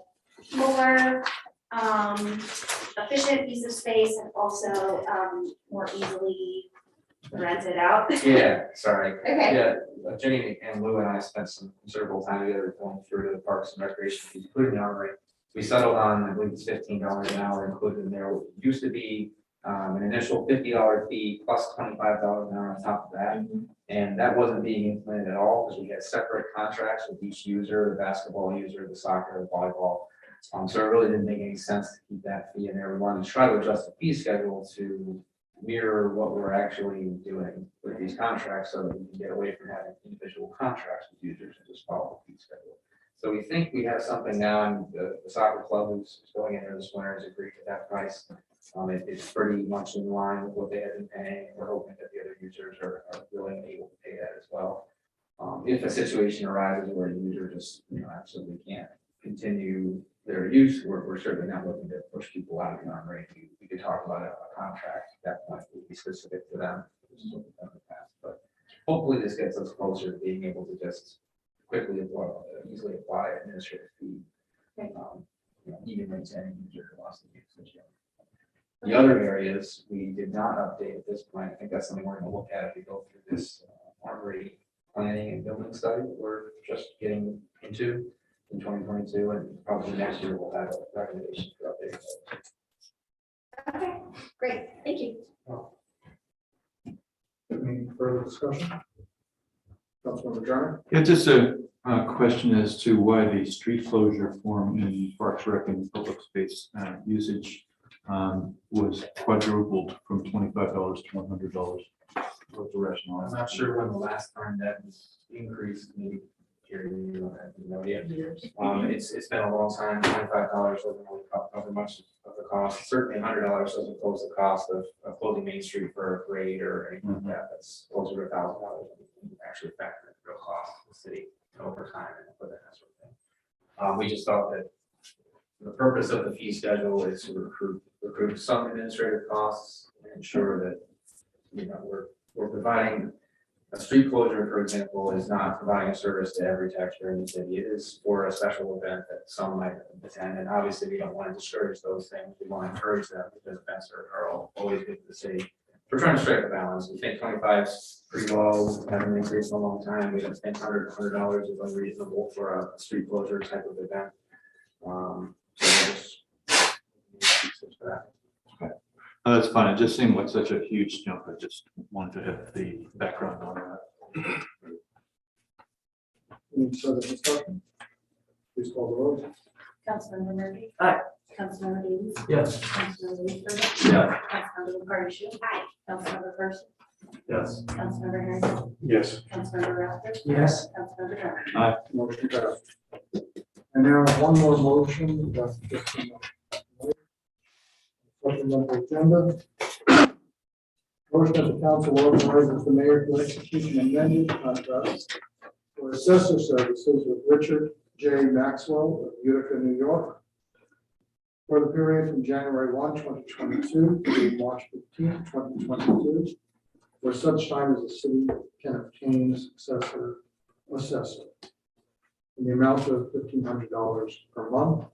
Speaker 6: more, efficient use of space and also, more easily rented out.
Speaker 3: Yeah, sorry.
Speaker 6: Okay.
Speaker 3: Yeah, Jenny and Lou and I spent some considerable time together going through the parks and recreation fees, including the armory. We settled on, I believe it's $15 an hour included in there. It used to be an initial $50 fee plus $25 an hour on top of that. And that wasn't being implemented at all because we had separate contracts with each user, the basketball user, the soccer, the volleyball. So it really didn't make any sense to keep that fee in there. We wanted to try to adjust the fee schedule to mirror what we're actually doing with these contracts so that we can get away from having individual contracts with users and just follow the fee schedule. So we think we have something now, and the soccer club who's going in there this winter has agreed to that price. It's pretty much in line with what they have been paying. We're hoping that the other users are willing and able to pay that as well. If a situation arises where a user just absolutely can't continue their use, we're certainly not looking to push people out of the armory. We could talk about a contract at that point would be specific to them. This is what we've done in the past, but hopefully this gets us closer to being able to just quickly easily apply administrative fee. Even to any user who wants to use it. The other areas we did not update at this point. I think that's something we're going to look at if we go through this armory planning and building study that we're just getting into in 2022, and probably next year we'll have a recommendation for updating those.
Speaker 6: Okay, great, thank you.
Speaker 1: Any further discussion? Councilmember Jordan?
Speaker 15: Yeah, just a question as to why the street closure form in Parks Rec and public space usage was quadrupled from $25 to $100. What's the rationale?
Speaker 3: I'm not sure when the last time that was increased, maybe here, it's been a long time. $25 doesn't really cover much of the cost. Certainly $100 doesn't close the cost of closing Main Street for a parade or anything like that. That's closer to $1,000. Actually factor in the real cost of the city over time and for that sort of thing. We just thought that the purpose of the fee schedule is to recruit some administrative costs and ensure that we're providing a street closure, for example, is not providing a service to every taxpayer in the city. It is for a special event that some might attend, and obviously we don't want to discourage those things. We want to encourage them because events are always good for the city. We're trying to strike a balance. We think 25 is pretty low, haven't increased in a long time. We don't think $100 is unreasonable for a street closure type of event. So we'll just for that.
Speaker 15: Oh, that's fine. It just seemed like such a huge jump. I just wanted to have the background on that.
Speaker 1: Any further discussion? Please call the roll.
Speaker 2: Councilmember Murphy.
Speaker 8: Aye.
Speaker 2: Councilmember Davis.
Speaker 8: Yes.
Speaker 2: Councilmember Leesburg.
Speaker 5: Yeah.
Speaker 2: Councilmember McCarthy. Aye. Councilmember Person.
Speaker 5: Yes.
Speaker 2: Councilmember Harrington.
Speaker 13: Yes.
Speaker 2: Councilmember Rathor.
Speaker 8: Yes.
Speaker 2: Councilmember Dodd.
Speaker 1: Motion passed. And now one more motion. That's just supplemental agenda. Motion of the council authorizes the mayor to execute an amended contract for assessor services with Richard J. Maxwell of Utica, New York, for the period from January 1, 2022 to March 15, 2022, for such time as the city can obtain successor assessor in the amount of $1,500 per month,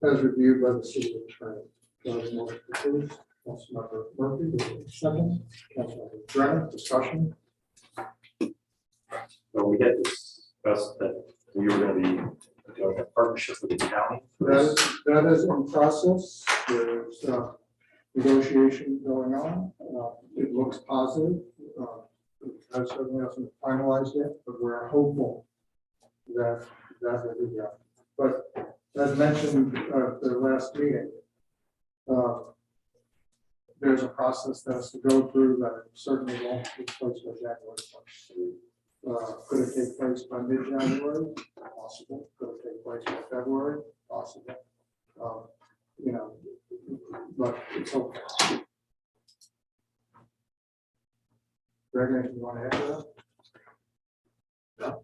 Speaker 1: as reviewed by the city attorney. Do I have a motion, please? Councilmember Murphy, do I have a second? Councilmember Brennan, discussion.
Speaker 5: So we had discussed that we were going to be doing a partnership with the county.
Speaker 1: That is in process. There's negotiation going on. It looks positive. That certainly hasn't finalized yet, but we're hopeful that that will be done. But as mentioned at the last meeting, there's a process that has to go through that certainly won't take place by January 1st. Could it take place by mid-January? Possible. Could it take place by February? Possible. But it's okay. Greg, anything you want to add to that?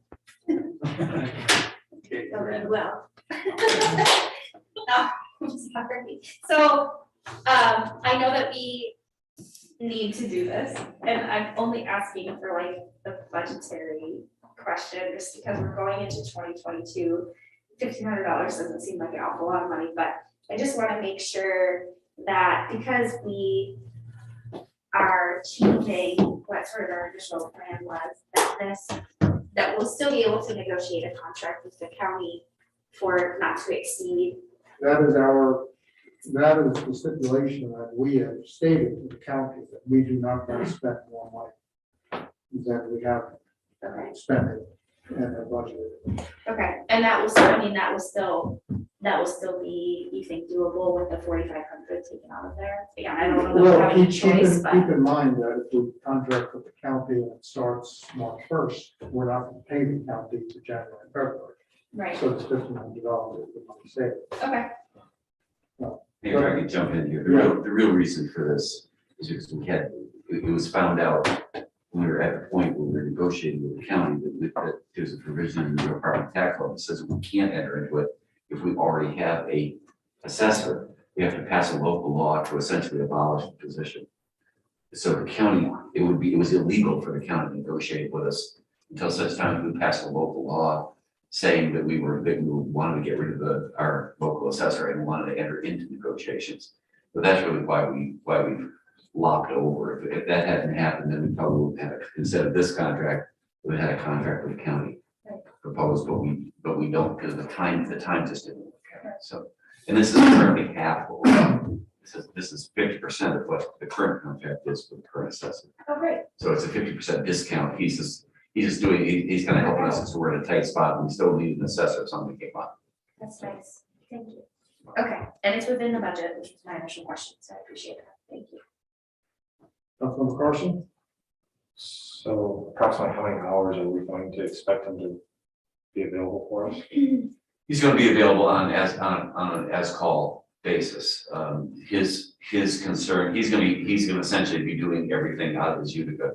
Speaker 6: Okay, well. No, I'm sorry. So, I know that we need to do this, and I'm only asking for like the budgetary question, just because we're going into 2022. $1,500 doesn't seem like an awful lot of money, but I just want to make sure that because we are changing what sort of our initial plan was, that we'll still be able to negotiate a contract with the county for not to exceed.
Speaker 1: That is the stipulation that we have stated to the county, that we do not want to spend more money than we have spent it and have budgeted.
Speaker 6: Okay, and that will still, that will still be, you think, doable with the 4,500 taken out of there? Again, I don't know that we
Speaker 1: Well,
Speaker 6: have any
Speaker 1: keep
Speaker 6: choice, but.
Speaker 1: in mind that if we contract with the county and it starts March 1st, we're not going to pay the county for January and February.
Speaker 6: Right,
Speaker 1: So it's $1,500 the money saved.
Speaker 6: okay,
Speaker 16: Maybe if I could jump in here, the real reason for this is because it was found out when we were at the point where we were negotiating with the county that there's a provision in the real property tax law that says we can't enter into it if we already have a assessor. We have to pass a local law to essentially abolish the position. So the county, it was illegal for the county to negotiate with us until such time as we passed a local law saying that we wanted to get rid of our local assessor and wanted to enter into negotiations. But that's really why we've locked over. If that hadn't happened, then we probably would have, instead of this contract, we had a contract with the county proposed, but we don't, because the time just didn't work out. So, and this is currently half. This is 50% of what the current contract is for the current assessor.
Speaker 6: oh, great,
Speaker 16: So it's a 50% discount. He's kind of helping us, so we're in a tight spot, and we still need an assessor if something came up.
Speaker 6: that's nice, thank you. Okay, and it's within the budget, which was my initial question, so I appreciate that, thank you.
Speaker 1: Councilmember Carson?
Speaker 5: So approximately how many hours are we going to expect him to be available for us?
Speaker 16: He's going to be available on an as-call basis. His concern, he's going to essentially be doing everything out of his Utica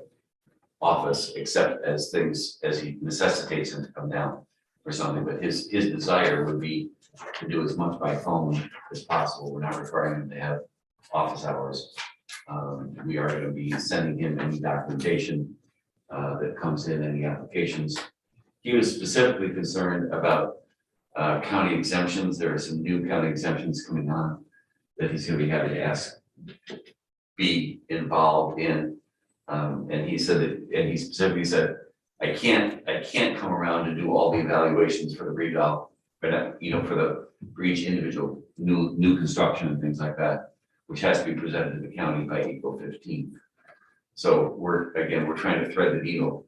Speaker 16: office, except as he necessitates him to come down or something, but his desire would be to do as much by phone as possible. We're not requiring him to have office hours. We are going to be sending him any documentation that comes in, any applications. He was specifically concerned about county exemptions. There are some new county exemptions coming on that he's gonna be having to be involved in. And he said that, and he specifically said, I can't come around to do all the evaluations for the redevelop, but for each individual new construction and things like that, which has to be presented to the county by April 15th. So we're trying to thread the needle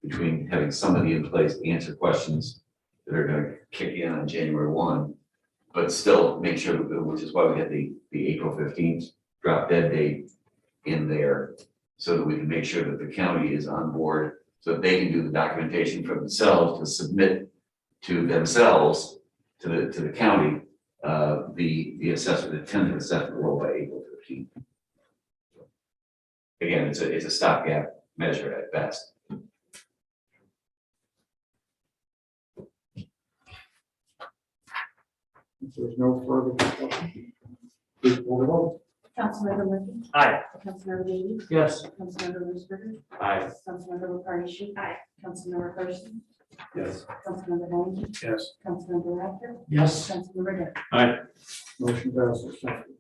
Speaker 16: between having somebody in place to answer questions that are gonna kick in on January 1, but still make sure, which is why we had the April 15th drop dead date in there, so that we can make sure that the county is on board, so that they can do the documentation for themselves to submit to themselves, to the county, the assessment, the tentative assessment roll by April 15th. Again, it's a stopgap measure at best.
Speaker 1: If there's no further discussion, please call the vote.
Speaker 2: Councilmember Lippy.
Speaker 8: Aye.
Speaker 2: Councilmember Davies.
Speaker 8: Yes.
Speaker 2: Councilmember Roosevelt.
Speaker 11: Aye.
Speaker 2: Councilmember McCarthy. Aye. Councilmember Person.
Speaker 13: Yes.
Speaker 2: Councilmember Henry.
Speaker 13: Yes.
Speaker 2: Councilmember Raptor.
Speaker 9: Yes.
Speaker 2: Councilmember Day.
Speaker 1: Motion passes. Thank you.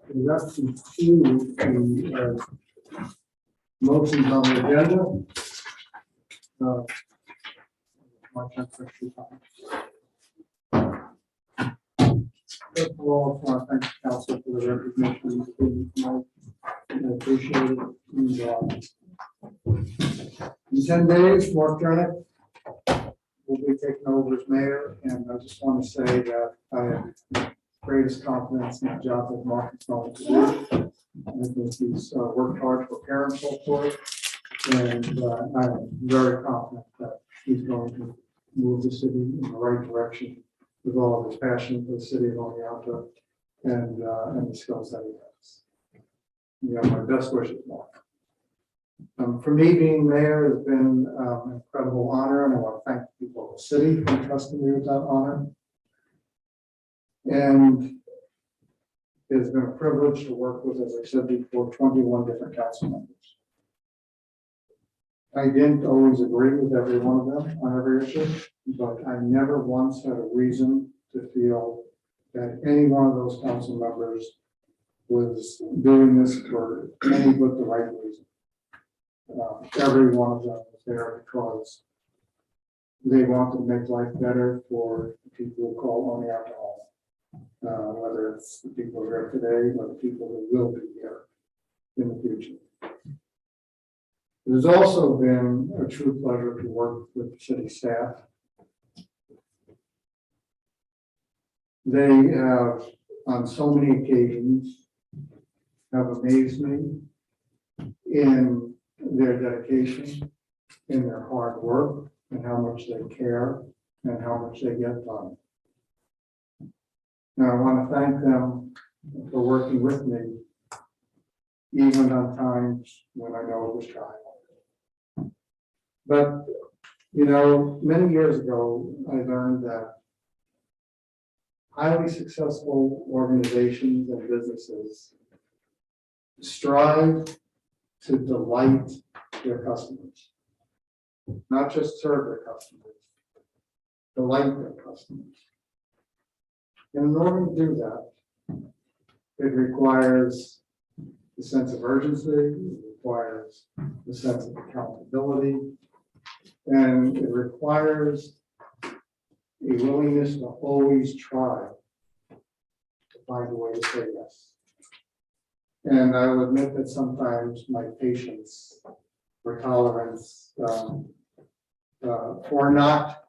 Speaker 1: And that concludes the motions on the agenda. My time for a few comments. First of all, I want to thank the council for the recognition of the tonight. I appreciate it. In 10 days, Mark Jernick will be taking over as mayor, and I just want to say that I have greatest confidence in the job that Mark is going to do. I think he's worked hard to prepare himself for it, and I'm very confident that he's going to move the city in the right direction with all of his passion for the city of Oneonta and the skills that he has. You have my best wishes, Mark. For me, being mayor has been an incredible honor, and I want to thank the people of the city for entrusting me with that honor. And it has been a privilege to work with, as I said before, 21 different council members. I didn't always agree with every one of them on every issue, but I never once had a reason to feel that any one of those council members was doing this for any but the right reason. Every one of them was there because they wanted to make life better for the people who call Oneonta home. Whether it's the people who are here today or the people who will be here in the future. It has also been a true pleasure to work with the city staff. They have, on so many occasions, have amazed me in their dedication, in their hard work, and how much they care, and how much they get done. Now, I want to thank them for working with me, even on times when I know it was trying. But, many years ago, I learned that highly successful organizations and businesses strive to delight their customers, not just serve their customers, delight their customers. And in order to do that, it requires a sense of urgency, it requires a sense of accountability, and it requires a willingness to always try to find a way to say yes. And I will admit that sometimes my patience or tolerance for not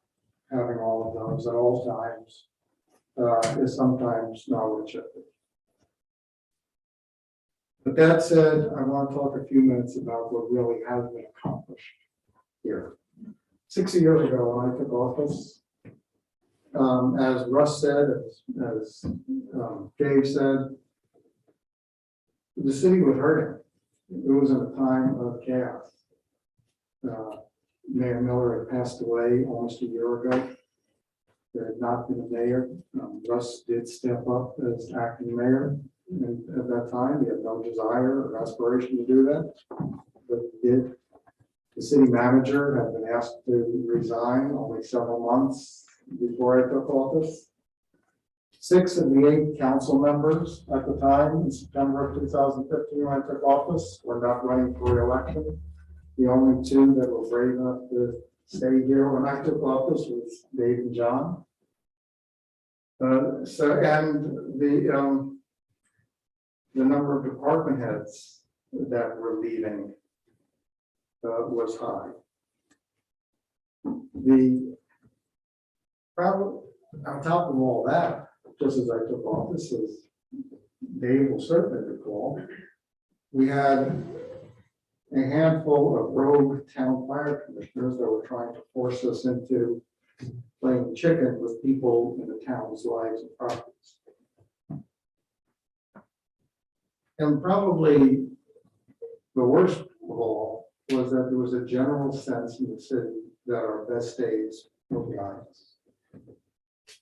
Speaker 1: having all of those at all times is sometimes not what it should be. But that said, I want to talk a few minutes about what really has been accomplished here. 6 years ago, when I took office, as Russ said, as Dave said, the city was hurting. It was in a time of chaos. Mayor Miller had passed away almost a year ago. There had not been a mayor. Russ did step up as acting mayor. And at that time, he had no desire or aspiration to do that, but he did. The city manager had been asked to resign only several months before I took office. 6 of the 8 council members at the time, in September of 2015, when I took office, were not running for re-election. The only 2 that were brave enough to stay here when I took office was Dave and John. And the number of department heads that were leaving was high. On top of all that, just as I took office, as Dave will certainly recall, we had a handful of rogue town fire commissioners that were trying to force us into playing chicken with people in the town's lives and properties. And probably the worst of all was that there was a general sense in the city that our best days were behind us.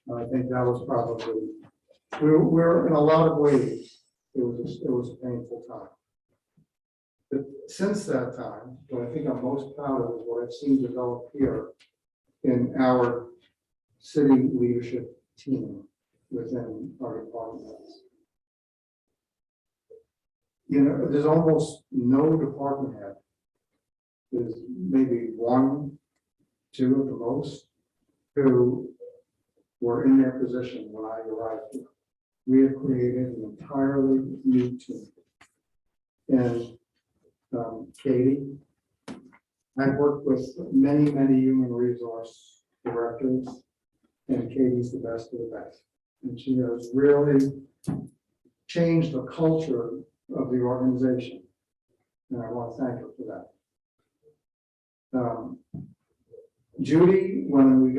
Speaker 1: And I think that was probably, we're in a lot of ways, it was a painful time. But since that time, what I think I'm most proud of is what I've seen develop here in our city leadership team within our departments. You know, there's almost no department head. There's maybe 1, 2 at the most who were in their position when I arrived here. We have created an entirely new team. And Katie, I've worked with many, many human resource directors, and Katie's the best of the best. And she has really changed the culture of the organization. And I want to thank her for that. Judy, when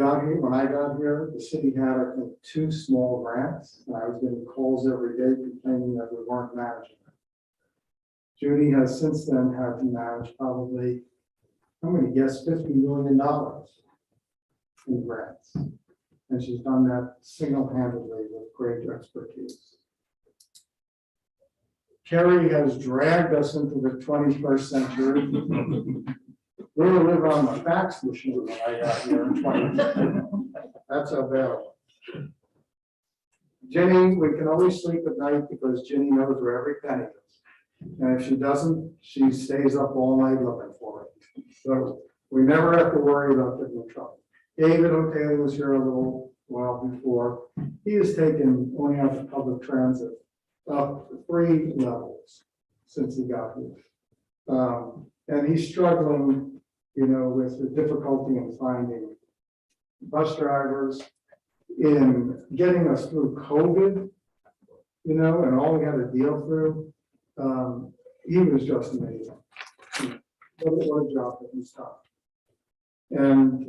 Speaker 1: I got here, the city had, I think, 2 small grants, and I was getting calls every day complaining that we weren't managing them. Judy has since then had to manage probably, I'm going to guess, $50 million in grants. And she's done that single-handedly with great expertise. Kerry has dragged us into the 21st century. We were living on the fax machine when I got here in 20. That's how bad it was. Jenny, we can always sleep at night because Jenny knows where every penny is. And if she doesn't, she stays up all night looking for it. So we never have to worry about getting in trouble. David O'Taylor was here a little while before. He has taken only out the public transit up 3 levels since he got here. And he's struggling, you know, with the difficulty in finding bus drivers, in getting us through COVID, you know, and all we had to deal through. He was just amazing. What a job that he's done. And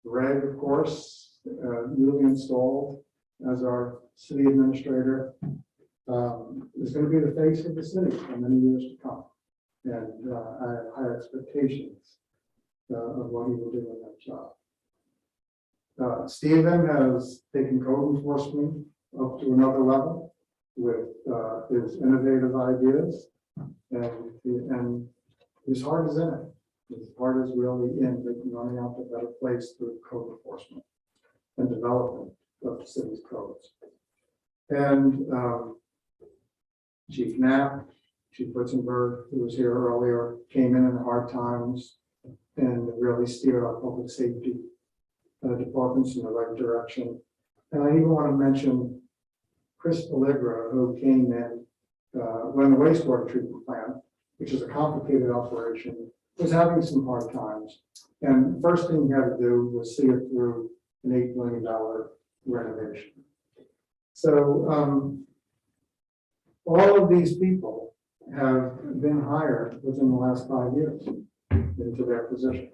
Speaker 1: Greg, of course, newly installed as our city administrator, is going to be the face of the city for many years to come. And I have high expectations of what he will do in that job. Stephen has taken code enforcement up to another level with his innovative ideas, and his heart is in it. His heart is really in making Running a better place through code enforcement and development of the city's codes. And Chief Knapp, Chief Ritzenberg, who was here earlier, came in the hard times and really steered our public safety departments in the right direction. And I even want to mention Chris Allegra, who came in when the wastewater treatment plant, which is a complicated operation, was having some hard times. And the first thing he had to do was see it through an $8 million renovation. So all of these people have been hired within the last 5 years into their positions.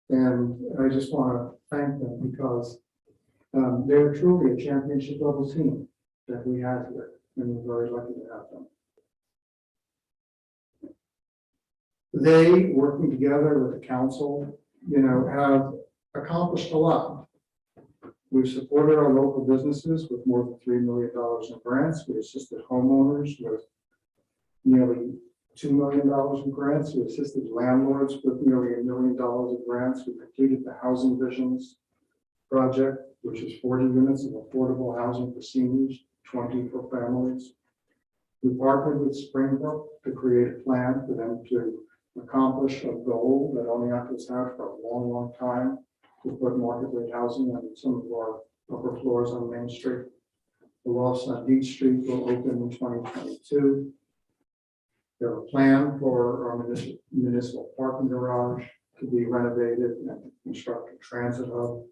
Speaker 1: And I just want to thank them because they're truly a championship level team that we have here, and we're very lucky to have them. They, working together with the council, you know, have accomplished a lot. We've supported our local businesses with more than $3 million in grants. We assisted homeowners with nearly $2 million in grants. We assisted landlords with nearly $1 million of grants. We completed the Housing Visions project, which is 40 units of affordable housing for seniors, 20 for families. We partnered with Springbrook to create a plan for them to accomplish a goal that Oneonta has had for a long, long time, to put market rate housing on some of our upper floors on Main Street. The lofts on Beach Street will open in 2022. We have a plan for our municipal parking garage to be renovated and construct a transit hub.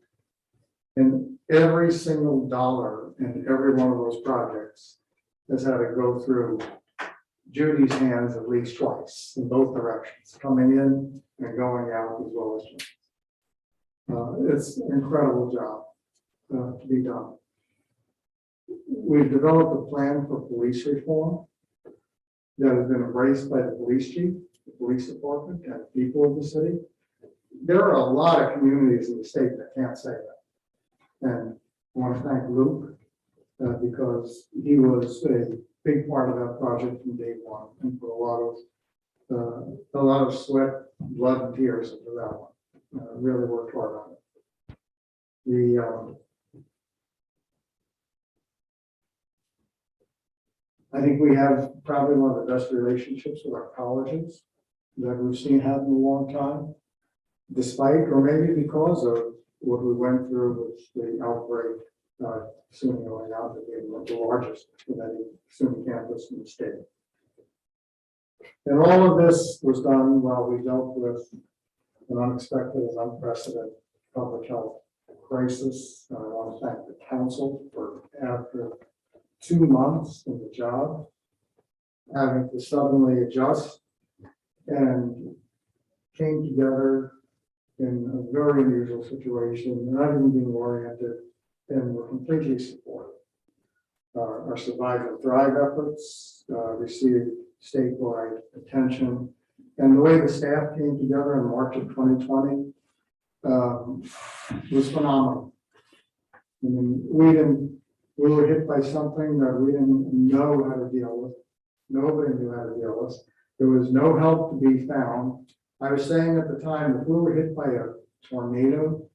Speaker 1: And every single dollar in every one of those projects has had to go through Judy's hands at least twice in both directions, coming in and going out as well as. It's an incredible job to be done. We've developed a plan for police reform that has been embraced by the police chief, the police department, and the people of the city. There are a lot of communities in the state that can't say that. And I want to thank Luke because he was a big part of that project from day one and put a lot of sweat, blood, and tears into that one. Really worked hard on it. I think we have probably one of the best relationships with our colleges that we've seen happen in a long time, despite or maybe because of what we went through with the outbreak soon going out that being the largest SUNY campus in the state. And all of this was done while we dealt with an unexpected and unprecedented public health crisis. And I want to thank the council for, after 2 months in the job, having to suddenly adjust and came together in a very unusual situation, not even being oriented, and were completely supportive. Our Survive and Thrive efforts received statewide attention, and the way the staff came together in March of 2020 was phenomenal. I mean, we were hit by something that we didn't know how to deal with. Nobody knew how to deal with. There was no help to be found. I was saying at the time, if we were hit by a tornado,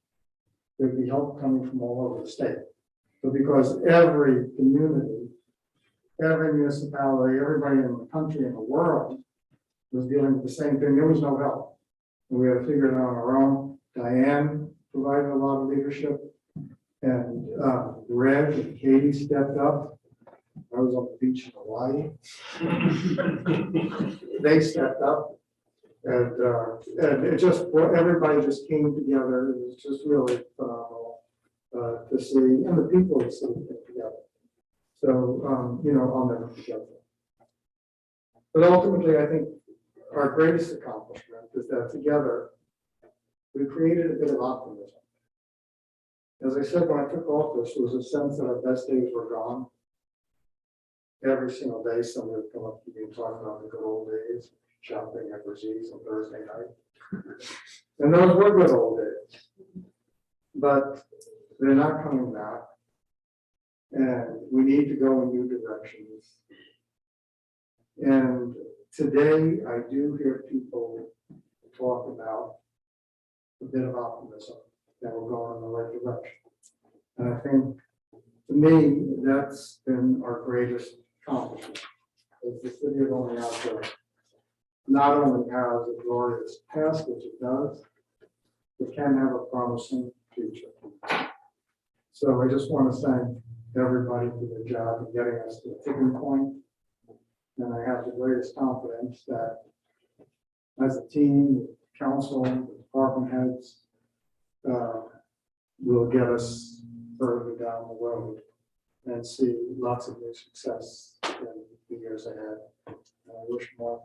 Speaker 1: there'd be help coming from all over the state. But because every community, every municipality, everybody in the country and the world was dealing with the same thing, there was no help. And we had to figure it out on our own. Diane provided a lot of leadership. And Reg and Katie stepped up. I was on the beach in Hawaii. They stepped up. And it just, everybody just came together. It was just really phenomenal to see, and the people of the city came together. So, I'll never forget that. But ultimately, I think our greatest accomplishment is that together, we created a bit of optimism. As I said, when I took office, there was a sense that our best days were gone. Every single day, somebody would come up to me and talk about the good old days, shopping at Brazil's on Thursday night. And those were good old days. But they're not coming back. And we need to go in new directions. And today, I do hear people talk about a bit of optimism that we're going in the right direction. And I think, to me, that's been our greatest accomplishment. As the city of Oneonta not only has a glorious past, which it does, it can have a promising future. So I just want to thank everybody for their job in getting us to a tipping point. And I have the greatest confidence that as a team, the council, the department heads, will get us further down the road and see lots of new success in the years ahead. And I wish more.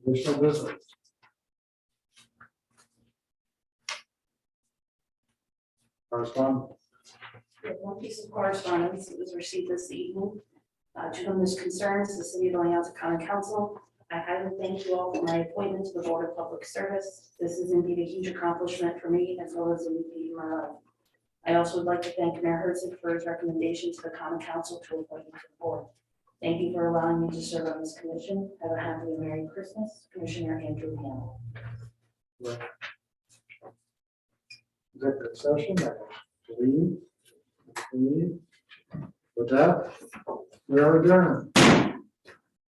Speaker 1: Additional business. Correspondence.
Speaker 2: We have one piece of correspondence that was received this evening To whom this concerns, the City of Oneonta Common Council, I highly thank you all for my appointment to the Board of Public Service. This is indeed a huge accomplishment for me as well as indeed my life. I also would like to thank Mayor Herzig for his recommendation to the Common Council to appoint me to the board. Thank you for allowing me to serve on this commission. Have a happy and Merry Christmas, Commissioner Andrew Hamel.
Speaker 1: Executive session, leave. With that, we are adjourned.